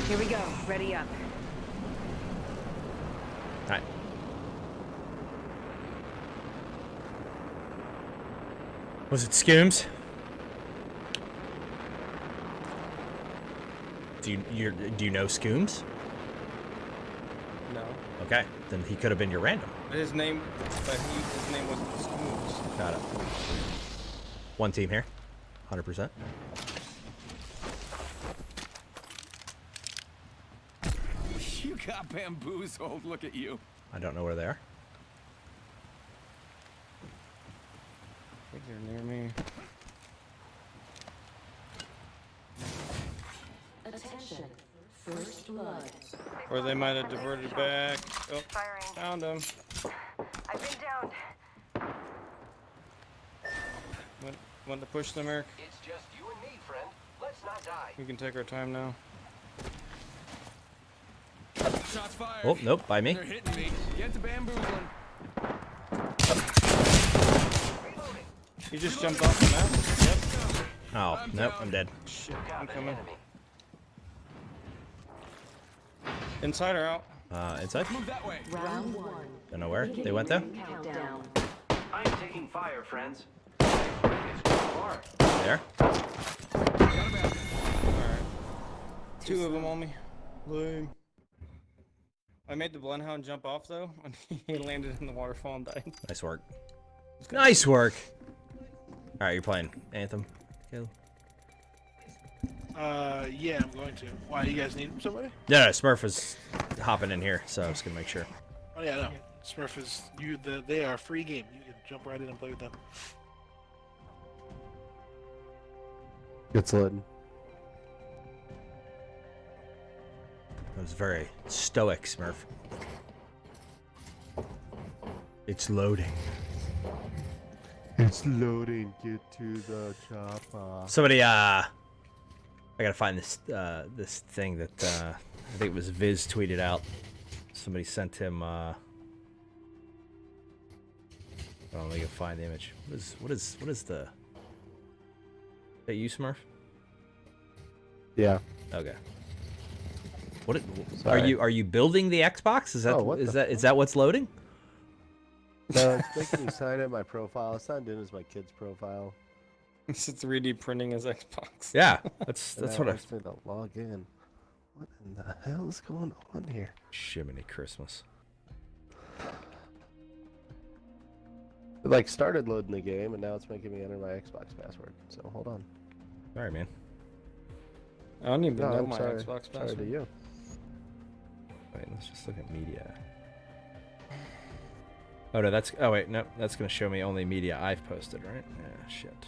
Here we go. Ready up. All right. Was it Scooms? Do you know Scooms? No. Okay, then he could have been your random. His name wasn't Scooms. Got it. One team here, 100%. You got bamboozled. Look at you. I don't know where they are. I think they're near me. Attention. First blood. Or they might have diverted back. Oh, found them. I've been down. Want to push them, Eric? It's just you and me, friend. Let's not die. We can take our time now. Shots fired. Oh, nope, by me. They're hitting me. Get the bamboozling. He just jumped off the map. Yep. Oh, nope, I'm dead. Shit, I'm coming. Inside or out? Inside. Move that way. Round 1. Don't know where they went though. Countdown. I am taking fire, friends. It's too far. There. Alright. 2 of them on me. Lame. I made the Bloodhound jump off though, and he landed in the waterfall and died. Nice work. Nice work. All right, you're playing Anthem. Caleb. Yeah, I'm going to. Why, you guys need somebody? Yeah, no, Smurf was hopping in here, so I was gonna make sure. Oh yeah, no. Smurf is they are a free game. You can jump right in and play with them. It's loading. That was very stoic, Smurf. It's loading. It's loading. Get to the chopper. Somebody, I gotta find this this thing that I think it was Viz tweeted out. Somebody sent him. I don't know if I can find the image. What is the? Is that you, Smurf? Yeah. Okay. What Sorry. are you building the Xbox? Is that Oh, is that what's loading? No, it's making me sign in my profile. I signed in as my kid's profile. It's 3D printing his Xbox. Yeah, that's And what now I. it wants me to log in. What in the hell is going on here? Shiminy Christmas. It like started loading the game, and now it's making me enter my Xbox password. So hold on. Sorry, man. I don't even No, know I'm my sorry. Xbox Sorry password. to you. Wait, let's just look at media. Oh no, that's. Oh wait, no, that's gonna show me only media I've posted, right? Yeah, shit.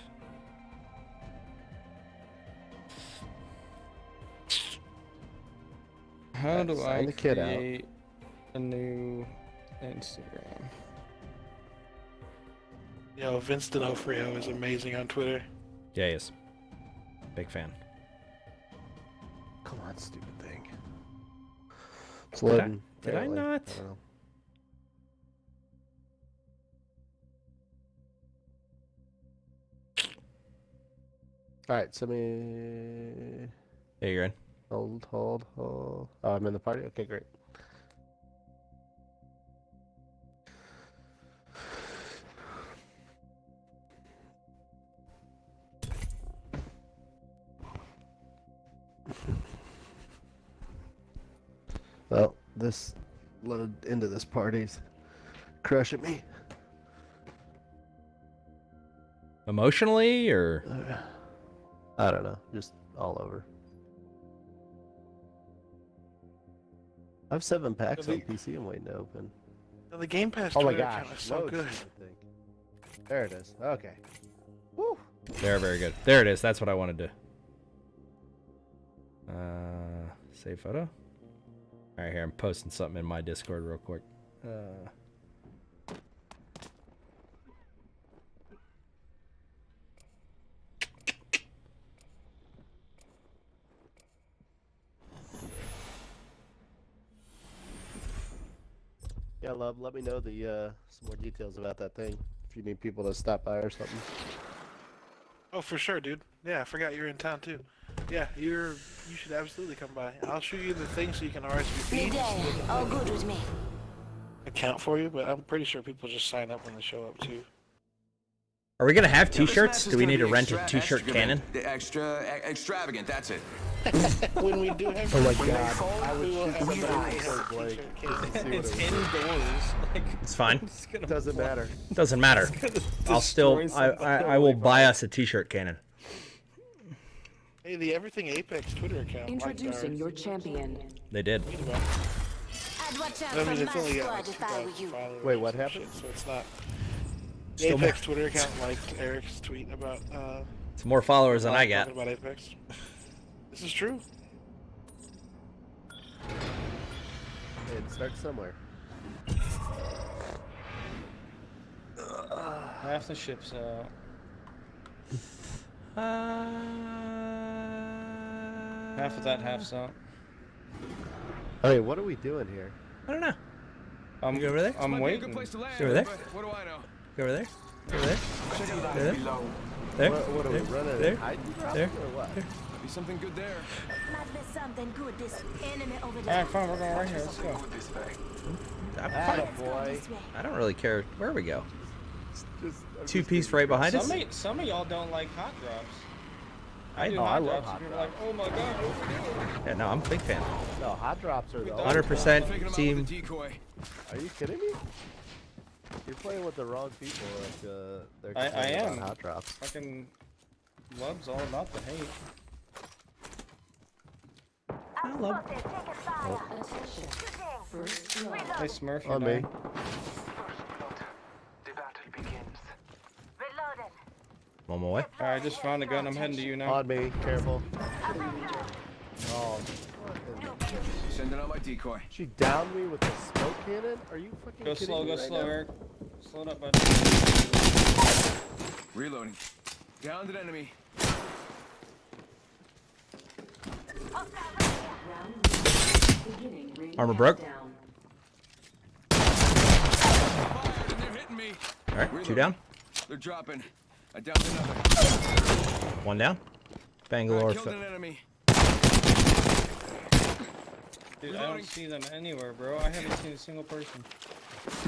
How do Sign I the kid out. create a new Instagram? Yo, Vince D'Onofrio is amazing on Twitter. Yeah, he is. Big fan. Come on, stupid thing. It's Did I- loading. did I apparently. not? don't know. All right, send me. Yeah, you're in. Hold. Oh, I'm in the party. Okay, great. Well, this load into this party's crushing me. Emotionally, or I don't know, just all over. I have 7 packs on PC I'm waiting to open. Now, the Game Pass Oh my Twitter gosh, account is so load good. stupid thing. There it is. Okay. Woo. they're very good. There it is. That's what I wanted to. Save photo. All right, here I'm posting something in my Discord real quick. Yeah, love. Let me know the some more details about that thing. If you need people to stop by or something. Oh, for sure, dude. Yeah, I forgot you're in town too. Yeah, you should absolutely come by. I'll show you the thing so you can RSVP. All good with me. Account for you, but I'm pretty sure people just sign up when they show up too. Are we gonna have Yeah, this T-shirts? match is Do we gonna need to be rent a extra- T-shirt cannon? Extravagant, that's it. When we do have Oh my when they god! fold, I would we will shoot have somebody a with Blake. It's indoors. Like, It's fine. it's gonna Doesn't matter. Doesn't matter. I'll still. destroy I will buy us a T-shirt cannon. Hey, the Everything Apex Twitter account. Introducing your champion. They did. I'd watch out I for mean, it's my only got squad like if I were 2,000 you. followers. Wait, or what some happened? shit, so it's not. The Still Apex Twitter account liked Eric's tweet about. It's more followers than I got. talking about Apex. This is true. It starts somewhere. half the ship's out. Half of that half's out. Okay, what are we doing here? I don't know. I'm go over there? I'm Might be a waiting. good place to land, Over there? but what do I know? Go over there. Go over there. Check out There? below. There. What are we running? There. There. Or what? Might be something good there. Might be something good. This enemy over there. Alright, fine. We're going right here. Let's go. Boy. I don't really care where we go. Just, Two-piece right behind us. Some of y'all don't like hot drops. I do know, hot I love drops. hot And people are like, oh my god, what are we doing? Yeah, no, I'm a big fan. No, hot drops are the 100% team. Are you kidding me? You're playing with the wrong people. Like, they're I am. about hot drops. Fucking love's all about the hate. I love. Hey Smurf, On me. On my way. Alright, I just found a gun. I'm heading to you now. On me. Careful. Oh. Sending out my decoy. She downed me with a smoke cannon? Are you fucking Go kidding slow, me go right slow, now? Eric. Slow it up, bud. Reloading. Downed an enemy. Armor broke. Fired and they're hitting me. All right, 2 down. They're dropping. I downed another. 1 down. Bangalore. I killed an enemy. Dude, I don't see them anywhere, bro. I haven't seen a single person.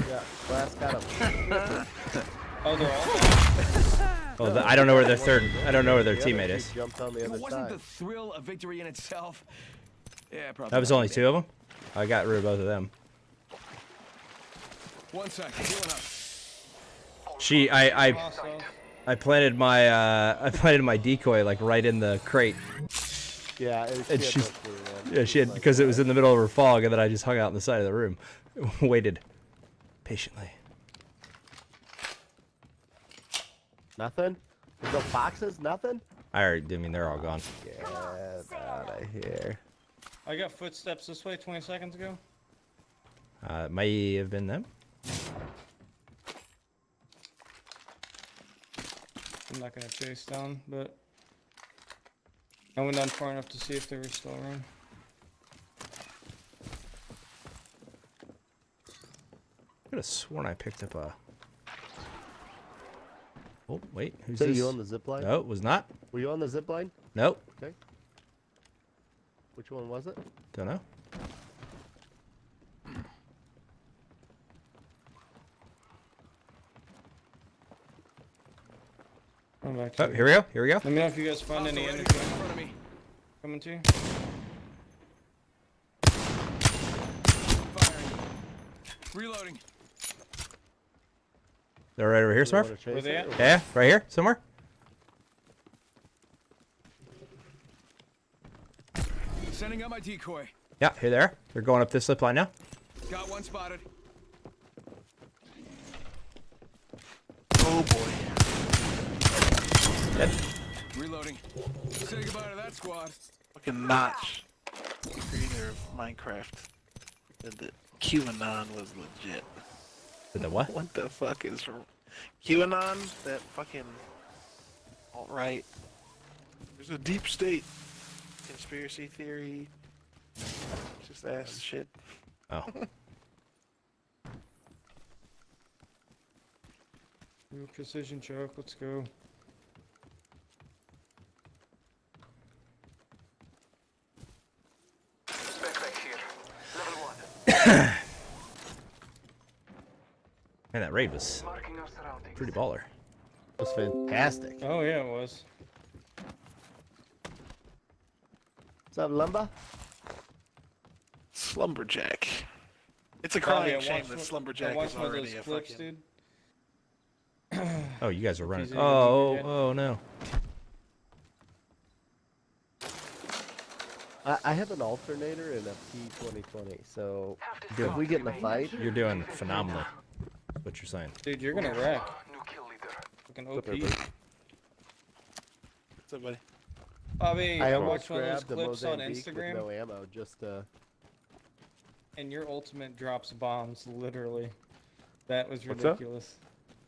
Yeah, last got him. Oh, they're all Oh, I don't know where their third. I don't know where their teammate is. Jumped on the other Wasn't side. the thrill of victory in itself? Yeah, probably. That was only 2 of them. I got rid of both of them. 1 second. Healing up. I planted my decoy like right in the crate. Yeah, And she had because it was in the middle of her fog, and then I just hung out on the side of the room, waited patiently. Nothing? There's no boxes? Nothing? I mean, they're all gone. Get out of here. I got footsteps this way 20 seconds ago. It may have been them. I'm not gonna chase down, but I went down far enough to see if they were still around. I could have sworn I picked up a. Oh wait, who's So this? you on the zip line? No, it was not. Were you on the zip line? Nope. Okay. Which one was it? Don't know. I'm back Oh, here we go. Here we go. Let me know if you guys find any energy. In front of me. Coming to you. Firing. Reloading. They're right over here, Smurf. Where they at? Yeah, right here, somewhere. Sending out my decoy. Yeah, here they are. They're going up this zip line now. Got one spotted. Oh boy. Dead. Reloading. Say goodbye to that squad. Fucking Notch, creator of Minecraft, said that QAnon was legit. The what? What the fuck is QAnon? That fucking alt-right. There's a deep state conspiracy theory. Just ass shit. Oh. Ooh, precision choke. Let's go. Man, that raid was pretty baller. It was fantastic. Oh yeah, it was. What's up, Lumba? Slumberjack. It's a Oh, crying yeah, shame watch that one- Slumberjack watch is one of already those a clips, fucking... dude. Oh, you guys are running. Easy to Oh, get. oh no. I have an alternator and a P2020, so Dude. if we get in a fight, You're doing phenomenally. That's what you're saying. Dude, you're gonna wreck. Fucking OP. What's up, buddy? Bobby, I I almost watched one of those grabbed the clips on Mozambique with Instagram, no ammo, just and your ultimate drops bombs, literally. That was What's that? ridiculous.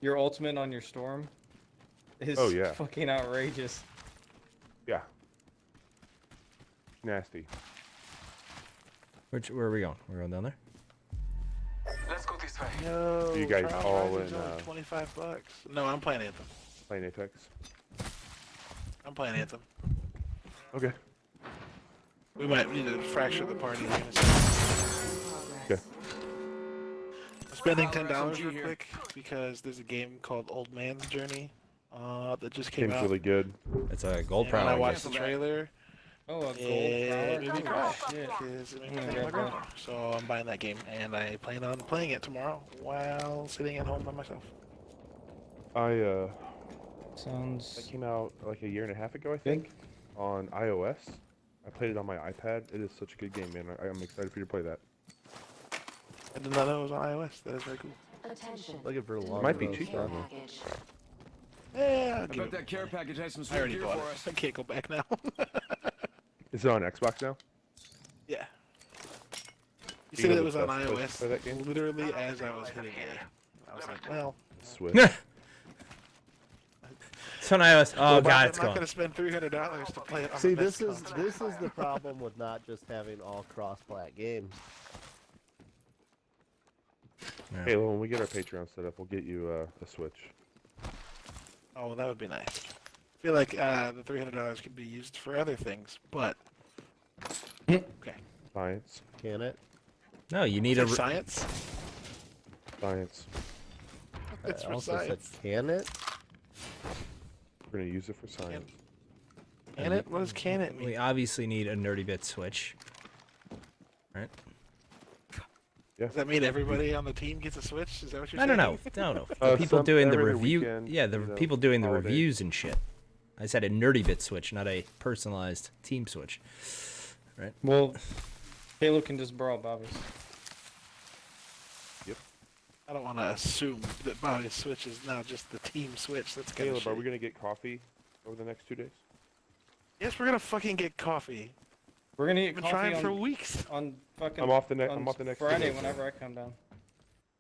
Your ultimate on your storm is Oh, yeah. fucking outrageous. Yeah. Nasty. Where are we going? We're going down there? Let's go this way. No, You guys Trial all Rising's in, only $25. No, I'm playing Anthem. Playing Apex. I'm playing Anthem. Okay. We might need to fracture the party. Okay. I'm spending $10 real quick because there's a game called Old Man's Journey that just came Game's out. really good. It's a gold And prowler. I watched the trailer. Oh, a gold It made me cry. Shit. Because it made me think of my grandma. So I'm buying that game, and I plan on playing it tomorrow while sitting at home by myself. That Sounds. came out like a year and a half ago, I think, on iOS. I played it on my iPad. It is such a good game, man. I'm excited for you to play that. I did not know it was on iOS. That is very cool. Attention. Looking for a long Might be road cheaper. stop. Yeah, I'll I give bet it. that care package has some I sweet already gear bought for it. us. I can't go back now. Is it on Xbox now? Yeah. You Do said know it the was on best place to iOS play that game? literally as I was hitting A. I was like, well, Switch. It's on iOS. Oh well, god, it's I'm not gone. gonna spend $300 to play it on See, the this best is console. the problem with not just having all cross-plat games. Yeah. Hey, when we get our Patreon set up, we'll get you a Switch. Oh, well, that would be nice. I feel like the $300 could be used for other things, but okay. Science. Can it? No, you need Is a. it science? Science. It's I for also said, science. can it? We're gonna use it for science. Can it? What does can it mean? We obviously need a nerdy bit switch. Right? Does that mean everybody on the team gets a Switch? Is that what you're I saying? don't know. No. The people doing the every review. weekend, Yeah, the you know, people doing the holiday. reviews and shit. I said a nerdy bit switch, not a personalized team switch. Right? Well, Halo can just borrow Bobby's. I don't want to assume that Bobby's Switch is now just the team Switch. That's kind Caleb, of are we gonna get coffee over the next 2 days? Yes, we're gonna fucking get coffee. We're gonna get We've been coffee trying on, for weeks. on fucking. I'm off the on next 2 Friday days. whenever I come down.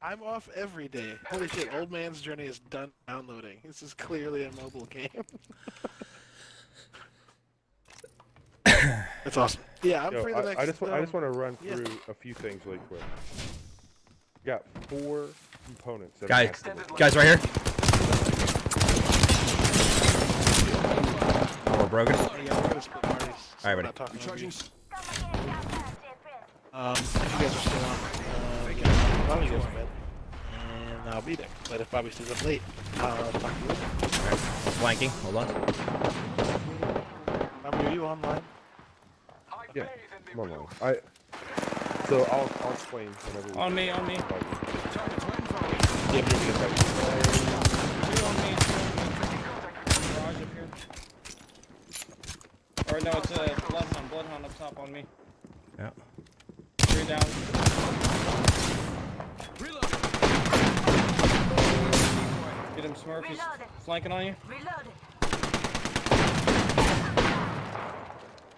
I'm off every day. Holy shit, Old Man's Journey is done downloading. This is clearly a mobile game. That's awesome. Yeah, I'm Yo, free the next. I just want to run yeah. through a few things really quick. We got 4 components. That are Guys, activated. guys, right here. Oh, we're broken. Oh, yeah, we're gonna split parties. So All right, we're buddy. not talking over you. Charging. If you guys are still on, yeah, Bobby goes to bed, and I'll be there. But if Bobby stays up late, I'll talk to you later. All right. Flanking. Hold on. Bobby, are you online? Yeah, I'm online. So I'll explain whenever. On me, on me. Yeah, but you're good. Two on me. Garage up here. Or no, it's a Bloodhound up top on me. Yeah. 3 down. Get him, Smurf. He's flanking on you. Reloaded.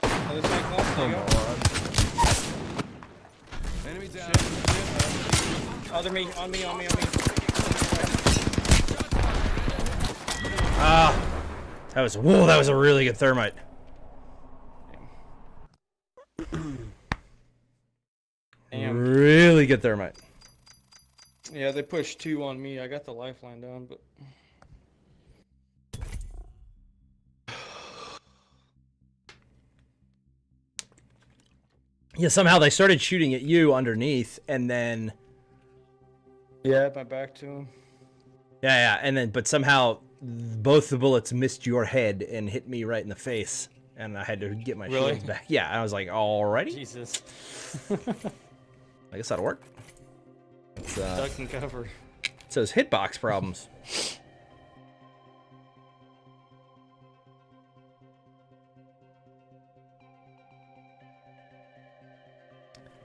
Other side close. There you go. Enemy down. Other me, on me. Ah, that was a really good thermite. Damn. Really good thermite. Yeah, they pushed 2 on me. I got the lifeline down, but. Yeah, somehow they started shooting at you underneath, and then. Yeah, my back to him. Yeah, and then, but somehow both the bullets missed your head and hit me right in the face, and I had to get my Really? shields back. Yeah, I was like, alrighty. Jesus. I guess that'll work. It's, Duck and cover. it says hitbox problems.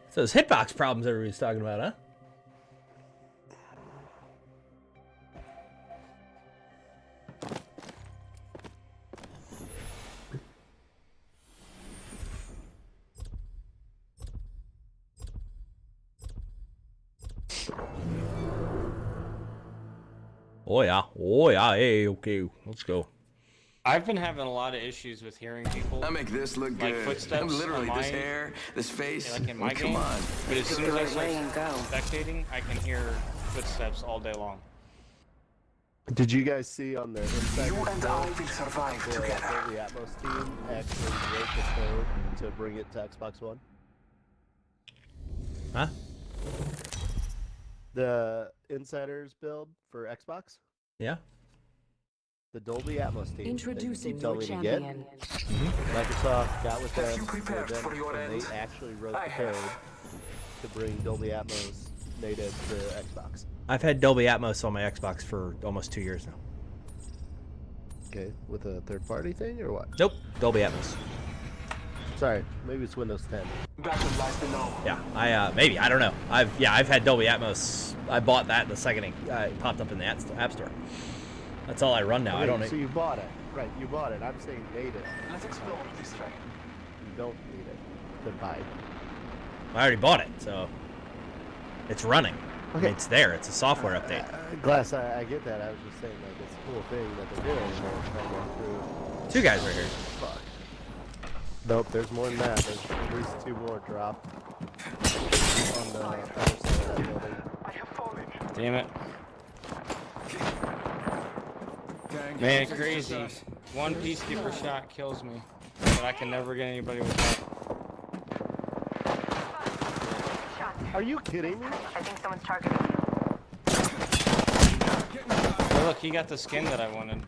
It says hitbox problems everybody's talking about, huh? Oh yeah, hey, okay, let's go. I've been having a lot of issues with hearing people. I make this look like good. footsteps. I'm literally on this my, hair, this face. like in my Come game. on. But as soon as I start spectating, I can hear footsteps all day long. Did you guys see on the inside You and I will survive together. the Atmos team actually wrote the code to bring it to Xbox One? Huh? The Insiders build for Xbox? Yeah. The Dolby Atmos team. Introducing that your you told me to champion. get. Microsoft got with Have you them, prepared for your and end? they actually wrote I the code have. to bring Dolby Atmos native to Xbox. I've had Dolby Atmos on my Xbox for almost 2 years now. Okay, with a third-party thing or what? Nope, Dolby Atmos. Sorry, maybe it's Windows 10. Battle lies below. Yeah, maybe, I don't know. I've had Dolby Atmos. I bought that the second it popped up in the App Store. That's all I run now. Okay, I don't. So you bought it, right? You bought it. I'm saying native. Let's explore this way. You don't need it to buy it. I already bought it, so it's running. Okay. It's there. It's a software update. Glass, I get that. I was just saying, like, it's a cool thing that they're doing. They're trying to improve. 2 guys right here. Fuck. Nope, there's more than that. There's at least 2 more drop on the other side of that building. Damn it. Man, crazy. One peacekeeper shot kills me, but I can never get anybody with that. Are you kidding me? I think someone's targeting you. Oh, look, he got the skin that I wanted.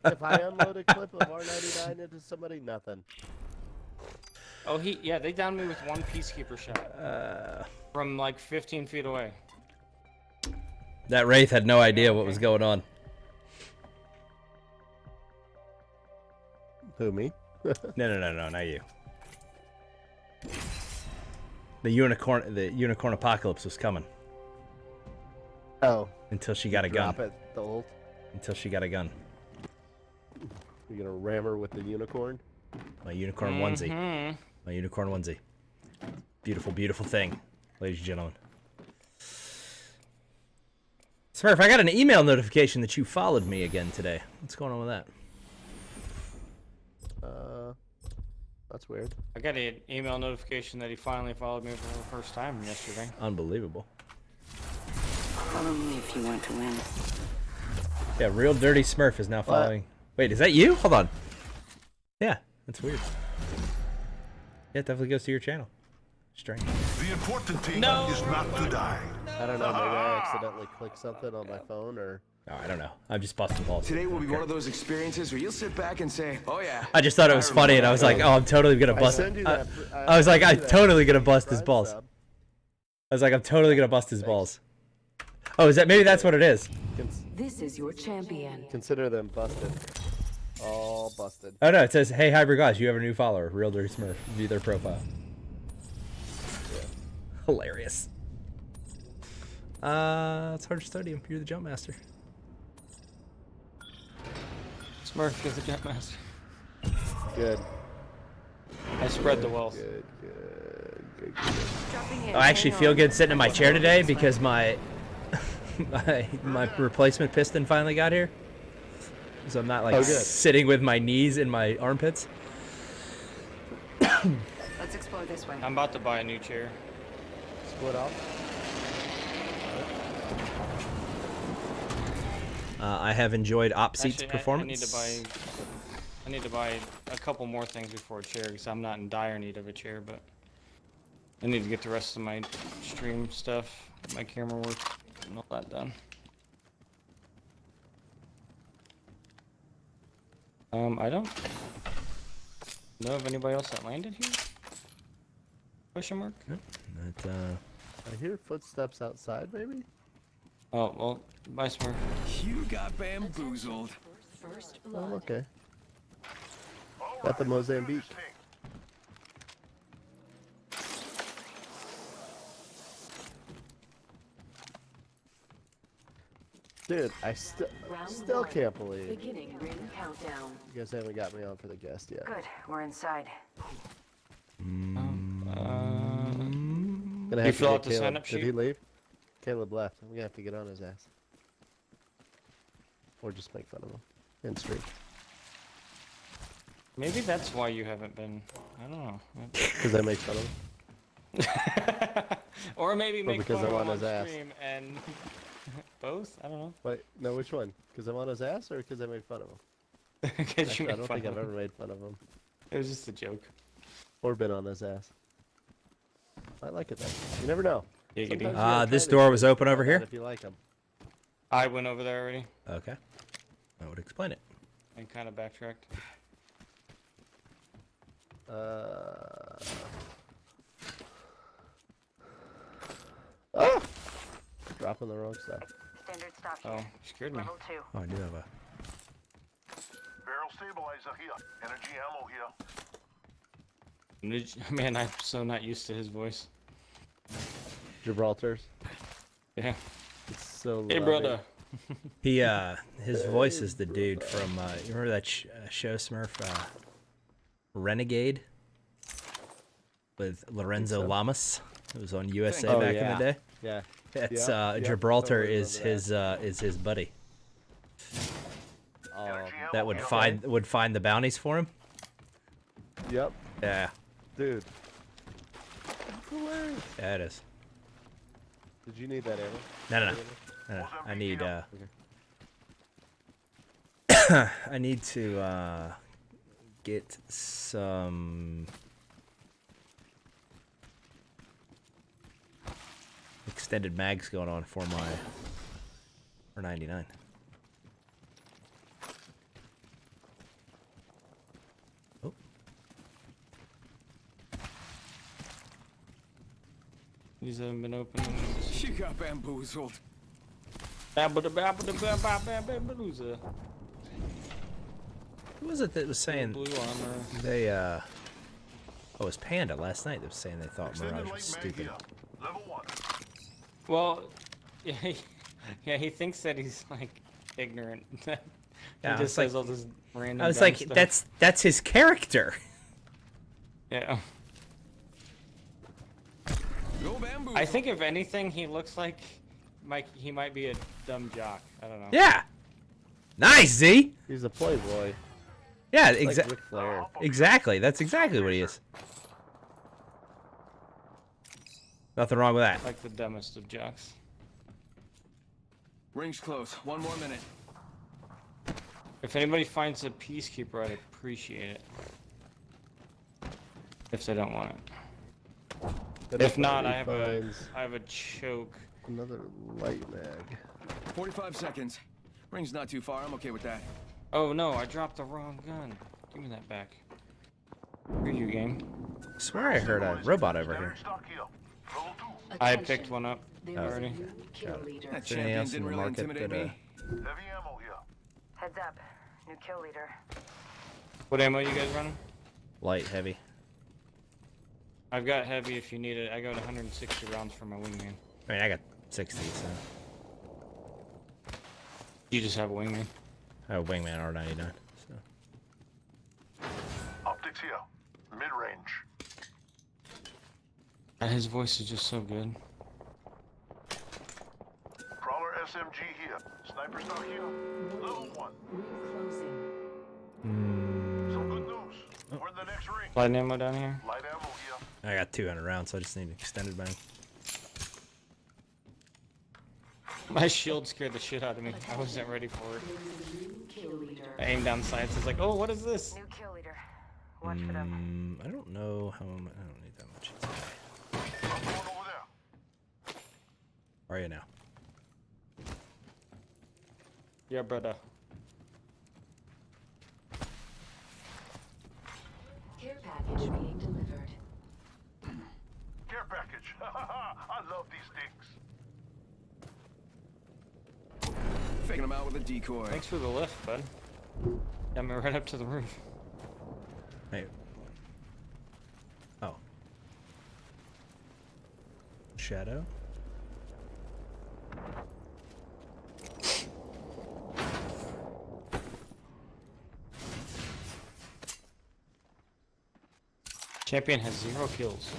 If I unload a clip of R99 into somebody, nothing. Oh, they downed me with one peacekeeper shot. From like 15 feet away. That Wraith had no idea what was going on. Who, me? No, not you. The unicorn apocalypse was coming. Oh. Until she got a gun. Drop it, the ult. Until she got a gun. You're gonna ram her with the unicorn? My unicorn onesie. My unicorn onesie. Beautiful, beautiful thing, ladies and gentlemen. Smurf, I got an email notification that you followed me again today. What's going on with that? That's weird. I got an email notification that he finally followed me for the first time yesterday. Unbelievable. Follow me if you want to win. Yeah, Real Dirty Smurf is now following. Wait, is that you? Hold on. Yeah, that's weird. Yeah, it definitely goes to your channel. Strange. The important thing is not to die. I don't know, maybe I accidentally clicked something on my phone or... No, I don't know. I'm just busting balls. Today will be one of those experiences where you'll sit back and say, "Oh yeah." I just thought it was funny, and I was like, "Oh, I'm totally gonna bust." I was like, "I'm totally gonna bust his balls." I was like, "I'm totally gonna bust his balls." Oh, is that maybe that's what it is? This is your champion. Consider them busted. All busted. Oh no, it says, "Hey, Hybrid Gosh, you have a new follower, Real Dirty Smurf. View their profile." Yeah. Hilarious. It's hard to study him. You're the jump master. Smurf is the jump master. Good. I spread the wealth. Good. I actually feel good sitting in my chair today because my replacement piston finally got here. So I'm not like sitting with my knees in my armpits. Let's explore this way. I'm about to buy a new chair. Split off. I have enjoyed Opseat's performance. I need to buy a couple more things before a chair because I'm not in dire need of a chair, but I need to get the rest of my stream stuff, my camera work, and all that done. I don't know of anybody else that landed here. Question mark? I hear footsteps outside, maybe? Oh, well, bye, Smurf. You got bamboozled. Oh, okay. Got the Mozambique. Dude, I still can't believe. Beginning ring countdown. You guys haven't got me on for the guest yet. Good, we're inside. Gonna have You to fill get out the Caleb. sign-up Did he sheet? leave? Caleb left. I'm gonna have to get on his ass. Or just make fun of him. And stream. Maybe that's why you haven't been. I don't know. Because I make fun of him. Or maybe make because fun I'm of on him his on ass. stream and both. I don't know. Wait, no, which one? Because I'm on his ass, or because I made fun of him? Because Actually, I don't think I've ever made fun of him. It was just a joke. Or been on his ass. I like it though. You never know. This door was open over here. If you like him. I went over there already. Okay. That would explain it. And kind of backtracked. Ah! Dropping the wrong stuff. Standard stock. Oh, you scared me. Level 2. Oh, I do have a. Barrel stabilizer here. Energy ammo here. Man, I'm so not used to his voice. Gibraltar's. Yeah. It's so Hey, loving. brother. His voice is the dude from, you remember that show, Smurf, Renegade? With Lorenzo Lamas? It was on USA back in the day. Yeah. It's, Totally Gibraltar remember is his buddy. Oh, That would find the bounties for him. Yep. Yeah. Dude. Hilarious. Yeah, it is. Did you need that ammo? No. I need, I need to, get some extended mags going on for my R99. Oh. These haven't been opened. She got bamboozled. Bamboozle. Who was it that was saying Blue armor. they oh, it was Panda last night that was saying they thought Mirage was stupid. Level 1. Well, yeah, he thinks that he's like ignorant. He Yeah, just says all this random. I was dumb like, stuff. that's his character. Yeah. Go bamboo. I think if anything, he looks like he might be a dumb jock. I don't know. Yeah. Nice, Z. He's a playboy. Yeah, Like Ric Flair. exactly. That's exactly what he is. Nothing wrong with that. Like the dumbest of jocks. Ring's close. 1 more minute. If anybody finds a peacekeeper, I'd appreciate it. If they don't want it. If not, I have a choke. Another light mag. 45 seconds. Ring's not too far. I'm okay with that. Oh no, I dropped the wrong gun. Give me that back. Here you game. I swear I heard a robot over here. I picked one up already. That Anything else champion in didn't the really market intimidate that, me. Heavy ammo here. Heads up. New kill leader. What ammo you guys running? light, heavy? I've got heavy if you need it. I got 160 rounds for my wingman. I mean, I got 60, so. You just have a wingman. I have a wingman R99, so. Optics here. Mid-range. His voice is just so good. Crawler SMG here. Sniper stock here. Level 1. Some good news. We're in the next ring. Light ammo down here. Light ammo here. I got 200 rounds, so I just need an extended bang. My shield scared the shit out of me. I wasn't ready for it. I aimed down sights. It's like, oh, what is this? New kill leader. Watch for them. I don't know how much. I don't need that much. I'm going over there. Where are you now? Yeah, brother. Care package being delivered. Care package. I love these things. Faking them out with a decoy. Thanks for the lift, bud. Got me right up to the roof. Hey. Oh. Shadow? Champion has 0 kills.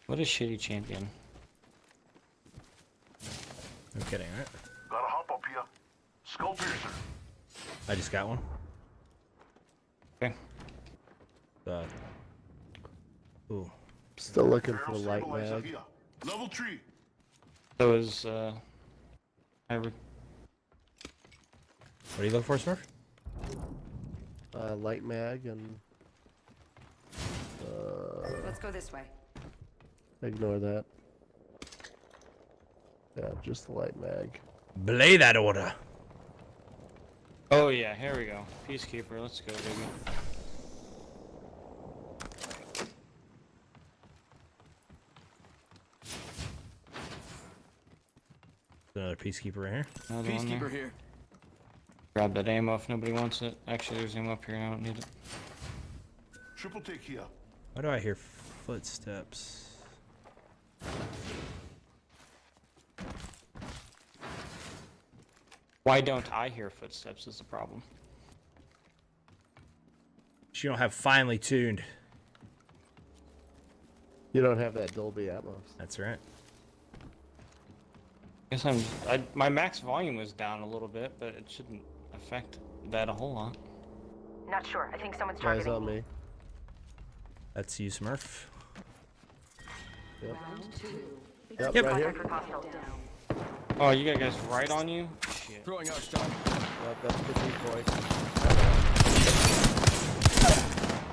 What a shitty champion. No kidding, right? Gotta hop up here. Skull piercer. I just got one. Okay. Ooh. Still looking for light mag. Level 3. So is What are you looking for, Smurf? Light mag and Let's go this way. ignore that. Yeah, just the light mag. Belay that order. Oh yeah, here we go. Peacekeeper, let's go, baby. Another peacekeeper right here. Another one Peacekeeper there. here. Grab that ammo if nobody wants it. Actually, there's ammo up here and I don't need it. Triple take here. Why do I hear footsteps? Why don't I hear footsteps is the problem. You don't have finely tuned. You don't have that Dolby Atmos. That's right. Guess my max volume was down a little bit, but it shouldn't affect that a whole lot. Not sure. I think someone's Guys targeting on me. That's you, Smurf. Yep. Round 2. Yep, Yep. right here. Contact with hostile. Oh, you got guys right on you? Shit. Throwing out stock. Yep, that's the decoy.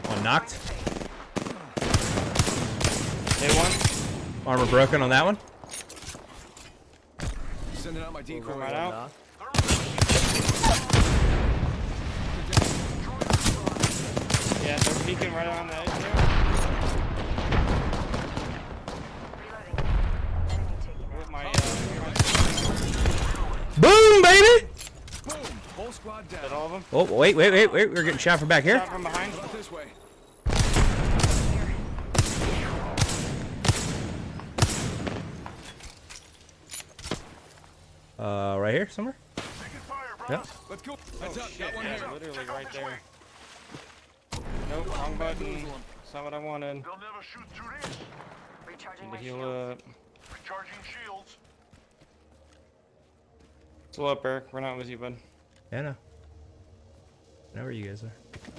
One knocked. Hit one. Armor broken on that one. Sending out my decoy. Right out. Yeah, they're peeking right on the edge there. With my, Boom, baby! Boom. Whole squad down. Is that all of them? Oh, wait. We're getting shot from back here. Shot from behind. This way. Right here somewhere. Taking fire, bro. Yep. Let's go. Oh Heads up. shit, Got one yeah, here. literally right there. Nope, wrong button. That's not what I wanted. They'll never shoot through this. Recharging Need my to heal shield. up. Recharging shields. Still up, Eric. We're not with you, bud. Yeah, no. I know where you guys are.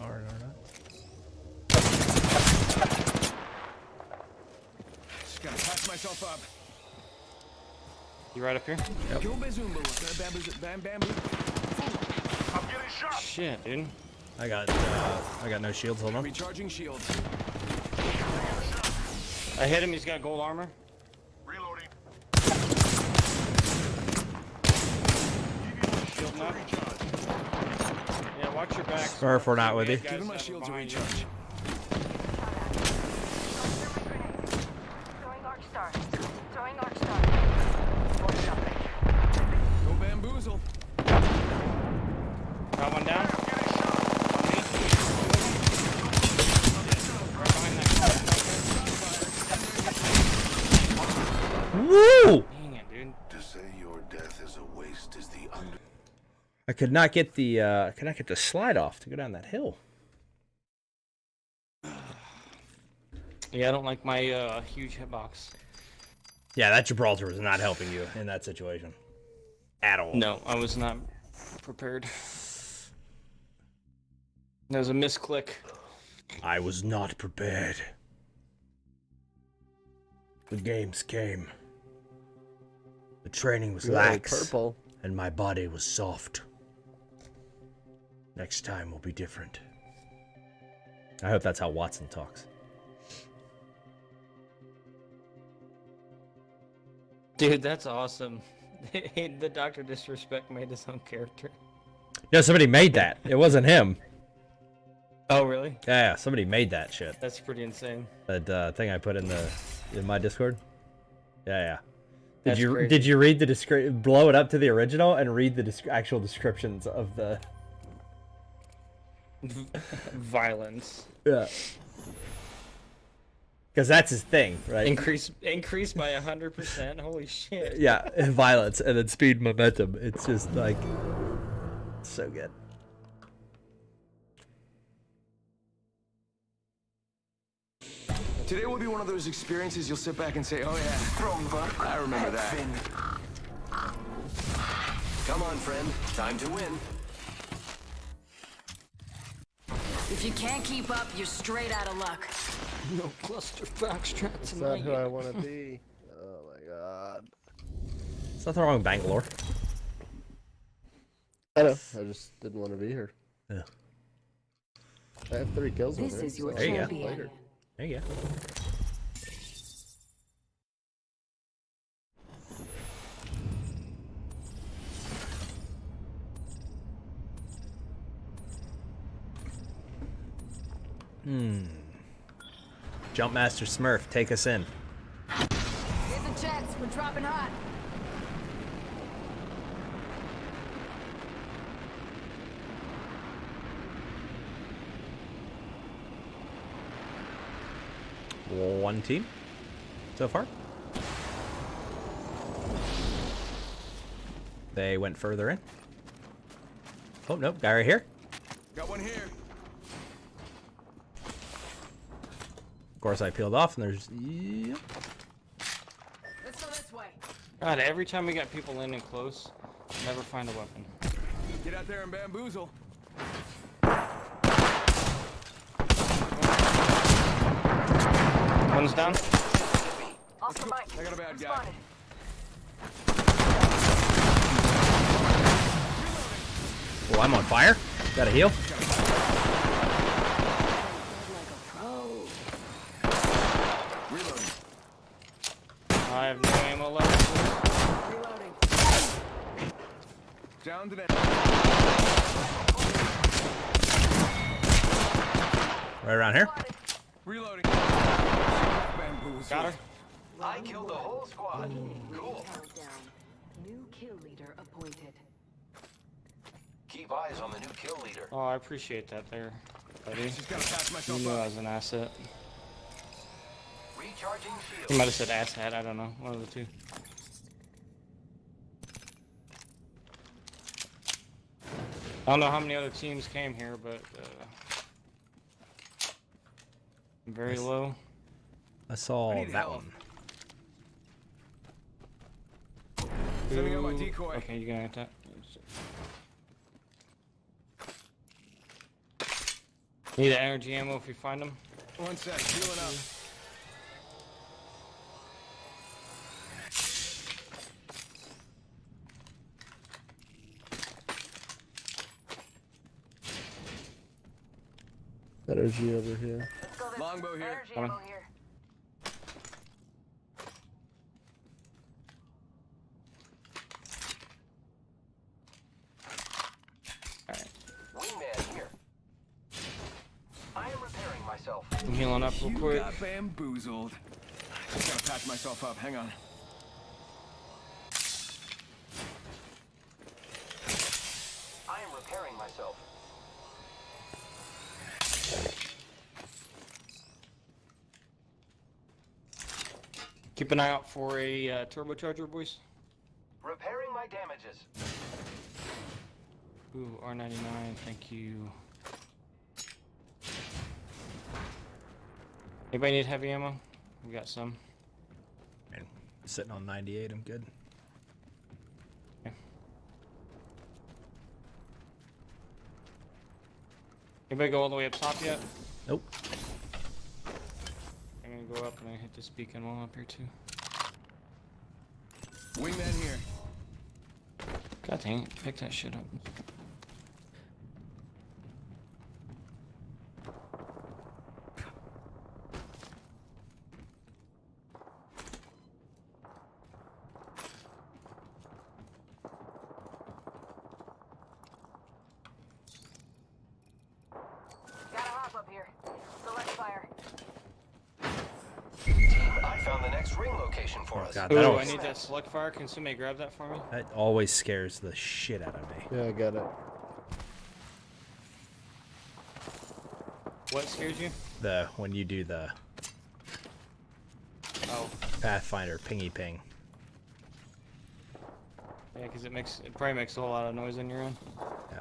Or not. Just gotta patch myself up. You right up here? Yep. Go bazumbo. Bam bam. I'm getting shot. Shit, dude. I got no shields. Hold on. Recharging shield. I hit him. He's got gold armor. Reloading. Shield knock. Yeah, watch your back. Sorry if we're not with you. Guys Giving my have shields a behind you. recharge. Throwing arc star. Throwing arc star. One shot. Go bamboozle. Got one down. On me. Right behind that. Woo! Dang it, dude. To say your death is a waste is the under. I could not get the slide off to go down that hill. Yeah, I don't like my huge hitbox. Yeah, that Gibraltar was not helping you in that situation. At all. No, I was not prepared. That was a misclick. I was not prepared. The games came. The training was lax. Purple. And my body was soft. Next time will be different. I hope that's how Watson talks. Dude, that's awesome. The Dr. Disrespect made his own character. Yeah, somebody made that. It wasn't him. Oh, really? Yeah, somebody made that shit. That's pretty insane. That thing I put in my Discord. Yeah. That's crazy. Did you read the description? Blow it up to the original and read the actual descriptions of the violence. Yeah. Because that's his thing, right? Increase by 100%. Holy shit. Yeah, violence and then speed momentum. It's just like so good. Today will be one of those experiences you'll sit back and say, oh yeah, I remember that. Come on, friend. Time to win. If you can't keep up, you're straight out of luck. No cluster foxtrot That's tonight. not who I want to be. Oh my god. There's nothing wrong with Bangalore. I know. I just didn't want to be here. Yeah. I have 3 kills with her. This is your There you go. champion. Later. There you go. Jumpmaster Smurf, take us in. Hit the jets. We're dropping hot. One team so far. They went further in. Oh, nope. Guy right here. Got one here. Of course, I peeled off, and there's... Yep. Let's go this way. God, every time we got people in and close, never find a weapon. Get out there and bamboozle. One's down. Oscar Mike. I got a bad I'm guy. spotted. Oh, I'm on fire. Got a heal. I have no ammo left. Reloading. Down to that. Right around here. Reloading. Bamboozle. Got her. I killed the whole squad. Cool. Countdown. New kill leader appointed. Keep eyes on the new kill leader. Oh, I appreciate that there, buddy. Just gotta patch You myself knew I up. was an asset. Recharging You shield. might have said asshat, I don't know. One of the two. I don't know how many other teams came here, but very Nice. low. I saw I need that help. one. Sending out my Ooh, decoy. Okay, you gonna get that? Need an energy ammo if you find them. One sec. Healing up. Energy over here. Let's go this Longbow here. Energy Coming. ammo here. Alright. Wingman here. I am repairing myself. I'm healing up real You quick. got bamboozled. Just gotta patch myself up. Hang on. I am repairing myself. Keep an eye out for a turbocharger, boys. Repairing my damages. Ooh, R99, thank you. Anybody need heavy ammo? We got some. And sitting on 98, I'm good. Okay. Anybody go all the way up top yet? Nope. I'm gonna go up and I hit this beacon while I'm up here too. Wingman here. God dang it, pick that shit up. Got a hop up here. Select fire. Team, I found the next ring location for us. God, Ooh, that I always, need that select fire. Can somebody grab that for me? that always scares the shit out of me. Yeah, I got it. What scares you? When you do the Oh, Pathfinder pingy ping. yeah, because it probably makes a whole lot of noise on your end. Yeah.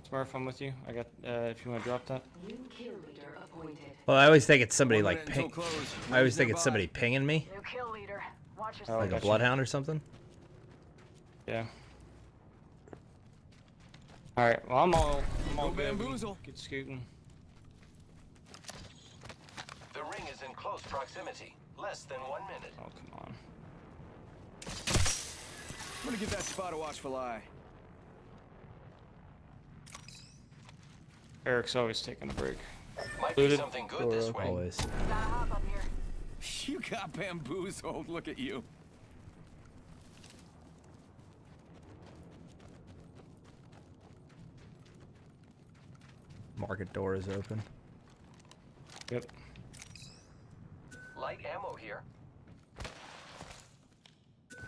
Smurf, I'm with you. I got, if you want to drop that. New kill leader appointed. Well, I always think it's somebody 1 like minute until ping. close. I always think Rings it's somebody nearby. pinging me, New kill leader. Watch your Oh, like step. a gotcha. bloodhound or something. Yeah. All right. Well, I'm all Go good. We can bamboozle. get scooting. is in close proximity. Less than 1 minute. Oh, come on. I'm gonna give that spot a watchful eye. Eric's always taking a break. Might be something good this way. Always. Gotta hop up here. You got bamboozled. Look at you. Market door is open. Yep. Light ammo here.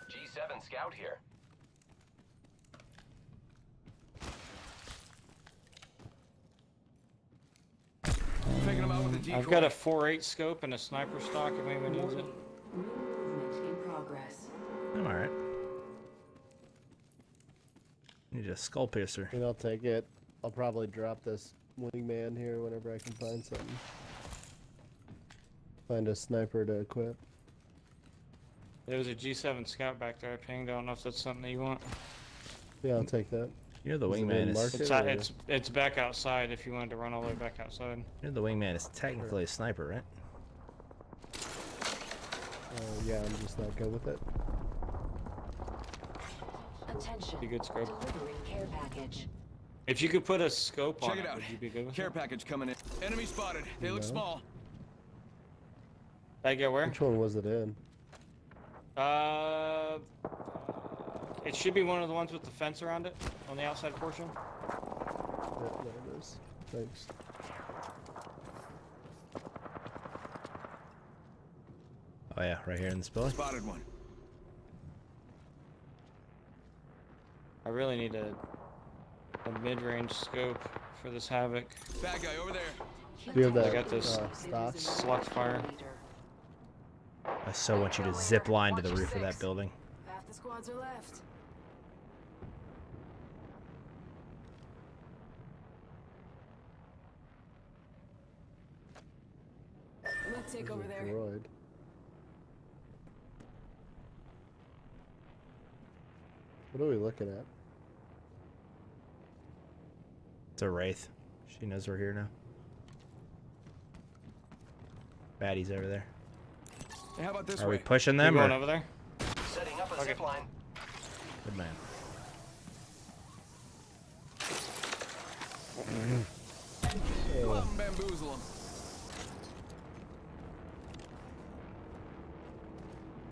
G7 scout here. Taking him out with a decoy. I've got a 4.8 scope and a sniper stock if anyone needs it. Movement in progress. I'm alright. Need a skull piercer. And I'll take it. I'll probably drop this wingman here whenever I can find something. Find a sniper to equip. There was a G7 scout back there I pinged. I don't know if that's something that you want. Yeah, I'll take that. You know the Is it wingman in is... market, It's back outside if you wanted to run all the way back outside. You know the wingman is technically a sniper, right? Yeah, I'm just not good with it. Attention. Be good scope. Delivering care package. If you could put a scope on Check it out. would you be good with Care it? package coming in. Enemy spotted. They look No. small. Did I get where? Which one was it in? It should be one of the ones with the fence around it on the outside portion. Yeah, there it is. Thanks. Oh yeah, right here in this building. Spotted one. I really need a mid-range scope for this Havoc. Bad guy over there. Do you have that I got this stock? slug fire. I so want you to zip line to the roof of that building. Half the squads are left. Let's take over there. Droid. What are we looking at? It's a wraith. She knows we're here now. Baddies over there. Hey, how about this Are way? we pushing them You or? going over there? Setting up a zip line. Good man. Go out and bamboozle him.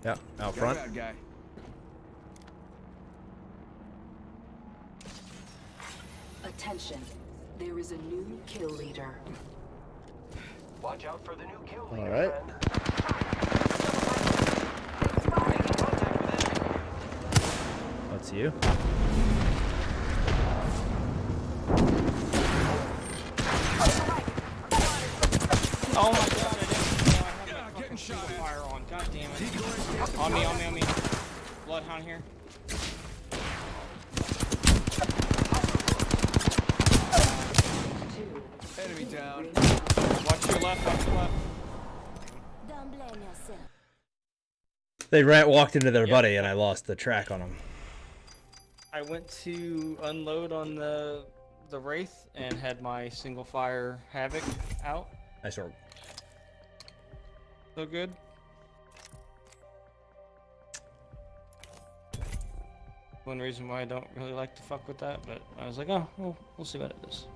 Yeah, out Got a front. bad guy. Attention. There is a new kill leader. Watch out for the new kill All leader, right. friend. Making contact with enemy. That's you. Oh my god, I didn't know I had my Getting fucking shot at. fire on. God damn it. On me. Bloodhound here. Enemy down. Watch your left. Don't blame yourself. They walked into their buddy and I lost the track on them. I went to unload on the Wraith and had my single fire Havoc out. Nice work. So good. One reason why I don't really like to fuck with that, but I was like, oh, well, we'll see what it is.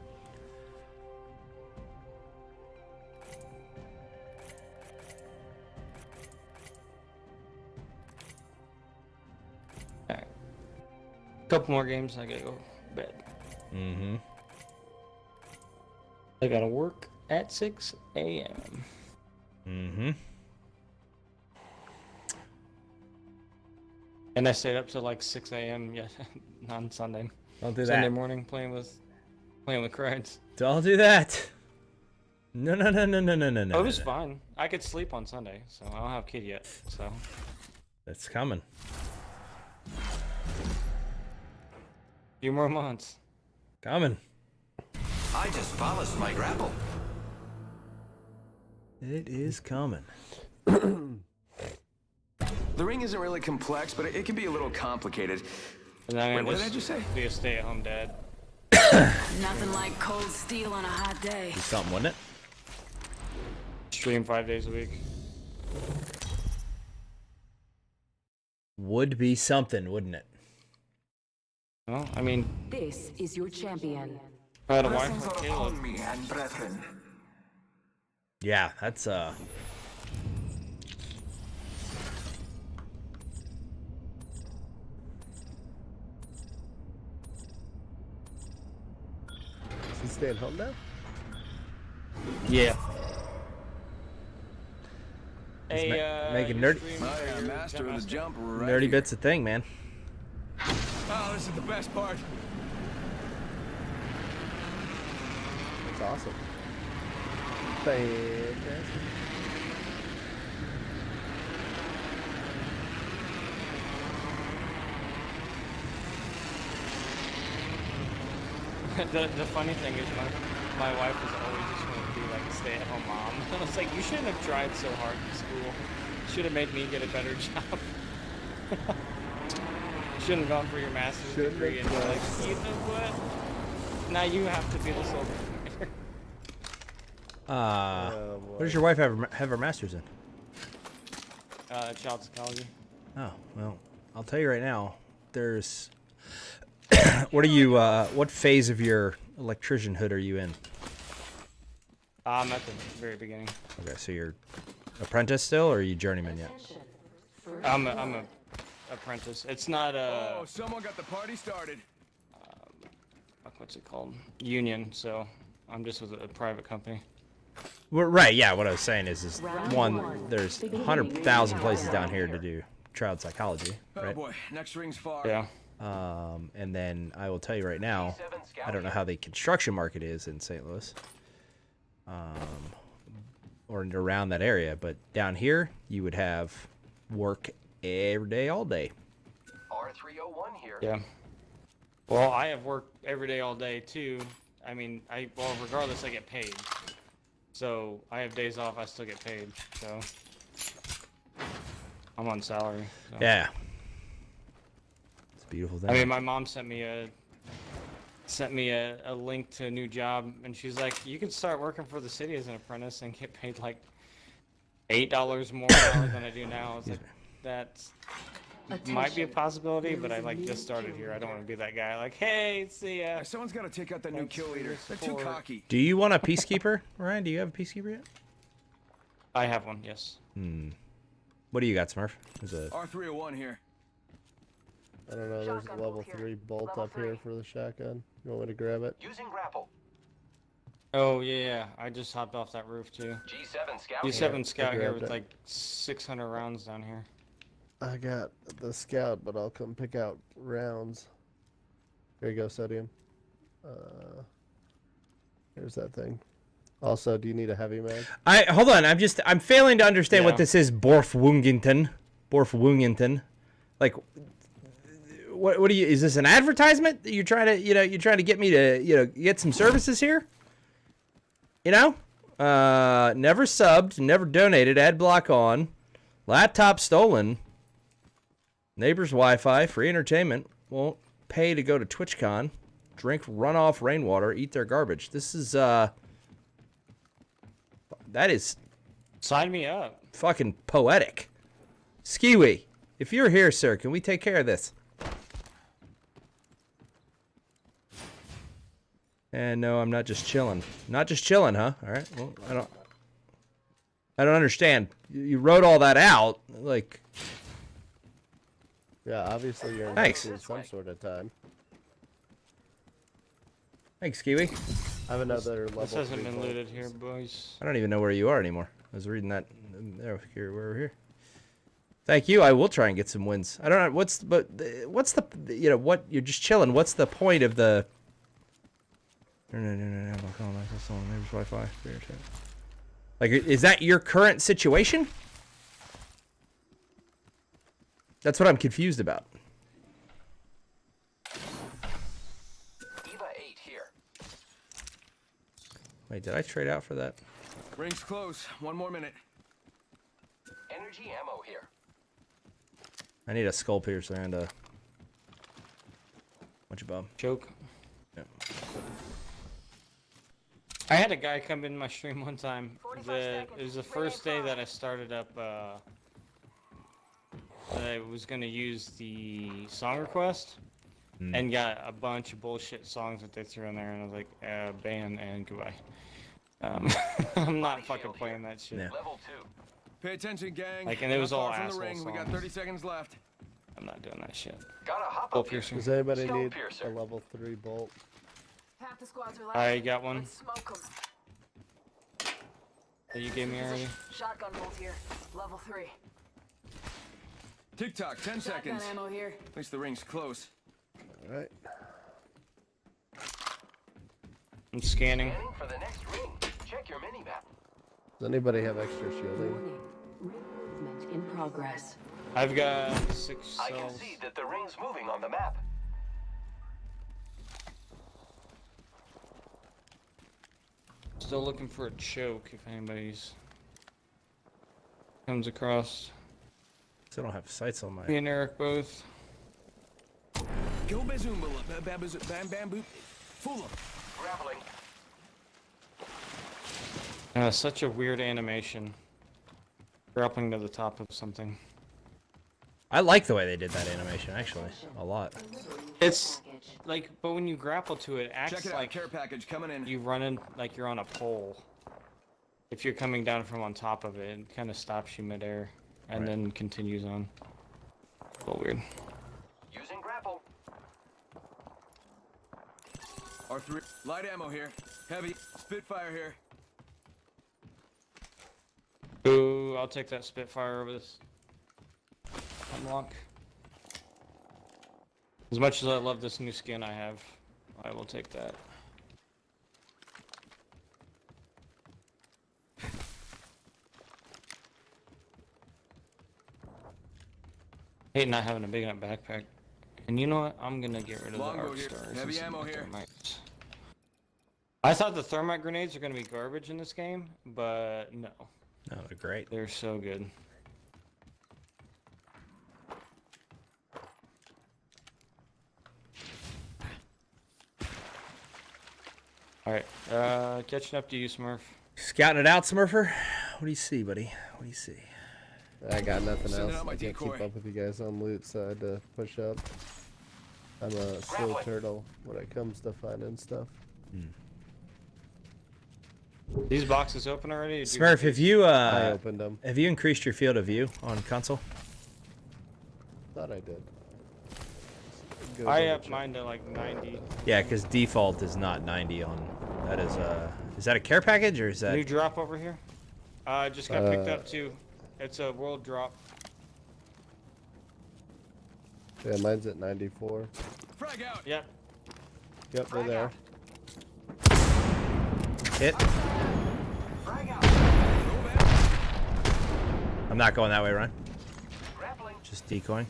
Alright. Couple more games, I gotta go to bed. Mm-hmm. I gotta work at 6 a.m. Mm-hmm. And I stayed up till like 6 a.m. Yeah, on Sunday. Don't do Sunday that. morning playing with Crides. Don't do that. No. It was fine. I could sleep on Sunday, so I don't have a kid yet. So It's coming. few more months. Coming. I just polished my grapple. It is coming. The ring isn't really complex, but it can be a little complicated. And I'm Wait, gonna what did I just say? be a stay-at-home dad. Nothing like cold steel on a hot day. Do something, wouldn't it? stream 5 days a week. Would be something, wouldn't it? Well, I mean, This is your champion. I had a wife like Caleb. Yeah, that's Is he staying home now? Yeah. He's Hey, making your nerdy, stream- your master of the jump right nerdy here. bits a thing, man. Oh, this is the best part. That's awesome. Fantastic. the funny thing is, my wife was always just going to be like a stay-at-home mom. I was like, you shouldn't have tried so hard in school. You should have made me get a better job. Shouldn't have gone for your master's degree and be like, you know what? Now you have to be the sole provider. What does your wife have her master's in? Child psychology. Oh, well, I'll tell you right now, there's what are you what phase of your electrician hood are you in? I'm at the very beginning. Okay, so you're apprentice still, or are you journeyman yet? I'm a apprentice. It's not a Oh, someone got the party started. what's it called? Union. So I'm just with a private company. Well, right, yeah. What I was saying is one, there's 100,000 places down here to do child psychology, Oh right? boy, next ring's far. Yeah. And then I will tell you right now, I don't know how the construction market is in St. Louis, or around that area, but down here you would have work every day, all day. R301 here. Yeah. Well, I have work every day, all day too. I mean, well, regardless, I get paid. So I have days off, I still get paid. So I'm on salary. So. Yeah. It's a beautiful thing. I mean, my mom sent me a link to a new job, and she's like, "You could start working for the city as an apprentice and get paid like $8 more an hour than I do now." I was like, "That's might be a possibility, but I like just started here. I don't want to be that guy. Like, hey, see ya." Someone's got to take out that new kill leader. They're too cocky. Do you want a peacekeeper, Ryan? Do you have a peacekeeper yet? I have one, yes. What do you got, Smurf? There's a R301 here. I don't know, there's a level 3 bolt up here for the shotgun. You want me to grab it? Using grapple. Oh yeah, I just hopped off that roof too. G7 scout. G7 scout here grabbed with it. like 600 rounds down here. I got the scout, but I'll come pick out rounds. Here you go, Sodium. Here's that thing. Also, do you need a heavy mag? hold on. I'm failing to understand what Yeah. this is. Borfwungington. Like, what do you? Is this an advertisement that you're trying to? You're trying to get me to get some services here. Never subbed, never donated. Ad block on. Laptop stolen. Neighbor's Wi-Fi. Free entertainment. Won't pay to go to TwitchCon. Drink runoff rainwater. Eat their garbage. This is that is Sign me up. fucking poetic. Skiwi, if you're here, sir, can we take care of this? And no, I'm not just chilling. Not just chilling, huh? All right. Well, I don't understand. You wrote all that out, like. Yeah, obviously you're Thanks. invested some sort of time. Thanks, Kiwi. I have another level This hasn't 3 been bolt. looted here, boys. I don't even know where you are anymore. I was reading that. There, here, we're here. Thank you. I will try and get some wins. I don't know what's the what you're just chilling. What's the point of the? Wi-Fi. Like, is that your current situation? That's what I'm confused about. Eva 8 here. Wait, did I trade out for that? Ring's close. 1 more minute. Energy ammo here. I need a skull piercer and a. What you bum? Choke. Yeah. I had a guy come in my stream one time. It was the first day that I started up. I was gonna use the song request, and got a bunch of bullshit songs that they threw in there, and I was like, ban and goodbye. I'm not fucking playing that shit. Yeah. Level 2. Pay attention, gang. Like, and it was all Not far from asshole the ring. We got songs. 30 seconds left. I'm not doing that shit. Gotta hop Bolt up here. piercer. Does anybody Skull need piercer. a level 3 bolt? Half the squads are left. I got one Let's smoke 'em. that you gave me already. Shotgun bolt here. Level 3. Tick tock, 10 Shotgun seconds. ammo here. At least the ring's close. Alright. I'm scanning. Scanning for the next ring. Check your mini map. Does anybody have extra shielding? Warning. Ring movement in progress. I've got 6 I can cells. see that the ring's moving on the map. Still looking for a choke if anybody's comes across. Still don't have sights on my. Me and Eric both. Go bazoomba, bam bam boop. Fool 'em. Grappling. Such a weird animation. Grappling to the top of something. I like the way they did that animation, actually, a lot. It's like, but when you grapple to it, it acts Check it out. like Care package coming in. you run in like you're on a pole. If you're coming down from on top of it, it kind of stops you midair and then continues on. A little weird. Using grapple. R3. Light ammo here. Heavy. Spitfire here. Ooh, I'll take that Spitfire over this unlock. As much as I love this new skin I have, I will take that. Hate not having a big enough backpack. And you know what? I'm gonna get rid of Longbow the arc here. stars. Heavy and ammo some here. thermites. I thought the thermite grenades are gonna be garbage in this game, but no. No, they're great. They're so good. Alright, catching up to you, Smurf. Scouting it out, Smurfer. What do you see, buddy? What do you see? I got nothing Sending else. out my I can't decoy. keep up with you guys on loot, so I had to push up. I'm a slow turtle when it comes to finding stuff. These boxes open already? Did you- Smurf, have you I opened them. have you increased your field of view on console? Thought I did. Go I double have check. mine to like 90. Yeah, because default is not 90 on. That is that a care package or is that? New drop over here. Just got picked up too. It's a world drop. Yeah, mine's at 94. Frag out. Yep. Yep, they're there. Hit. I'm not going that way, Ryan. Just decoying.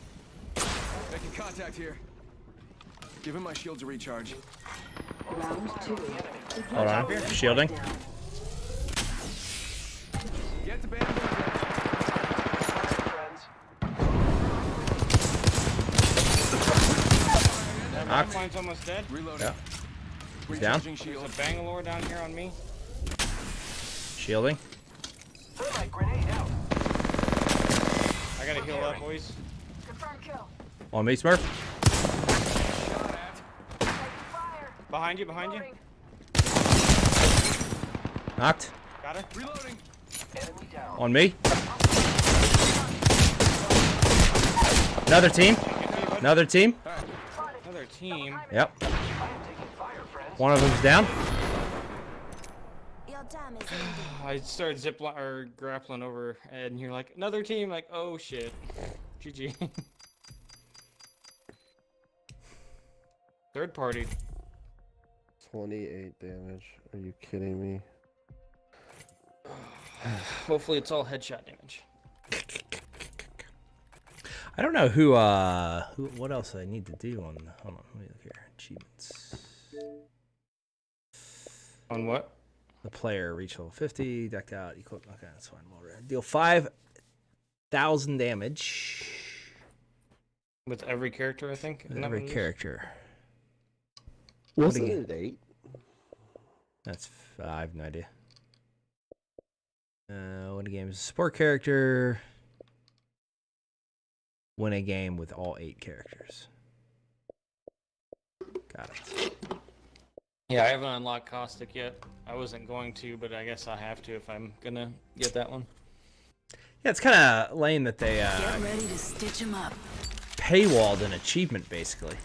Making contact here. Give him my shields a recharge. Round 2. Hold on. Shielding. Get the band. Knocked. Mine's almost dead. Reloading. Yeah. He's down. There's a Bangalore down here on me. Shielding. Thermite grenade out. I gotta heal up, boys. Confirm kill. On me, Smurf. Shot at. Fire. Behind you, behind you. Loading. Knocked. Got her. Reloading. Enemy down. On me. Another team. Another team. Another team. Yep. I am taking fire, friends. One of them's down. Your time is I started or grappling over, and you're like, another team. Like, oh shit. GG. Third party. 28 damage. Are you kidding me? Hopefully it's all headshot damage. I don't know who what else I need to do on. Hold on, let me look here. Achievements. On what? The player reach level 50, decked out, equip. Okay, that's fine. Well, rare. Deal 5,000 damage With every character, I think. with every character. Wasn't it 8? I have no idea. Win a game as a support character. Win a game with all 8 characters. Got it. Yeah, I haven't unlocked Caustic yet. I wasn't going to, but I guess I have to if I'm gonna get that one. Yeah, it's kind of lame that they Get ready to stitch him up. paywalled an achievement, basically.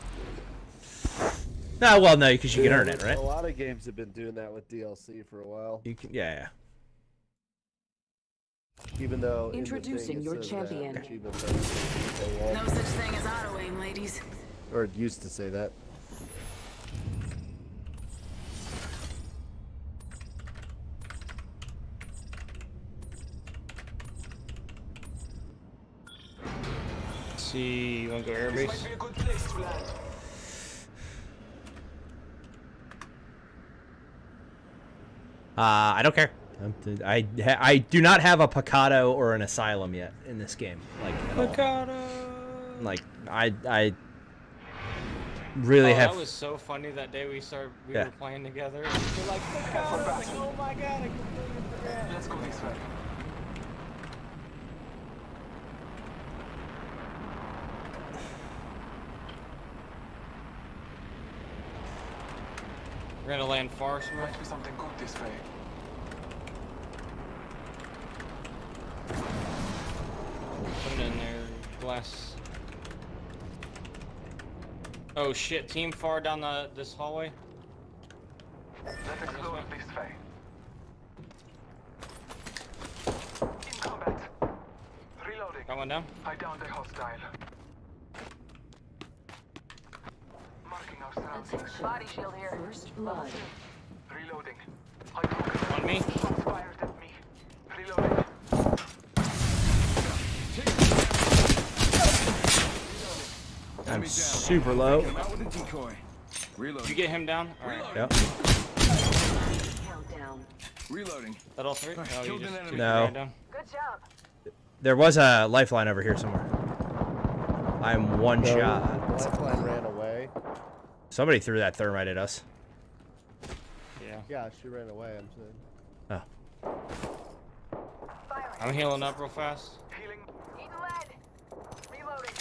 No, well, no, because you can earn it, right? A lot of games have been doing that with DLC for a while. You can, yeah. Even though Introducing your champion. No No such thing as auto aim, ladies. Or it used to say that. See, you want to go airbase? I don't care. I do not have a Picado or an Asylum yet in this game. Like at all. Picado. Like I really have. That was so funny that day we Yeah. were playing together. And we're like, Picado. Like, oh my god, I completely forgot. Let's go this way. We're gonna land far somewhere. Might be something good this way. Put it in there, glass. Oh shit! Team far down this hallway. Let's explore this way. In combat. Reloading. Got one down. I downed a hostile. Marking our surroundings. Body shield here. First blood. Reloading. I took On me. shots fired at me. Reloading. I'm super low. Did you get him down? All right. Yep. Countdown. Reloading. That all three? Oh, you just took No. the guy down. Good job. There was a lifeline over here somewhere. I'm one No, shot. Lifeline ran away. Somebody threw that thermite at us. Yeah. Yeah, she ran away. I'm saying. Oh. I'm healing up real fast. Healing. Eating lead. Reloading.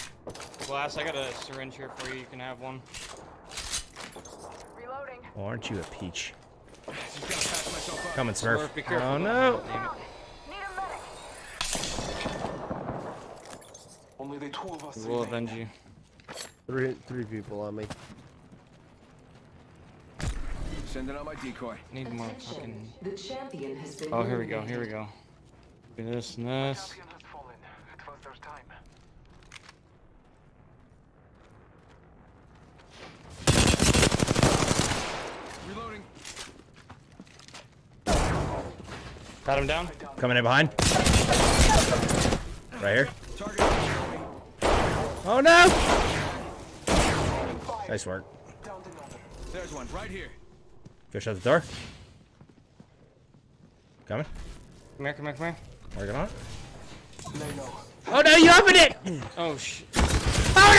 Glass, I got a syringe here for you. You can have one. Reloading. Oh, aren't you a peach? Coming, Smurf. Smurf, be careful. Oh no. Damn it. Need a medic. Only the two of us. We'll avenge you. Three people on me. Sending out my decoy. Need more Attention. fucking. The champion has been Oh, here we go. eliminated. Here we go. Do this and this. Champion has fallen. It was their time. Reloading. Got him down. Coming in behind. Right here. Target. Oh no! Nice work. There's one right here. Go shut the door. Coming. Come here, come here, come here. Working on it. Lay low. Oh no, you opened it! Oh shit. Oh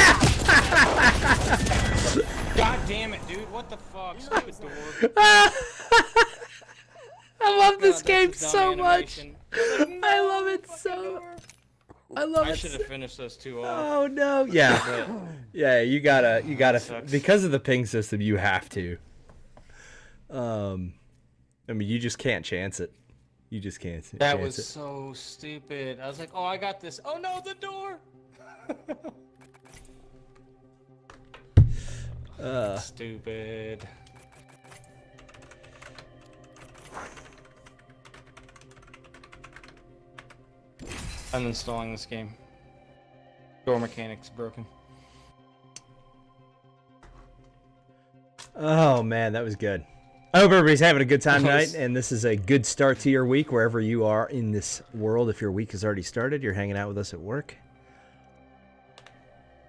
God damn it, dude. What the fuck? Stupid door. no! I love this God, game that's a so dumb much. animation. I love it so. I love I it. should so- have finished those two off. Oh no! Yeah, yeah. You gotta. sucks. Because of the ping system, you have to. I mean, you just can't chance it. You just can't. That chance was it. so stupid. I was like, oh, I got this. Oh no, the door. Stupid. I'm installing this game. Door mechanics broken. Oh man, that was good. I hope everybody's having a good time tonight, and this is a good start to your week wherever you are in this world. If your week has already started, you're hanging out with us at work,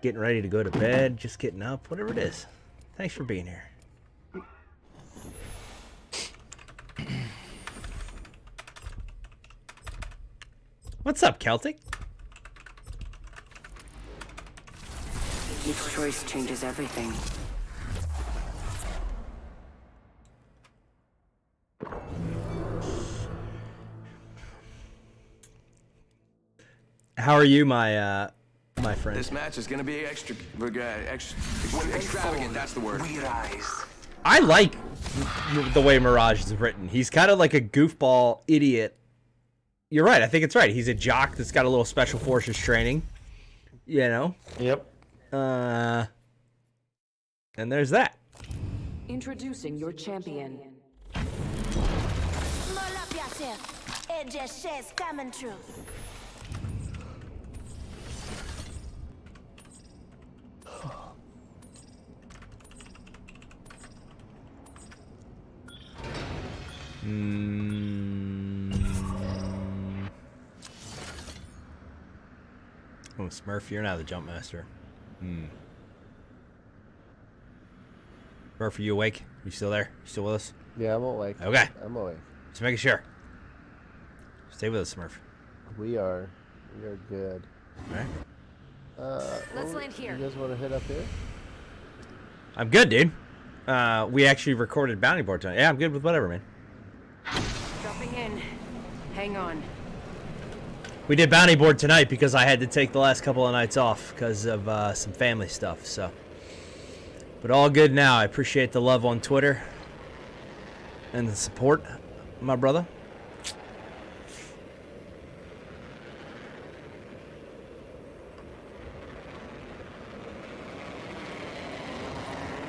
getting ready to go to bed, just getting up, whatever it is. Thanks for being here. What's up, Celtic? Each choice changes everything. How are you, my my friend? This match is gonna be extravagant. That's the word. I like the way Mirage is written. He's kind of like a goofball idiot. You're right. I think it's right. He's a jock that's got a little special forces training. You know. Yep. And there's that. Introducing your champion. It just says coming true. Oh, Smurf, you're now the jump master. Smurf, are you awake? You still there? You still with us? Yeah, I'm awake. Okay. I'm awake. Just making sure. Stay with us, Smurf. We are good. All right. Let's land here. You guys want to hit up here? I'm good, dude. We actually recorded Bounty Board tonight. Yeah, I'm good with whatever, man. Jumping in. Hang on. We did Bounty Board tonight because I had to take the last couple of nights off because of some family stuff, so. But all good now. I appreciate the love on Twitter and the support, my brother.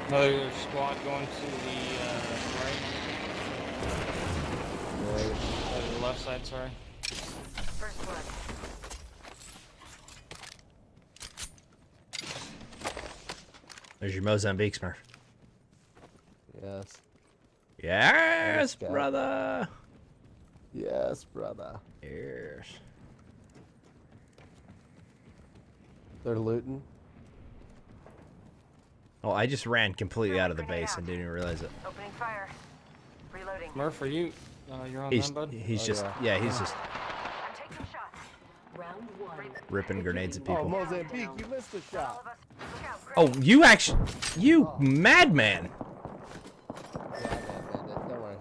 Another squad going to the right. The left side, sorry. First blood. There's your Mozambique, Smurf. Yes. Yes, brother. Yes, brother. Yes. They're looting. Oh, I just ran completely out of the base and didn't even realize it. Opening fire. Reloading. Murph, are you? You're on He's them, bud? he's Oh, just yeah. he's just I'm taking shots. Round one. ripping grenades at Oh, people. Mozambique, you missed a shot. Oh, you actually, you madman. Yeah, man, don't worry.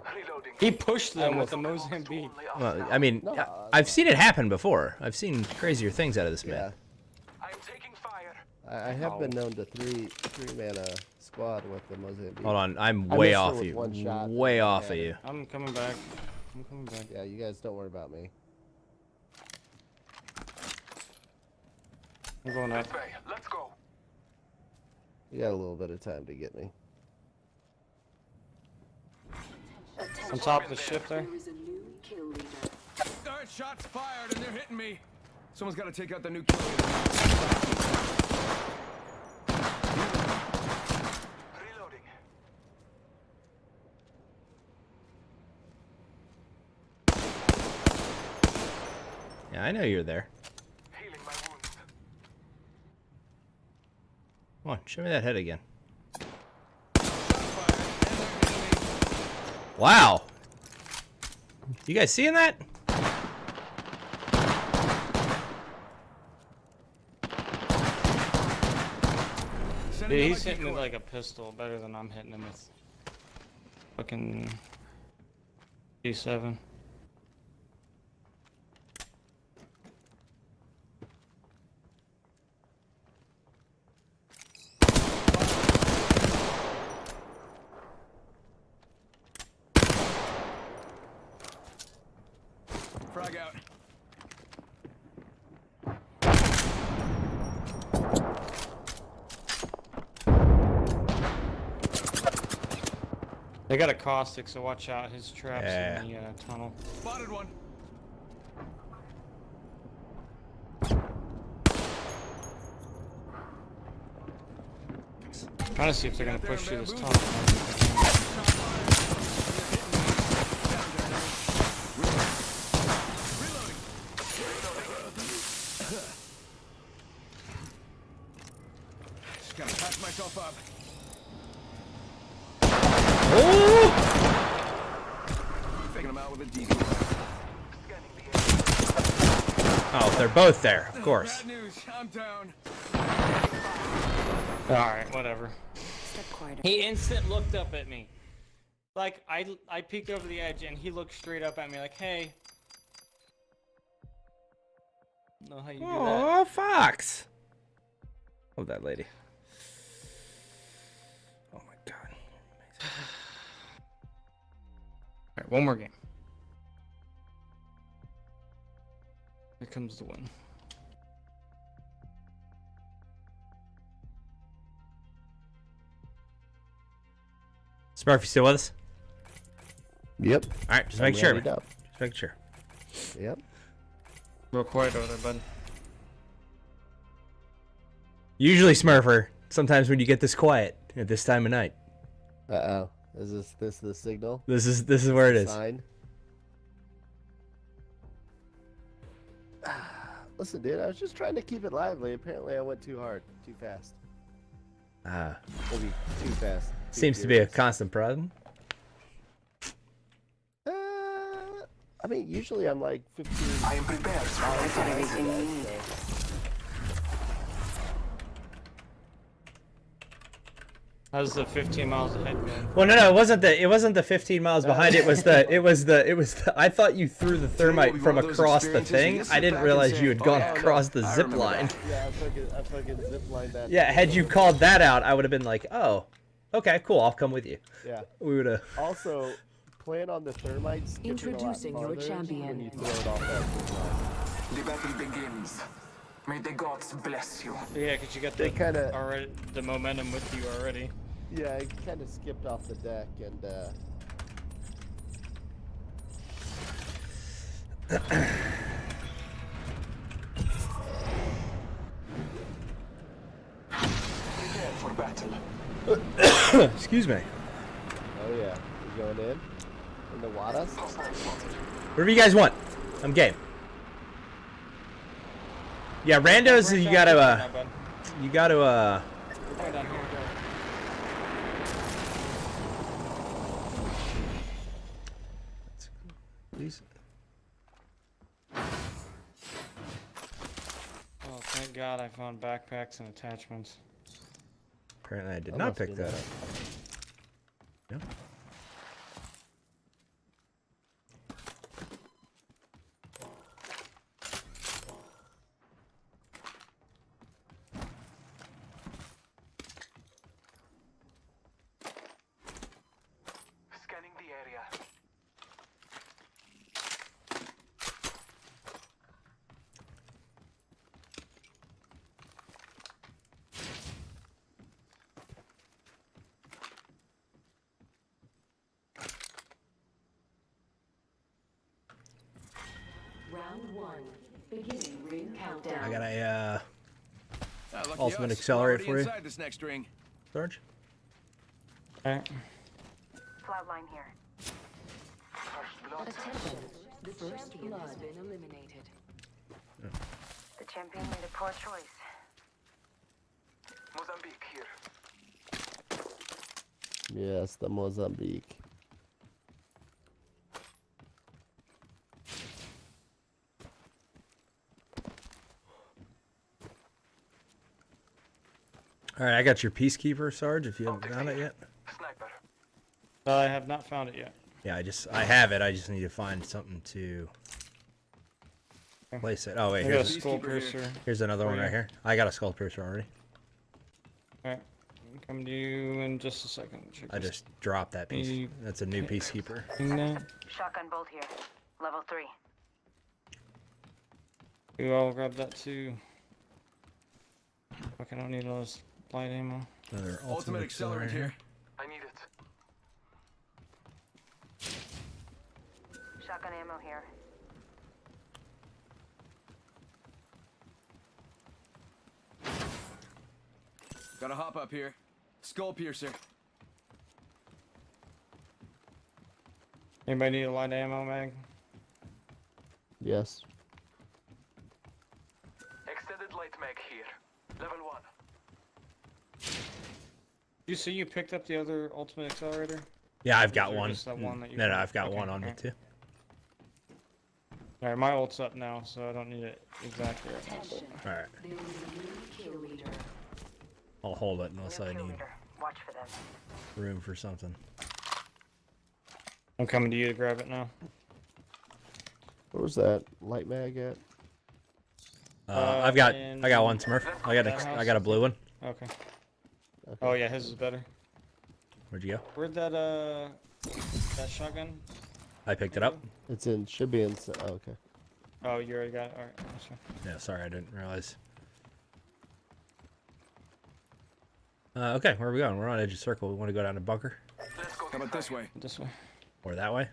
He pushed them with the Mozambique. Well, I mean, I've seen it happen before. I've seen crazier things out of this man. I'm taking fire. I have been known to three mana squad with the Mozambique. Hold on, I'm I way missed her off with you. one shot. Way off Yeah. of you. I'm coming back. I'm coming back. Yeah, you guys don't worry about me. I'm going up. Let's go. You got a little bit of time to get me. On top of the ship there. There is a new kill leader. Shots fired and they're hitting me. Someone's got to take out the new kill. Reloading. Yeah, I know you're there. Healing my wounds. Come on, show me that head again. Wow. You guys seeing that? Yeah, he's hitting with like a pistol better than I'm hitting him with fucking G7. Frag out. They got a caustic, so watch out. His traps Yeah. in the tunnel. Spotted one. Trying to see if they're gonna push through this tunnel. Just gotta patch myself up. Taking them out with a DV. Oh, they're both there, of course. Bad news. I'm down. Alright, whatever. Step quieter. He instant looked up at me. Like, I peeked over the edge and he looked straight up at me like, hey. Know how you do that. Oh, Fox. Love that lady. Oh my god. Alright, one more game. Here comes the win. Smurf, you still with us? Yep. All right, just make sure. Man. Up. Just make sure. Yep. Real quiet over there, bud. Usually, Smurfer, sometimes when you get this quiet at this time of night. Uh-oh. Is this the signal? This is where it is. Sign? Listen, dude, I was just trying to keep it lively. Apparently, I went too hard, too fast. Maybe too fast. Seems to be a constant problem. I mean, usually I'm like 15. I am prepared. How's the 15 miles ahead going? Well, no, it wasn't the 15 miles behind. It was the. I thought you threw the thermite from across the thing. I didn't realize you had gone across the zip line. Yeah, I fucking zip lined that. Yeah, had you called that out, I would have been like, oh, okay, cool, I'll come with you. Yeah. We would have. Also, plan on the thermites. Introducing your champion. When you throw it off that zip line. The battle begins. May the gods bless you. Yeah, because you got They kinda- already the momentum with you already. Yeah, I kind of skipped off the deck and. Prepare for battle. Excuse me. Oh yeah, you going in the Wadas? Whatever you guys want, I'm game. Yeah, randos. You gotta. Right down here. Please. Oh, thank God I found backpacks and attachments. Apparently, I did not pick that up. No. Scanning the area. Round 1. Beginning ring countdown. I got a Lucky ultimate us. accelerate We're for already you. inside this next ring. Sarge. Alright. Cloudline here. First blood. Attention. The first blood has been eliminated. The champion made a poor choice. Mozambique here. Yes, the Mozambique. All right, I got your peacekeeper, Sarge. If you haven't found it yet. Sniper. I have not found it yet. Yeah, I have it. I just need to find something to place it. Oh wait, I got a here's skull piercer. Here's another one right here. I got a skull piercer already. Alright. Come to you in just a second. Check I this just dropped that piece. That's a new peacekeeper. thing now. Shotgun bolt here. Level 3. You all grab that too. Fuck, I don't need all this light ammo. Another Ultimate accelerant here. I need it. Shotgun ammo here. Gotta hop up here. Skull piercer. Anybody need a light ammo mag? Yes. Extended light mag here. Level 1. You see you picked up the other ultimate accelerator? Yeah, I've got Or one. just that one that you No, found? I've got Okay, one on me alright. too. Alright, my ult's up now, so I don't need it exactly right now. Attention. All right, There is a new kill leader. I'll hold it unless I Kill need leader. Watch for them. room for something. I'm coming to you to grab it now. Where was that light mag at? I got one Smurf. I got a blue one. Okay. Oh yeah, his is better. Where'd you go? Where'd that shotgun? I picked it up. Should be in. Oh, okay. Oh, you already got it. All right. Sure. Yeah, sorry, I didn't realize. Okay, where are we going? We're on edge of circle. We want to go down to bunker. How about this way? This way. Or that way?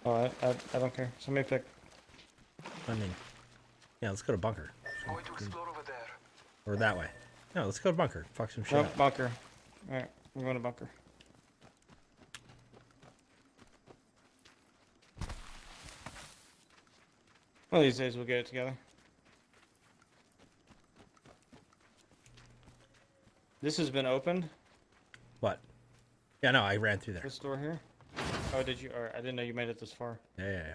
Oh, I don't care. Somebody pick. I mean, yeah, let's go to bunker. Going to explore over there. Or that way. No, let's go to bunker. Fuck some shit Nope, up. bunker. All right, we're going to bunker. One of these days we'll get it together. This has been opened. What? Yeah, no, I ran through there. This door here. Oh, did you? Or I didn't know you made it this far. Yeah.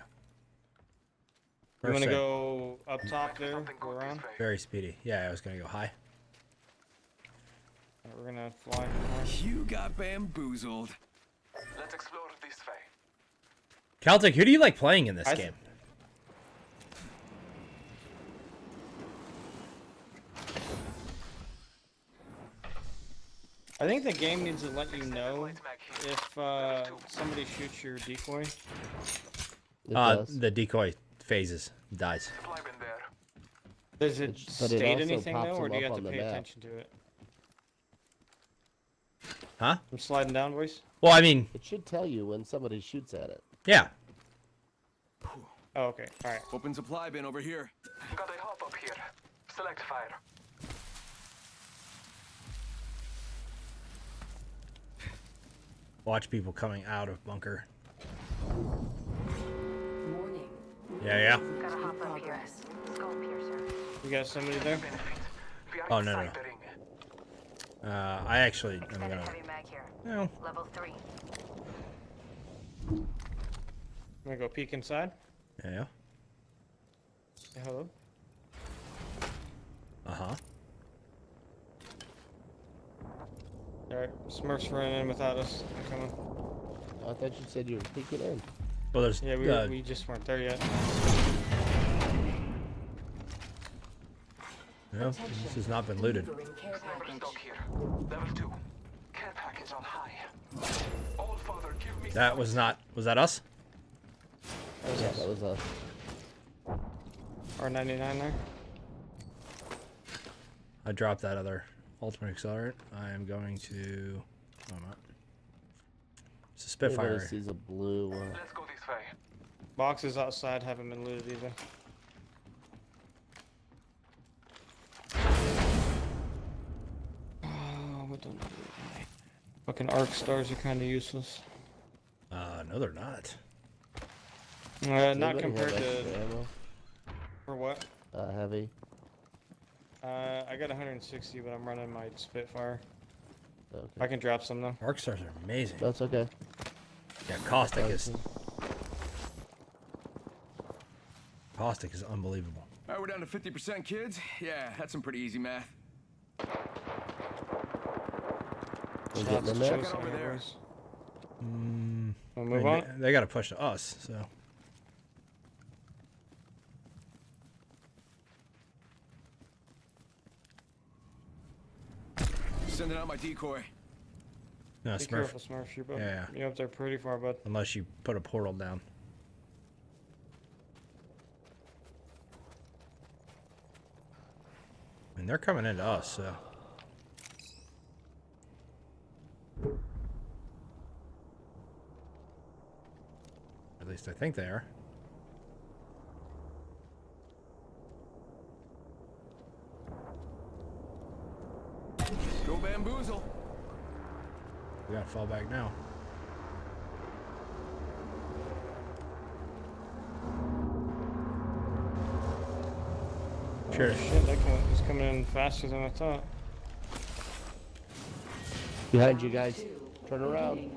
You want to go up top there, go around? Very speedy. Yeah, I was gonna go high. Right, we're gonna fly. You got bamboozled. Let's explore this way. Celtic, who do you like playing in this game? I think the game needs to let you know if somebody shoots your decoy. The decoy phases, dies. Does it state anything though, or do you have to pay attention to it? Huh? I'm sliding down, boys. Well, I mean, it should tell you when somebody shoots at it. Yeah. Oh, okay. All right. Open supply bin over here. Got a hop up here. Select fire. Watch people coming out of bunker. Warning. Yeah. Gotta hop up here. Skull piercer. You got somebody there? Oh no. I actually am gonna. Heavy mag here. No. Level 3. I'm gonna go peek inside. Yeah. Say hello. Alright, Smurfs running in without us. They're coming. I thought you said you were peeking in. Well, there's. Yeah, we just weren't there yet. No, this has not been looted. Level 2. Care package on high. All father, give me. That was not. Was that us? Yeah, that was us. R99 there. I dropped that other ultimate accelerant. I am going to. Oh, I'm not. It's a Spitfire. Everybody sees a blue one. Let's go this way. Boxes outside haven't been looted either. Oh, what don't I fucking arc stars are kind of useless. No, they're not. Not compared to. Ammo? For what? Heavy. I got 160, but I'm running my Spitfire. Okay. I can drop some though. Arc stars are amazing. That's okay. Yeah, caustic is. Caustic is unbelievable. All right, we're down to 50%, kids. Yeah, that's some pretty easy math. We're getting in there. Check out over there. We'll move on. They got to push to us, so. Sending out my decoy. No, Be Smurf. careful, Smurf. You're up there pretty far, bud. Unless you put a portal down. I mean, they're coming into us, so. At least I think they are. Go bamboozle. We gotta fall back now. Cheers. Oh, shit, that is coming in faster than I thought. Behind you guys. Turn around.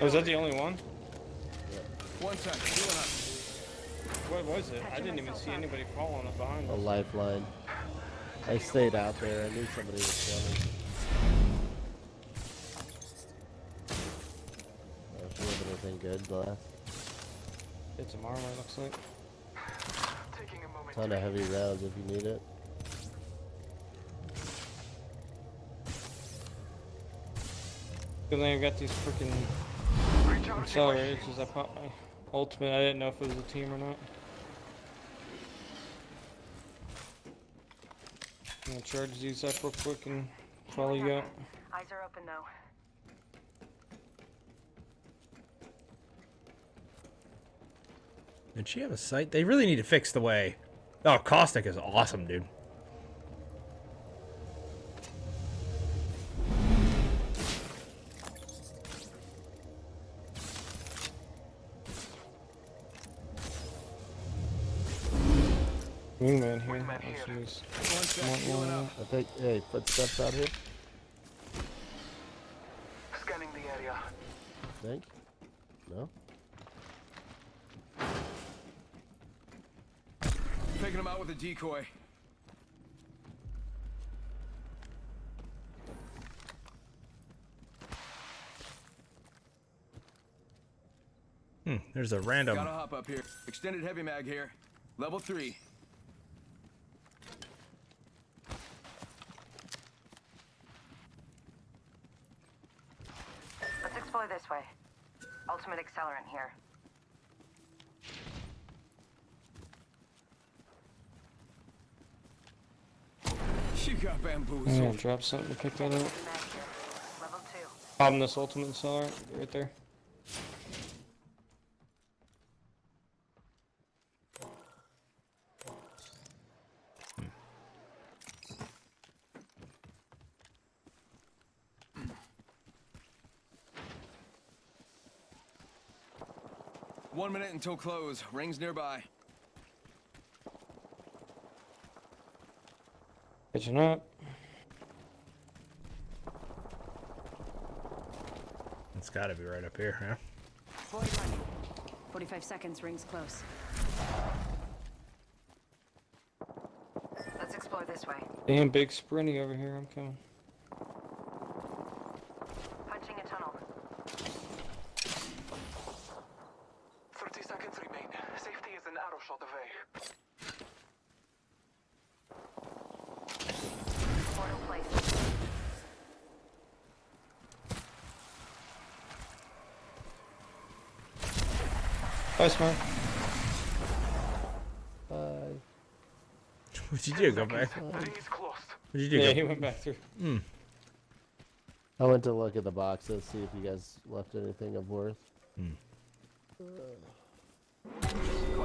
Oh, is that the only one? One second. What was it? I didn't even see anybody falling up behind A us. lifeline. I stayed out there. I knew somebody was coming. anything good left? Get some armor, looks like. Ton of heavy rounds if you need it. Good thing I got these freaking accelerators because I popped my ultimate. I didn't know if it was a team or not. I'm gonna charge these up real quick and follow you out. Eyes are open though. Did she have a sight? They really need to fix the way. Oh, Caustic is awesome, dude. Wingman here. I think, hey, footsteps out here. Scanning the area. Think? No? Taking him out with a decoy. There's a random. Gotta hop up here. Extended heavy mag here. Level 3. Let's explore this way. Ultimate accelerant here. You got bamboozled. I'm gonna drop something to pick that up. Level 2. Problem this ultimate accelerant right there. One minute until close. Rings nearby. Catching up. It's got to be right up here, huh? Void running. 45 seconds, rings close. Let's explore this way. Damn big sprinty over here. I'm coming. Punching a tunnel. 30 seconds remain. Safety is an arrow shot away. Portal placed. Bye, Smart. Bye. What'd you do? Go back? What'd you do? Yeah, Go... he went back through. I went to look at the boxes, see if you guys left anything of worth. Go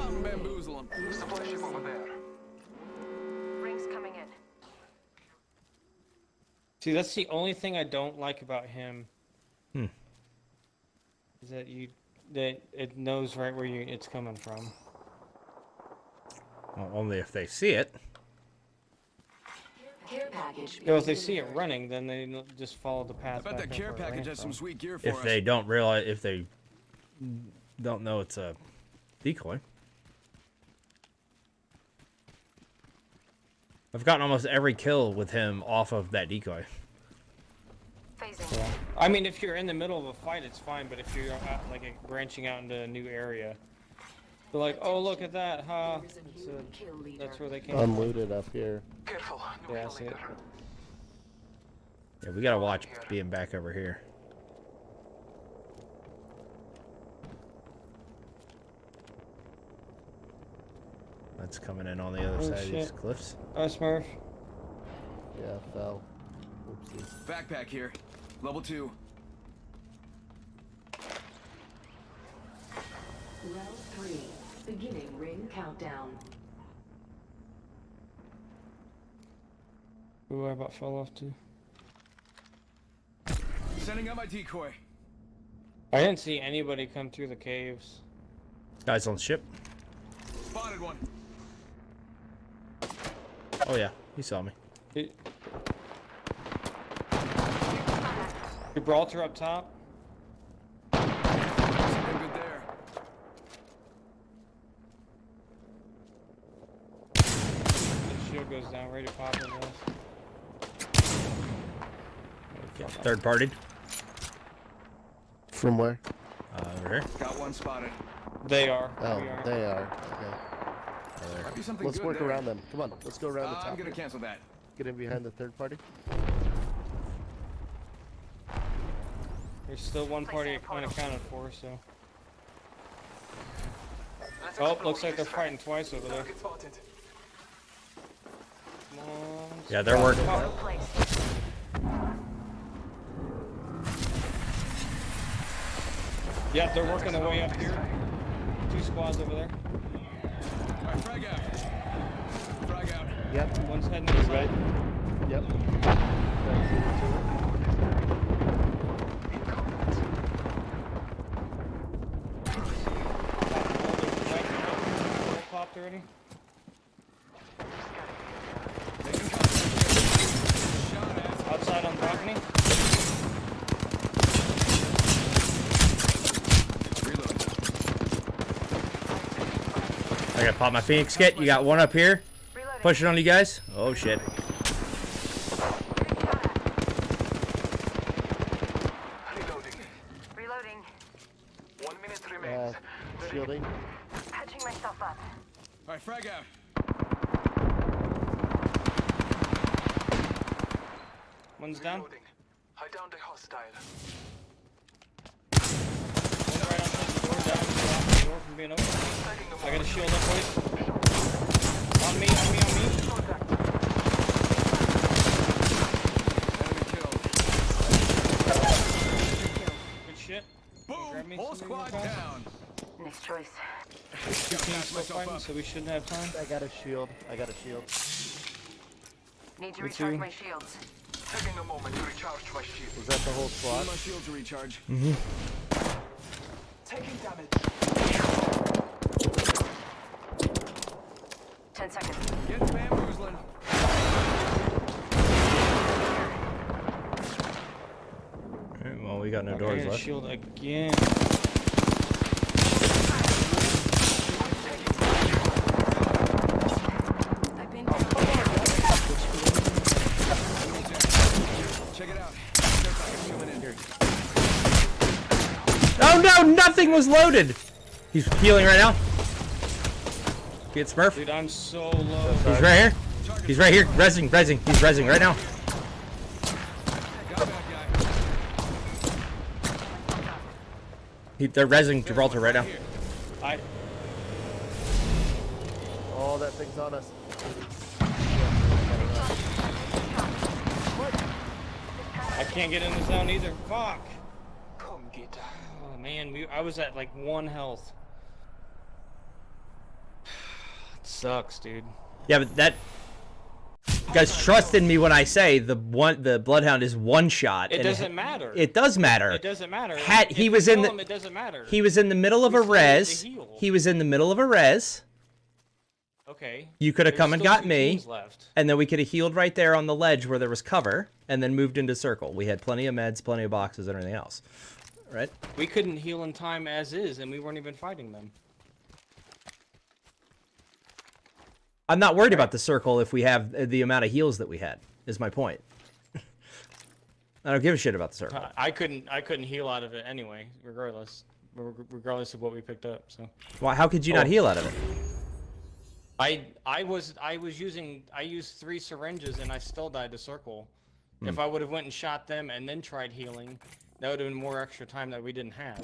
out and bamboozle him. Supply ship over there. Rings coming in. See, that's the only thing I don't like about him. Is that it knows right where it's coming from. Well, only if they see it. Care package. No, if they see it running, then they just follow the path. I bet that care package has some sweet gear for us. If they don't realize, if they don't know it's a decoy. I've gotten almost every kill with him off of that decoy. Yeah. I mean, if you're in the middle of a fight, it's fine. But if you're out, like branching out into a new area, they're like, "Oh, look at that, huh?" That's where they came. Unlooted up here. Careful. Yeah, I see it. Yeah, we gotta watch being back over here. That's coming in on the other side of these cliffs. Oh, Smurf. Yeah, fell. Oopsie. Backpack here. Level 2. Round 3. Beginning ring countdown. Ooh, I about fell off too. Sending out my decoy. I didn't see anybody come through the caves. Guys on ship. Spotted one. Oh yeah, he saw me. Gibraltar up top. Something good there. The shield goes down, ready to pop in this. Third partied. From where? Over here. Got one spotted. They are. Oh, We are. they are. Okay. Might be something Let's good work there. around them. Come on, let's go around the top. I'm gonna here. cancel that. Get in behind the third party. There's still one party unaccounted for, so. Oh, looks like they're fighting twice over there. Come on. Yeah, they're working. Yeah, they're working their way up here. 2 squads over there. Alright, frag out. Frag out. Yep. One's heading this way. Yep. Popped already. Outside on balcony. I gotta pop my Phoenix kit. You got one up here. Push it on you guys. Oh shit. Reloading. 1 minute remains. Shielding. Patching myself up. Alright, frag out. One's down. Hide down the hostile. One's right outside the door, down the door from being open. I got a shield up, boys. On me, on me, on me. Good shit. Boom! Whole squad down. Nice choice. 2 teams still fighting, so we shouldn't have time. I got a shield. I got a shield. Need to Me recharge too. my shields. Taking a moment to recharge my shield. Is that the whole squad? My shield to recharge. Mm-hmm. Taking damage. 10 seconds. Get bamboozling. Alright, well, we got no Okay, doors left. shield again. I've been Check it out. Coming in here. Oh no, nothing was loaded. He's healing right now. Get Smurf. Dude, I'm so low. He's right here. He's right here. Rezzing. He's rezzing right now. They're rezzing Gibraltar right now. Oh, that thing's on us. I can't get in the zone either. Fuck. Come get her. Oh man, I was at like 1 health. It sucks, dude. Yeah, but that. You guys trust in me when I say the Bloodhound is one shot. It doesn't matter. It does matter. It doesn't matter. He was in the. It doesn't matter. He was in the middle of a res. He was in the middle of a res. Okay. You could have come and got me, teams left. and then we could have healed right there on the ledge where there was cover, and then moved into circle. We had plenty of meds, plenty of boxes, and everything else. Right? We couldn't heal in time as is, and we weren't even fighting them. I'm not worried about the circle if we have the amount of heals that we had, is my point. I don't give a shit about the circle. I couldn't heal out of it anyway, regardless of what we picked up. So. Why? How could you not heal out of it? I used 3 syringes and I still died to circle. If I would have went and shot them and then tried healing, that would have been more extra time that we didn't have.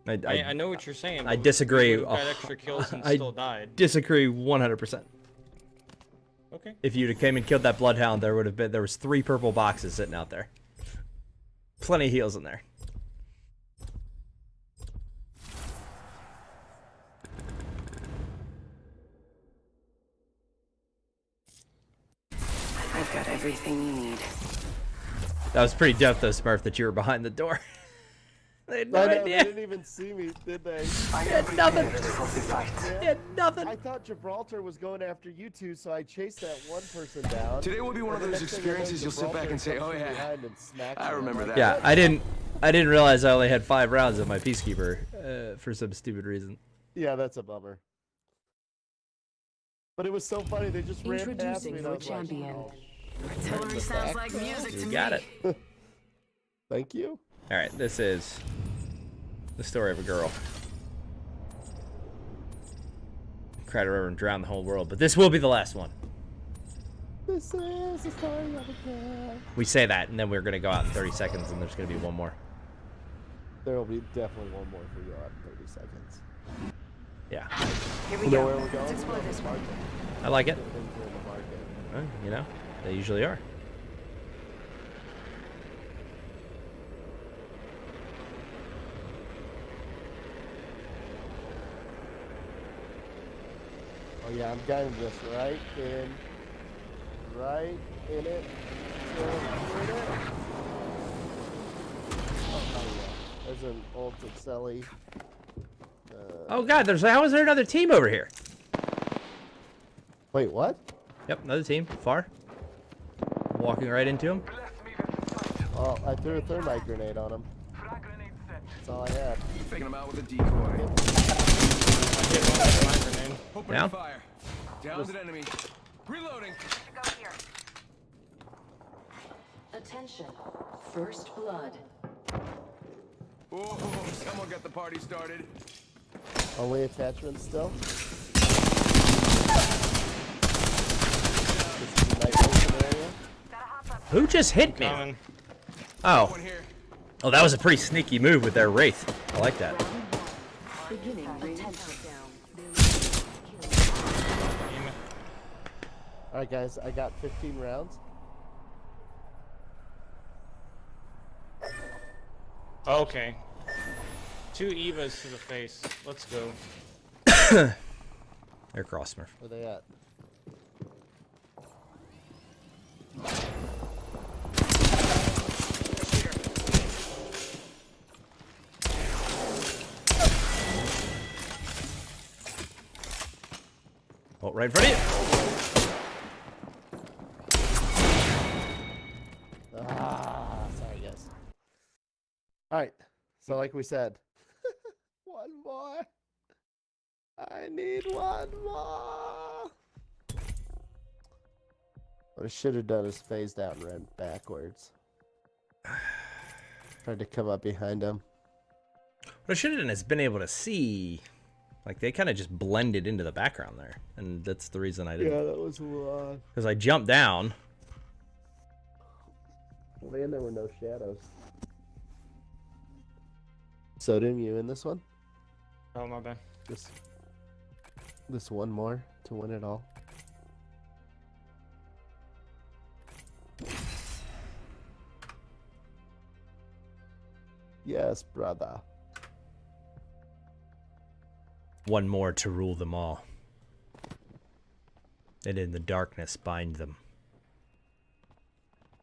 I know what you're saying. I disagree. We got extra kills and still died. Disagree 100%. Okay. If you'd have came and killed that Bloodhound, there was 3 purple boxes sitting out there. Plenty of heals in there. I've got everything you need. That was pretty dope, though, Smurf, that you were behind the door. They had no I know, idea. they didn't even see me, did they? They had nothing. They had nothing. I thought Gibraltar was going after you two, so I chased that one person down. Today will be one of those experiences you'll sit back and say, "Oh yeah, I remember that." Yeah, I didn't realize I only had 5 rounds of my Peacekeeper for some stupid reason. Yeah, that's a bummer. But it was so funny. They just ran past me. Introducing And I your was like, champion. oh. Artillery sounds like music to me. You got it. Thank you. All right, this is the story of a girl. Cried a river and drowned the whole world, but this will be the last one. This is the story of a girl. We say that, and then we're gonna go out in 30 seconds, and there's gonna be one more. There will be definitely one more for you out in 30 seconds. Yeah. Here we You know go. where we're going? Let's explore this one. I like it. Things are in the market. Well, you know, they usually are. Oh yeah, I'm getting this right in it. Oh yeah, there's an old Tuxelli. Oh God, how is there another team over here? Wait, what? Yep, another team. Far. Walking right into him. Oh, I threw a thermite grenade on him. That's all I had. Faking him out with a decoy. Opening Down. fire. Downed an enemy. Reloading. Go here. Attention. First blood. Oh, someone got the party started. Only attachments still? This is a night vision area. Who just hit me? Oh. Oh, that was a pretty sneaky move with their Wraith. I like that. Beginning ring down. Alright guys, I got 15 rounds. Okay. 2 Evas to the face. Let's go. They're Crossmurph. Where they at? Oh, right in front of you. Sorry guys. Alright, so like we said, one more. I need one more. What I should have done is phased out and ran backwards. Tried to come up behind him. What I should have done is been able to see. Like, they kind of just blended into the background there. And that's the reason I didn't. Yeah, that was a lot. Because I jumped down. Man, there were no shadows. Sodium, you in this one? Oh, my bad. This one more to win it all. Yes, brother. One more to rule them all. And in the darkness bind them.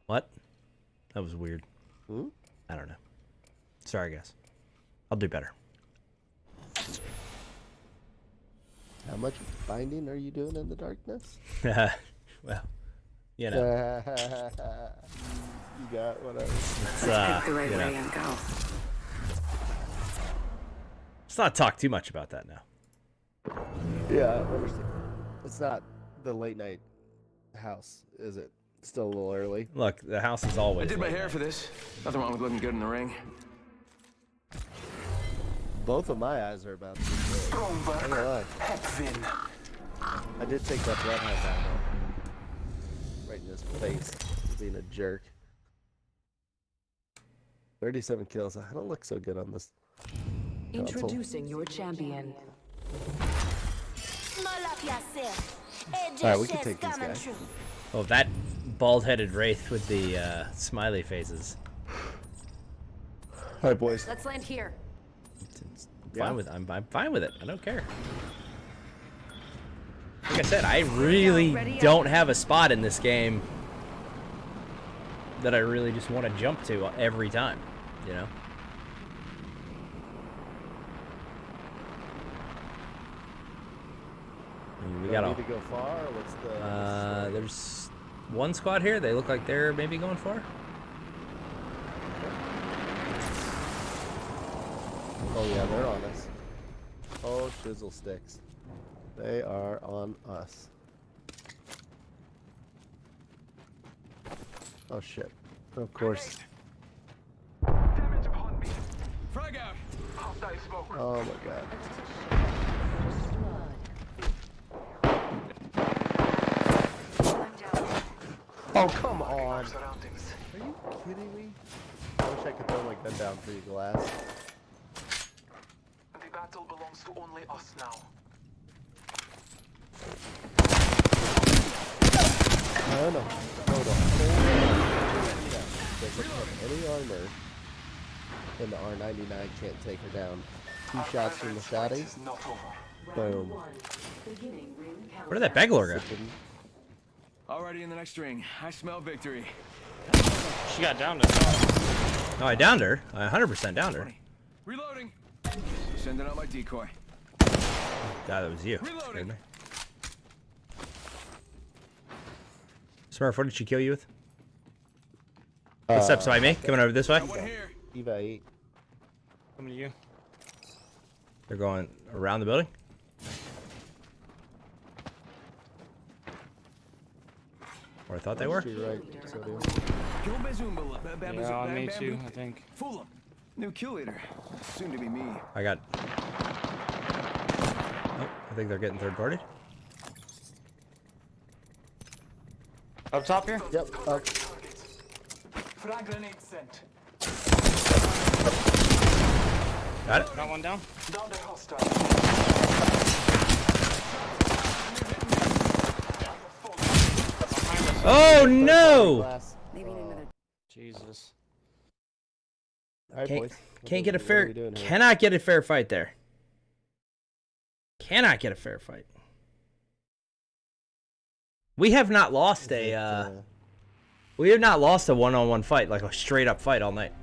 What? That was weird. Hmm? I don't know. Sorry, guys. I'll do better. How much binding are you doing in the darkness? Well, you know. You got whatever. Let's pick the right way and go. Let's not talk too much about that now. Yeah, I understand. It's not the late night house, is it? Still a little early. Look, the house is always. I did my late hair night. for this. Nothing wrong with looking good in the ring. Both of my eyes are about to be good. I ain't gonna lie. I did take that blood hound down though. Right in his face for being a jerk. 37 kills. I don't look so good on this console. Introducing your champion. Alright, we can take these guys. Oh, that bald-headed Wraith with the smiley faces. Alright, boys. Let's land here. I'm fine with it. I don't care. Like I said, I really don't have a spot in this game that I really just want to jump to every time, you know? I mean, we Do I gotta need to go far, or what's the there's one squad here. They look like they're maybe going far. Oh yeah, they're on us. Oh, shizzle sticks. They are on us. Oh shit. Of course. Frag out. Hostile smoke. Oh my god. Oh, come on. Are you kidding me? I wish I could throw my gun down through your glass. The battle belongs to only us now. No, no. Hold on. Doesn't have any armor. Then the R99 can't take her down. 2 shots from the shotty. Boom. Where did that Bangalore go? Already in the next ring. I smell victory. She got downed her. No, I downed her. I 100% downed her. Reloading. Sending out my decoy. God, that was you. Reloading. Smurf, what did she kill you with? What's up, Spy Me? Coming over this way? Eva 8. Coming to you. They're going around the building? Or I thought they were. Yeah, on me too, I think. Fool him. New kill leader. Soon to be me. I got... Oh, I think they're getting third party. Up top here? Yep, up. Frag grenade sent. Got it. Got one down. Down the hostile. Oh no! Jesus. Alright, boys. Can't get a fair. What are we doing here? Cannot get a fair fight there. Cannot get a fair fight. We have not lost a. We have not lost a one-on-one fight, like a straight-up fight all night.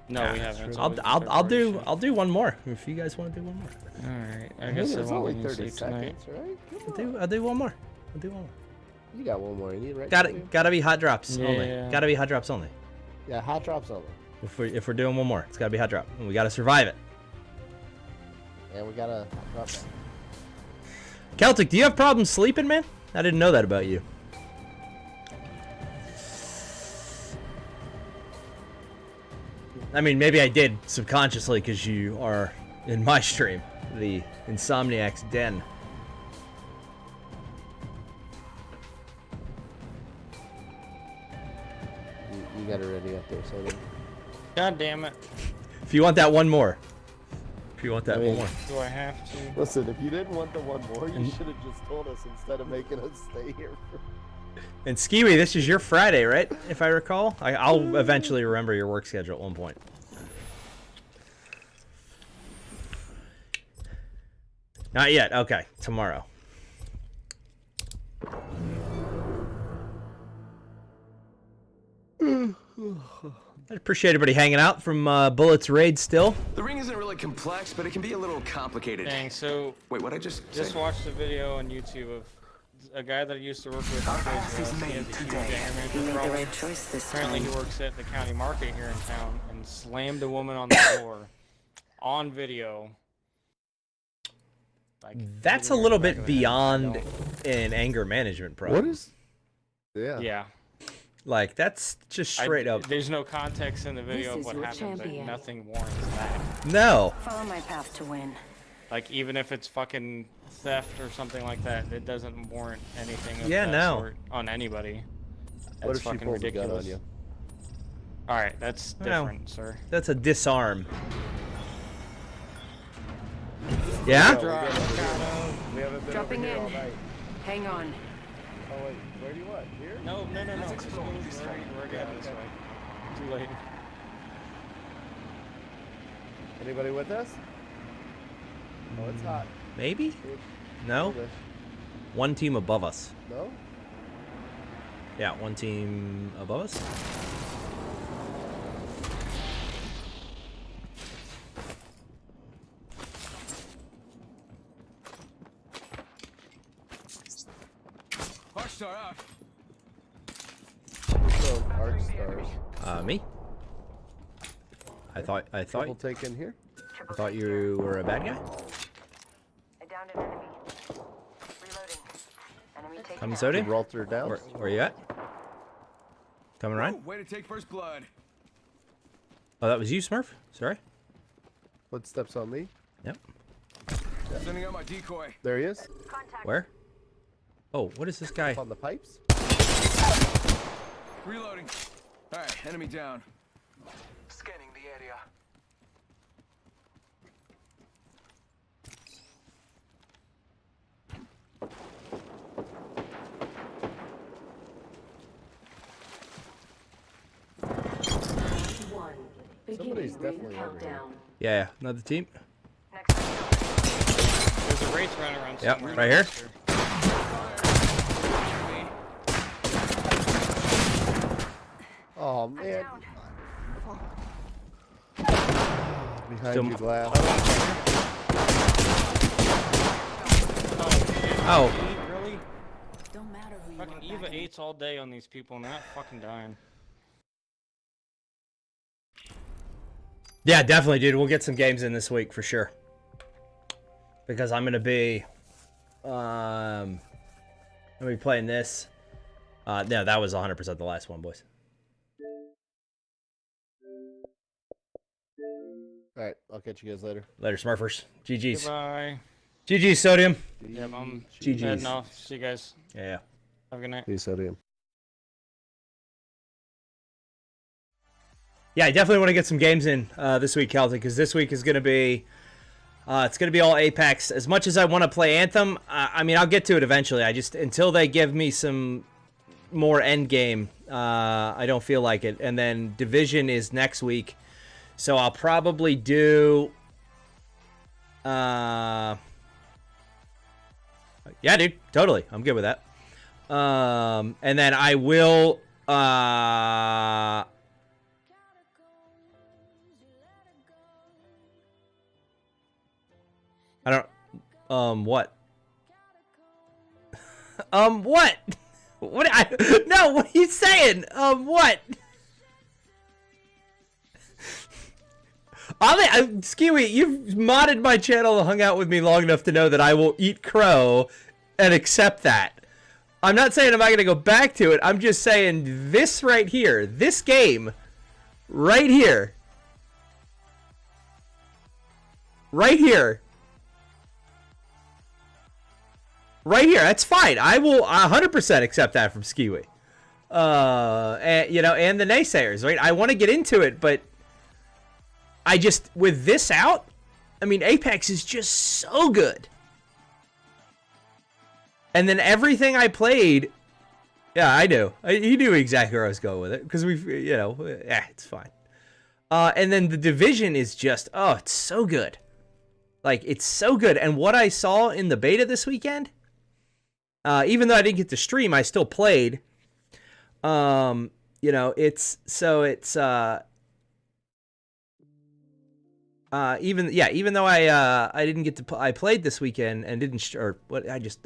No, we haven't. I'll do one more if you guys want to do one more. All right. I guess it's I only won't 30 sleep tonight. seconds, right? I'll do one more. I'll do one more. You got one more in you, right? Gotta be hot drops only. Yeah. Gotta be hot drops only. Yeah, hot drops only. If we're doing one more, it's gotta be hot drop, and we gotta survive it. Yeah, we gotta drop that. Celtic, do you have problems sleeping, man? I didn't know that about you. I mean, maybe I did subconsciously because you are in my stream, the Insomniac's Den. You got it ready up there, so. God damn it. If you want that one more. If you want that one more. Do I have to? Listen, if you didn't want the one more, you should have just told us instead of making us stay here. And Skiwi, this is your Friday, right? If I recall. I'll eventually remember your work schedule at one point. Not yet. Okay, tomorrow. I appreciate everybody hanging out from Bullets Raid still. The ring isn't really complex, but it can be a little complicated. Dang, so... Wait, what I just watched a video on YouTube of a guy that I used to work with. Apparently he works at the county market here in town and slammed a woman on the floor on video. Like, that's a little bit beyond an anger management problem. What is? Yeah. Yeah. Like, that's just straight up. There's no context in the video of what happened, but nothing warrants that. No. Follow my path to win. Like, even if it's fucking theft or something like that, it doesn't warrant anything of Yeah, that no. sort on anybody. That's What if she fucking pulls a gun ridiculous. on you? Alright, that's different, sir. That's a disarm. Yeah? We haven't been Dropping over here in. all night. Hang on. Oh wait, where do you want? Here? No. Just go this way. We're going this way. Too late. Anybody with us? Oh, it's hot. Maybe? No? One team above us. No? Yeah, one team above us. Arc star out. Arc stars. Me? I thought Triple take in here. I thought you were a bad guy. I downed an enemy. Reloading. Enemy taken Come out. Sody? Gibraltar down. Where you at? Coming around? Way to take first blood. Oh, that was you, Smurf? Sorry. Footsteps on me. Yep. Sending out my decoy. There he is. Where? Oh, what is this guy? Up on the pipes. Reloading. All right, enemy down. Scanning the area. Somebody's definitely over here. Yeah, another team. There's a wraith running around Yep, somewhere. right here. Oh man. Behind you, glass. Oh. Really? Don't matter who fucking Eva 8s all day on these people and they're not fucking dying. Yeah, definitely, dude. We'll get some games in this week for sure. Because I'm gonna be playing this. No, that was 100% the last one, boys. Alright, I'll catch you guys later. Later, Smurfers. GG's. Goodbye. GG's, Sodium. Yep, I'm GG's. heading off. See you guys. Yeah. Have a good night. Peace, Sodium. Yeah, I definitely want to get some games in this week, Celtic, because this week is going to be it's going to be all Apex. As much as I want to play Anthem, I mean, I'll get to it eventually. I just, until they give me some more end game, I don't feel like it. And then Division is next week, so I'll probably do yeah, dude, totally. I'm good with that. And then I will I don't what? What? What no, what are you saying? What? Skiwi, you've modded my channel and hung out with me long enough to know that I will eat crow and accept that. I'm not saying I'm not going to go back to it. I'm just saying this right here, this game right here. Right here. Right here, that's fine. I will 100% accept that from Skiwi. And, you know, and the naysayers, right? I want to get into it, but I just, with this out, I mean, Apex is just so good. And then everything I played, yeah, I knew. He knew exactly where I was going with it, because we've, you know, it's fine. And then the Division is just, oh, it's so good. Like, it's so good. And what I saw in the beta this weekend, even though I didn't get to stream, I still played. You know, even though I didn't get to I played this weekend and didn't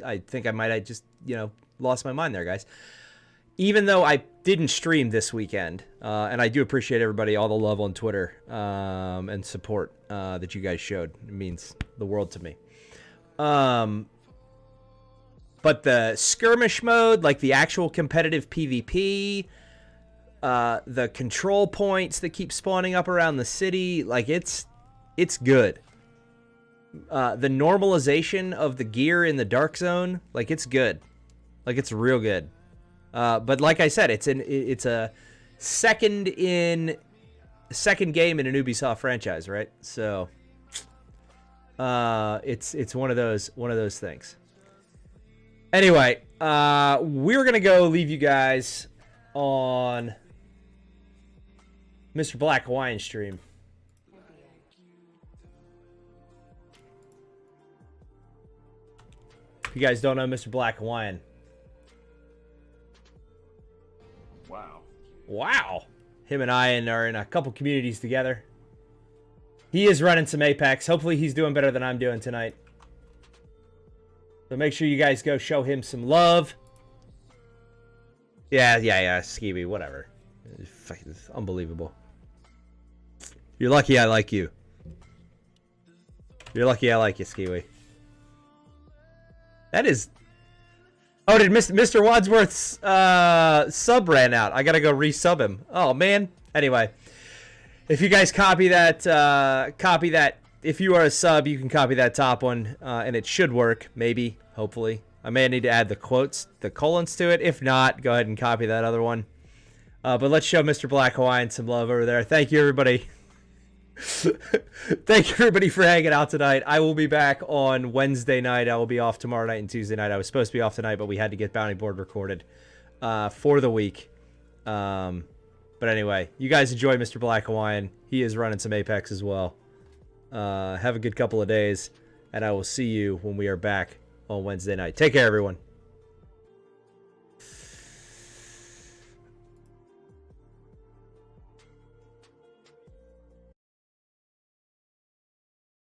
I think I just, you know, lost my mind there, guys. Even though I didn't stream this weekend, and I do appreciate everybody, all the love on Twitter, and support that you guys showed. It means the world to me. But the skirmish mode, like the actual competitive PvP, the control points that keep spawning up around the city, like it's good. The normalization of the gear in the dark zone, like it's good. Like it's real good. But like I said, it's a second game in an Ubisoft franchise, right? So it's one of those things. Anyway, we're gonna go leave you guys on Mr. Black Hawaiian stream. If you guys don't know Mr. Black Hawaiian. Wow. Him and I are in a couple communities together. He is running some Apex. Hopefully he's doing better than I'm doing tonight. So make sure you guys go show him some love. Yeah, Skeevy, whatever. It's unbelievable. You're lucky I like you. You're lucky I like you, Skeevy. That is... Oh, did Mr. Wadsworth's sub ran out? I gotta go resub him. Oh, man. Anyway. If you guys copy that, if you are a sub, you can copy that top one, and it should work, maybe, hopefully. I may need to add the quotes, the colons to it. If not, go ahead and copy that other one. But let's show Mr. Black Hawaiian some love over there. Thank you, everybody. Thank you, everybody, for hanging out tonight. I will be back on Wednesday night. I will be off tomorrow night and Tuesday night. I was supposed to be off tonight, but we had to get Bounty Board recorded for the week. But anyway, you guys enjoy Mr. Black Hawaiian. He is running some Apex as well. Have a good couple of days, and I will see you when we are back on Wednesday night. Take care, everyone.